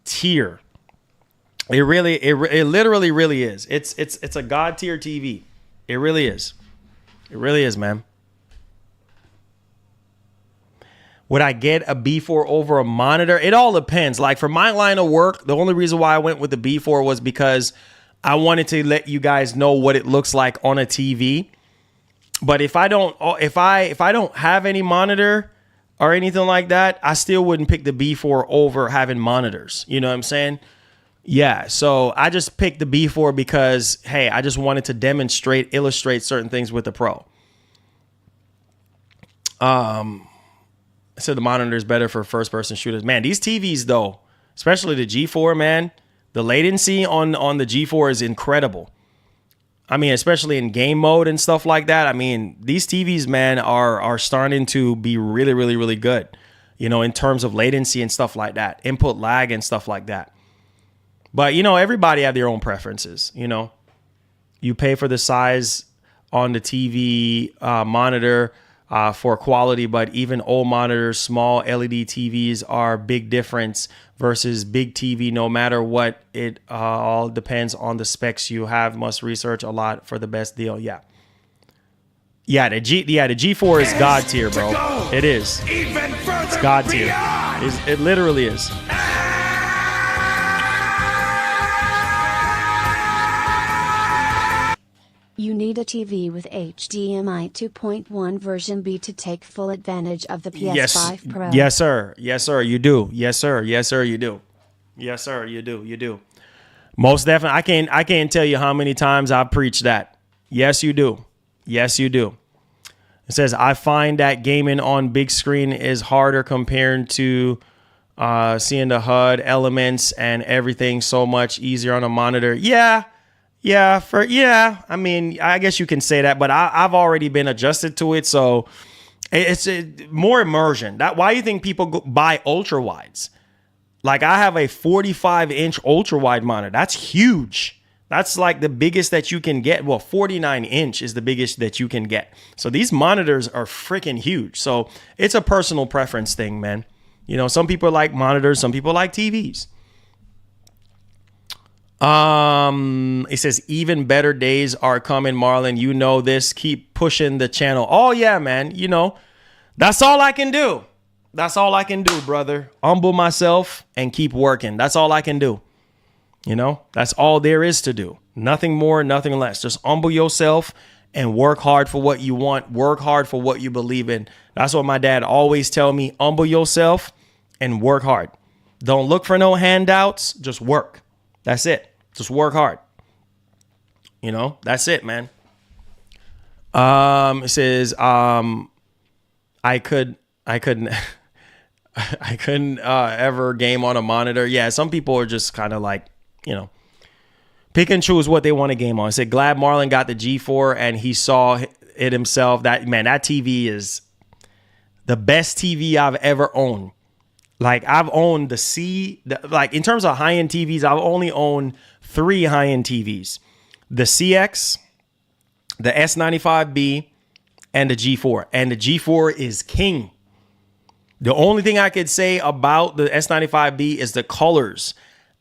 tier. It literally really is. It's a God tier TV. It really is. It really is, man. Would I get a B4 over a monitor? It all depends. Like for my line of work, the only reason why I went with the B4 was because I wanted to let you guys know what it looks like on a TV. But if I don't have any monitor or anything like that, I still wouldn't pick the B4 over having monitors. You know what I'm saying? Yeah. So I just picked the B4 because, hey, I just wanted to illustrate certain things with the Pro. So the monitor is better for first person shooters. Man, these TVs though, especially the G4, man, the latency on the G4 is incredible. I mean, especially in game mode and stuff like that. I mean, these TVs, man, are starting to be really, really, really good, you know, in terms of latency and stuff like that, input lag and stuff like that. But, you know, everybody have their own preferences, you know. You pay for the size on the TV monitor for quality, but even old monitors, small LED TVs are big difference versus big TV. No matter what, it all depends on the specs you have. Must research a lot for the best deal. Yeah, the G4 is God tier, bro. It is. It's God tier. It literally is.
You need a TV with HDMI 2.1 version B to take full advantage of the PS5 Pro.
Yes, sir. Yes, sir. You do. Yes, sir. Yes, sir. You do. Yes, sir. You do. You do. Most definitely. I can't tell you how many times I've preached that. Yes, you do. Yes, you do. It says, I find that gaming on big screen is harder compared to seeing the HUD elements and everything so much easier on a monitor. Yeah. I mean, I guess you can say that, but I've already been adjusted to it, so it's more immersion. Why do you think people buy ultra wides? Like I have a 45-inch ultra wide monitor. That's huge. That's like the biggest that you can get. Well, 49-inch is the biggest that you can get. So these monitors are freaking huge. So it's a personal preference thing, man. You know, some people like monitors, some people like TVs. It says even better days are coming, Marlon. You know this. Keep pushing the channel. Oh yeah, man. You know, that's all I can do. That's all I can do, brother. Humble myself and keep working. That's all I can do. You know, that's all there is to do. Nothing more, nothing less. Just humble yourself and work hard for what you want. Work hard for what you believe in. That's what my dad always tell me. Humble yourself and work hard. Don't look for no handouts. Just work. That's it. Just work hard. You know, that's it, man. It says, I couldn't ever game on a monitor. Yeah, some people are just kind of like, you know, pick and choose what they want to game on. I said, glad Marlon got the G4 and he saw it himself. That TV is the best TV I've ever owned. Like I've owned like in terms of high-end TVs, I've only owned 3 high-end TVs. The CX, the S95B, and the G4. And the G4 is king. The only thing I could say about the S95B is the colors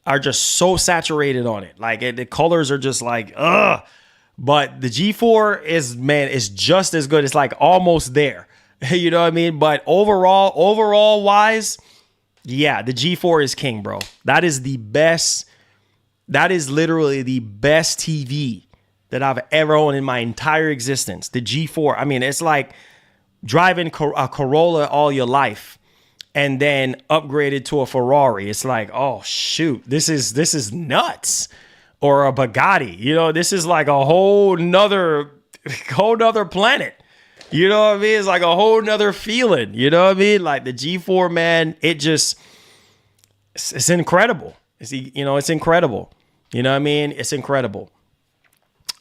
are just so saturated on it. Like the colors are just like, ugh. But the G4 is just as good. It's like almost there. You know what I mean? But overall wise, yeah, the G4 is king, bro. That is the best. That is literally the best TV that I've ever owned in my entire existence. The G4. I mean, it's like driving a Corolla all your life and then upgraded to a Ferrari. It's like, oh shoot, this is nuts. Or a Bugatti. You know, this is like a whole nother planet. You know what I mean? It's like a whole nother feeling. You know what I mean? Like the G4, man, it's incredible. It's incredible. You know what I mean? It's incredible.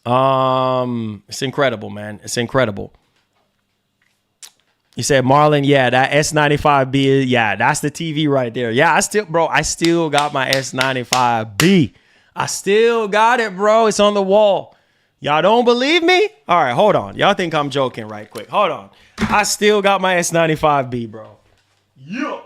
It's incredible, man. It's incredible. You said, Marlon, yeah, that S95B, yeah, that's the TV right there. Yeah, I still got my S95B. I still got it, bro. It's on the wall. Y'all don't believe me? All right, hold on. Y'all think I'm joking right quick. Hold on. I still got my S95B, bro. Yeah.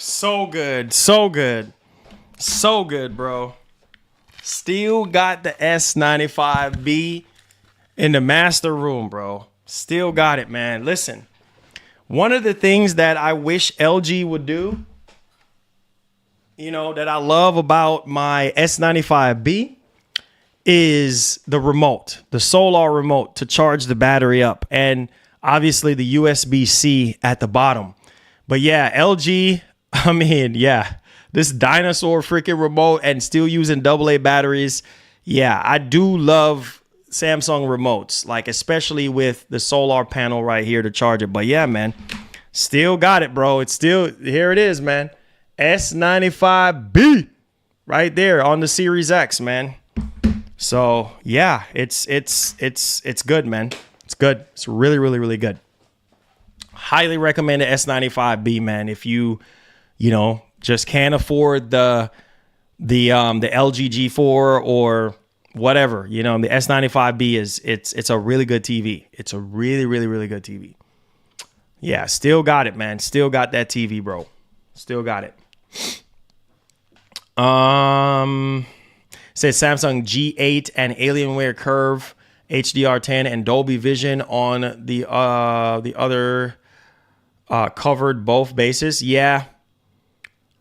So good. So good. So good, bro. Still got the S95B in the master room, bro. Still got it, man. Listen, one of the things that I wish LG would do, that I love about my S95B is the remote, the solar remote to charge the battery up, and obviously the USB-C at the bottom. But yeah, LG, this dinosaur freaking remote and still using AA batteries. Yeah, I do love Samsung remotes, like especially with the solar panel right here to charge it. But yeah, man, still got it, bro. It's still, here it is, man. S95B right there on the Series X, man. So yeah, it's good, man. It's good. It's really, really, really good. Highly recommend the S95B, man. If you just can't afford the LG G4 or whatever, the S95B it's a really good TV. It's a really, really, really good TV. Yeah, still got it, man. Still got that TV, bro. Still got it. Says Samsung G8 and Alienware Curve, HDR10 and Dolby Vision on the other covered both bases. Yeah.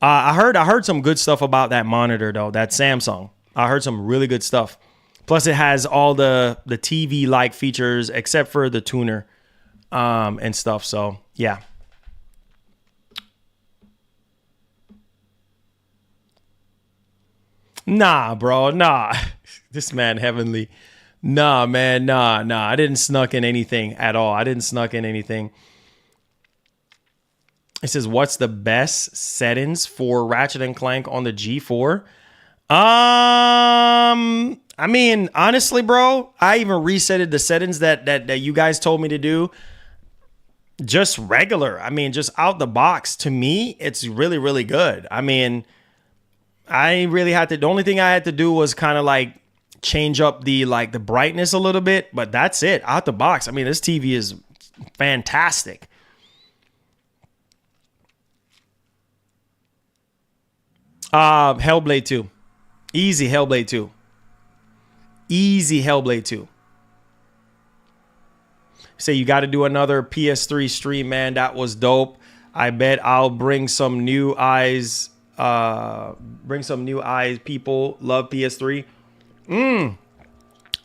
I heard some good stuff about that monitor though, that Samsung. I heard some really good stuff. Plus it has all the TV like features except for the tuner and stuff. So yeah. Nah, bro, nah. This man heavenly. Nah, man, nah. I didn't snuck in anything at all. I didn't snuck in anything. It says, what's the best settings for Ratchet and Clank on the G4? Honestly, bro, I even resetted the settings that you guys told me to do. Just regular. Just out the box. To me, it's really, really good. I really had to, the only thing I had to do was kind of like change up the brightness a little bit, but that's it. Out the box. This TV is fantastic. Hellblade 2. Easy Hellblade 2. Easy Hellblade 2. Say you got to do another PS3 stream, man. That was dope. I bet I'll bring some new eyes. People love PS3.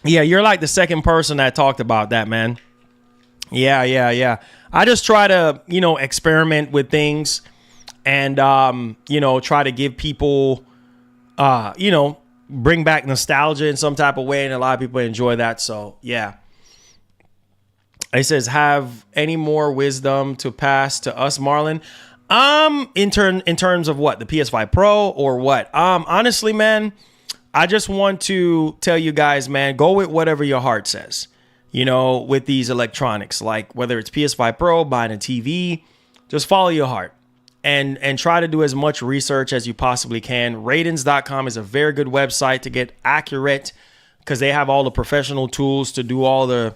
Yeah, you're like the second person that talked about that, man. Yeah. I just try to, experiment with things and, try to give people, bring back nostalgia in some type of way. And a lot of people enjoy that. So, yeah. It says, have any more wisdom to pass to us, Marlon? In terms of what, the PS5 Pro or what? Honestly, man, I just want to tell you guys, man, go with whatever your heart says, with these electronics, like whether it's PS5 Pro, buying a TV, just follow your heart and try to do as much research as you possibly can. Ratings.com is a very good website to get accurate because they have all the professional tools to do all the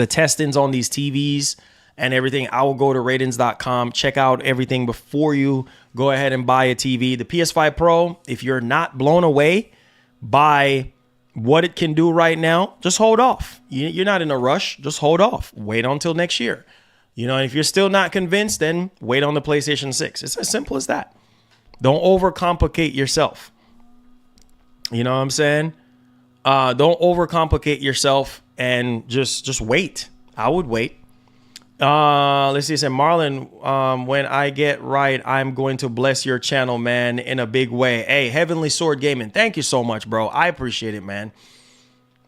testings on these TVs and everything. I will go to ratings.com, check out everything before you go ahead and buy a TV. The PS5 Pro, if you're not blown away by what it can do right now, just hold off. You're not in a rush. Just hold off. Wait until next year. If you're still not convinced, then wait on the PlayStation 6. It's as simple as that. Don't overcomplicate yourself. You know what I'm saying? Don't overcomplicate yourself and just wait. I would wait. Let's see. It said, Marlon, when I get right, I'm going to bless your channel, man, in a big way. Hey, Heavenly Sword Gaming, thank you so much, bro. I appreciate it, man.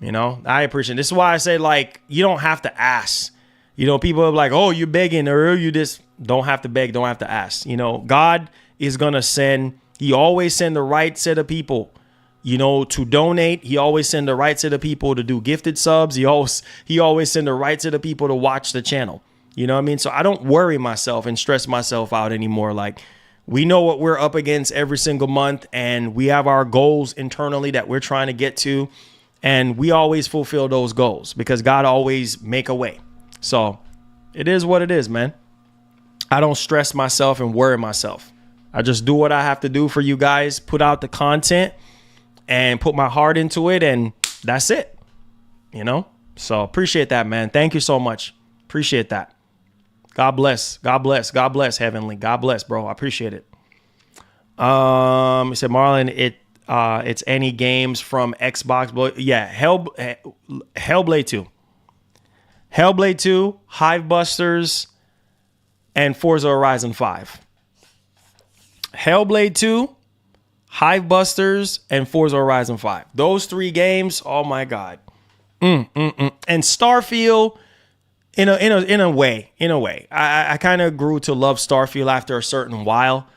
I appreciate it. This is why I say, you don't have to ask. People are like, oh, you're begging, or you just don't have to beg, don't have to ask. God is going to send, he always send the right set of people, to donate. He always send the right set of people to do gifted subs. He always send the right set of people to watch the channel. You know what I mean? So I don't worry myself and stress myself out anymore. We know what we're up against every single month, and we have our goals internally that we're trying to get to. And we always fulfill those goals because God always make a way. So it is what it is, man. I don't stress myself and worry myself. I just do what I have to do for you guys, put out the content and put my heart into it. And that's it, you know? So appreciate that, man. Thank you so much. Appreciate that. God bless. God bless. God bless, Heavenly. God bless, bro. I appreciate it. He said, Marlon, it's any games from Xbox. But yeah, Hellblade 2. Hellblade 2, Hivebusters, and Forza Horizon 5. Hellblade 2, Hivebusters, and Forza Horizon 5. Those 3 games, oh my God. And Starfield, in a way. I kind of grew to love Starfield after a certain while.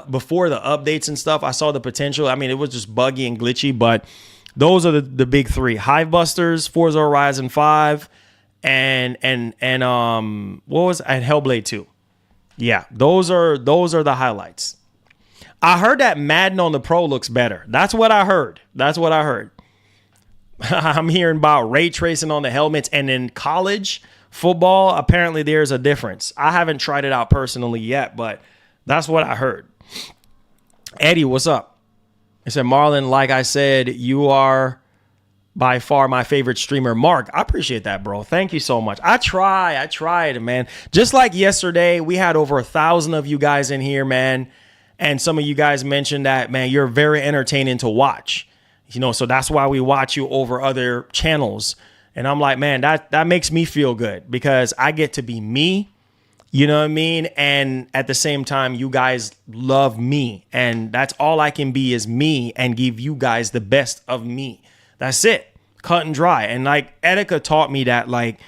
Before the updates and stuff, I saw the potential. I mean, it was just buggy and glitchy, but those are the big 3: Hivebusters, Forza Horizon 5, and what was and Hellblade 2. Yeah, those are the highlights. I heard that Madden on the Pro looks better. That's what I heard. I'm hearing about ray tracing on the helmets, and in college football, apparently there's a difference. I haven't tried it out personally yet, but that's what I heard. Eddie, what's up? I said, Marlon, like I said, you are by far my favorite streamer. Mark, I appreciate that, bro. Thank you so much. I tried, man. Just like yesterday, we had over 1,000 of you guys in here, man. And some of you guys mentioned that, man, you're very entertaining to watch. You know, so that's why we watch you over other channels. And I'm like, man, that makes me feel good because I get to be me. You know what I mean? And at the same time, you guys love me. And that's all I can be is me and give you guys the best of me. That's it. Cut and dry. And like Etika taught me that, like,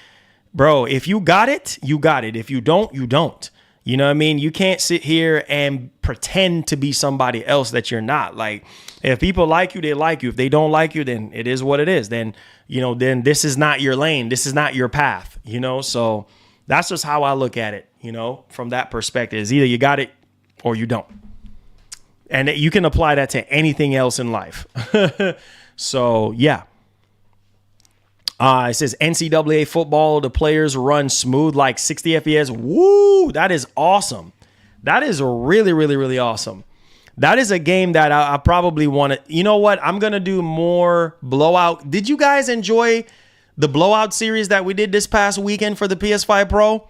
bro, if you got it, you got it. If you don't, you don't. You know what I mean? You can't sit here and pretend to be somebody else that you're not. Like, if people like you, they like you. If they don't like you, then it is what it is. Then, you know, then this is not your lane. This is not your path, you know? So that's just how I look at it, you know, from that perspective. Is either you got it or you don't. And you can apply that to anything else in life. So, yeah. It says NCAA football, the players run smooth like 60 FPS. Woo! That is awesome. That is really, really, really awesome. That is a game that I probably want to. You know what? I'm going to do more blowout. Did you guys enjoy the blowout series that we did this past weekend for the PS5 Pro?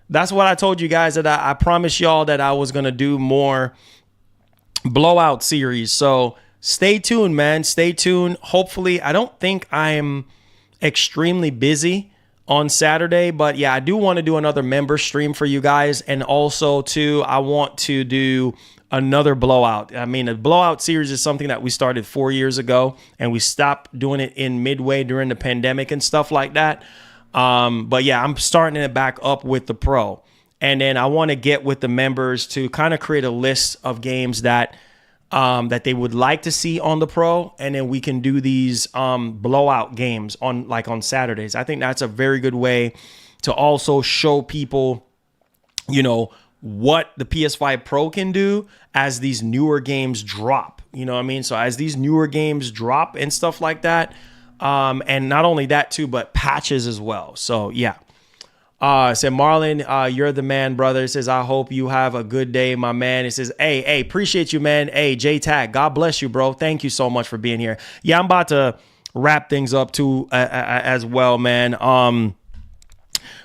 That's what I told you guys, that I promised y'all that I was going to do more blowout series. So stay tuned, man. Stay tuned. Hopefully, I don't think I'm extremely busy on Saturday, but yeah, I do want to do another member stream for you guys. And also too, I want to do another blowout. I mean, a blowout series is something that we started 4 years ago and we stopped doing it in midway during the pandemic and stuff like that. But yeah, I'm starting it back up with the Pro. And then I want to get with the members to kind of create a list of games that that they would like to see on the Pro, and then we can do these blowout games on Saturdays. I think that's a very good way to also show people, you know, what the PS5 Pro can do as these newer games drop. You know what I mean? So as these newer games drop and stuff like that, and not only that too, but patches as well. So yeah. Said Marlon, you're the man, brother. It says, I hope you have a good day, my man. It says, hey, appreciate you, man. Hey, J Tag, God bless you, bro. Thank you so much for being here. Yeah, I'm about to wrap things up too as well, man.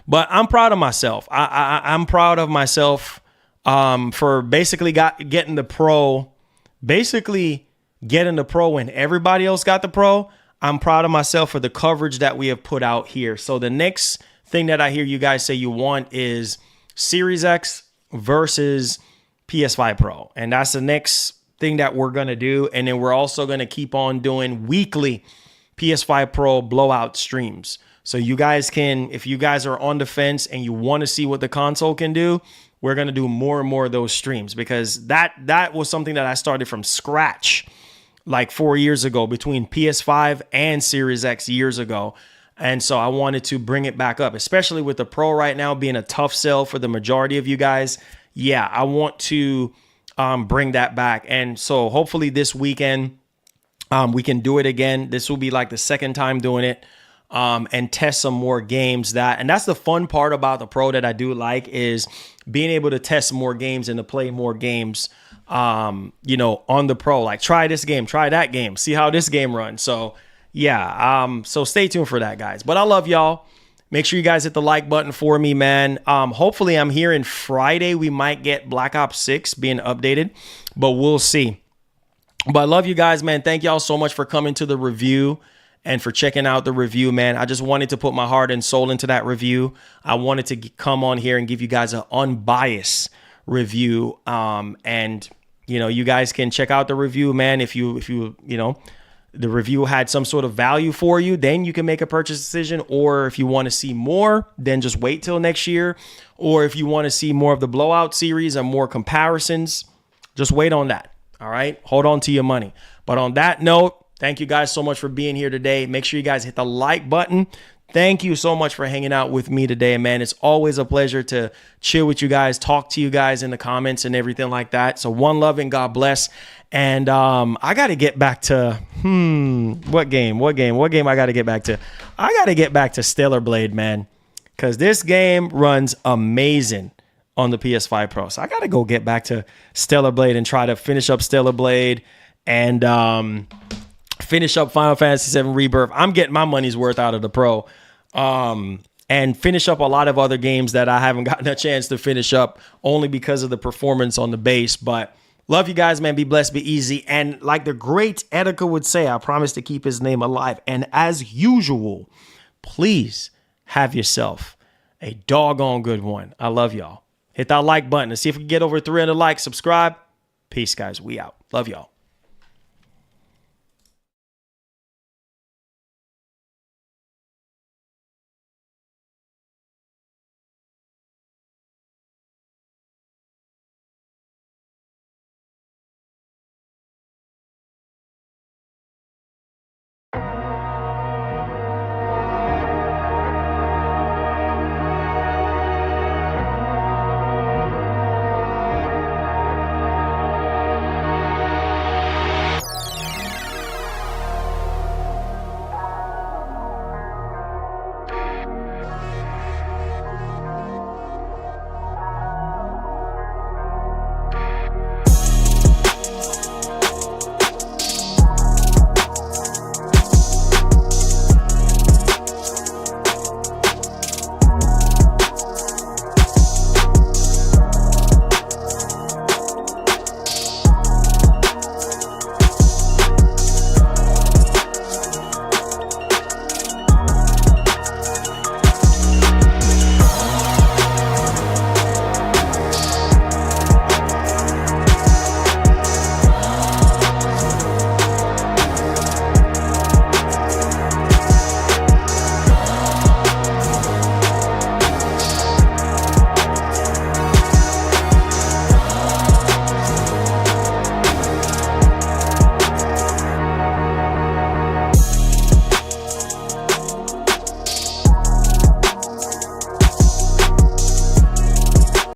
But I'm proud of myself. I'm proud of myself for basically getting the Pro when everybody else got the Pro. I'm proud of myself for the coverage that we have put out here. So the next thing that I hear you guys say you want is Series X versus PS5 Pro. And that's the next thing that we're going to do. And then we're also going to keep on doing weekly PS5 Pro blowout streams. So you guys can, if you guys are on the fence and you want to see what the console can do, we're going to do more and more of those streams, because that was something that I started from scratch like 4 years ago between PS5 and Series X years ago. And so I wanted to bring it back up, especially with the Pro right now being a tough sell for the majority of you guys. Yeah, I want to bring that back. And so hopefully this weekend we can do it again. This will be like the second time doing it. and test some more games. And that's the fun part about the Pro that I do like, is being able to test more games and to play more games, on the Pro. Like, try this game, try that game, see how this game runs. So yeah, so stay tuned for that, guys. But I love y'all. Make sure you guys hit the like button for me, man. Hopefully I'm hearing Friday we might get Black Ops 6 being updated, but we'll see. But I love you guys, man. Thank y'all so much for coming to the review and for checking out the review, man. I just wanted to put my heart and soul into that review. I wanted to come on here and give you guys an unbiased review. And you guys can check out the review, man. If the review had some sort of value for you, then you can make a purchase decision. Or if you want to see more, then just wait till next year. Or if you want to see more of the Blowout series and more comparisons, just wait on that. All right. Hold on to your money. But on that note, thank you guys so much for being here today. Make sure you guys hit the like button. Thank you so much for hanging out with me today, man. It's always a pleasure to chill with you guys, talk to you guys in the comments and everything like that. So one love and God bless. And I got to get back to, what game I got to get back to? I got to get back to Stellar Blade, man, because this game runs amazing on the PS5 Pro. So I got to go get back to Stellar Blade and try to finish up Stellar Blade and finish up Final Fantasy VII Rebirth. I'm getting my money's worth out of the Pro. And finish up a lot of other games that I haven't gotten a chance to finish up only because of the performance on the base. But love you guys, man. Be blessed, be easy. And like the great Etika would say, I promise to keep his name alive. And as usual, please have yourself a doggone good one. I love y'all. Hit that like button and see if we can get over 300 likes. Subscribe. Peace, guys. We out. Love y'all.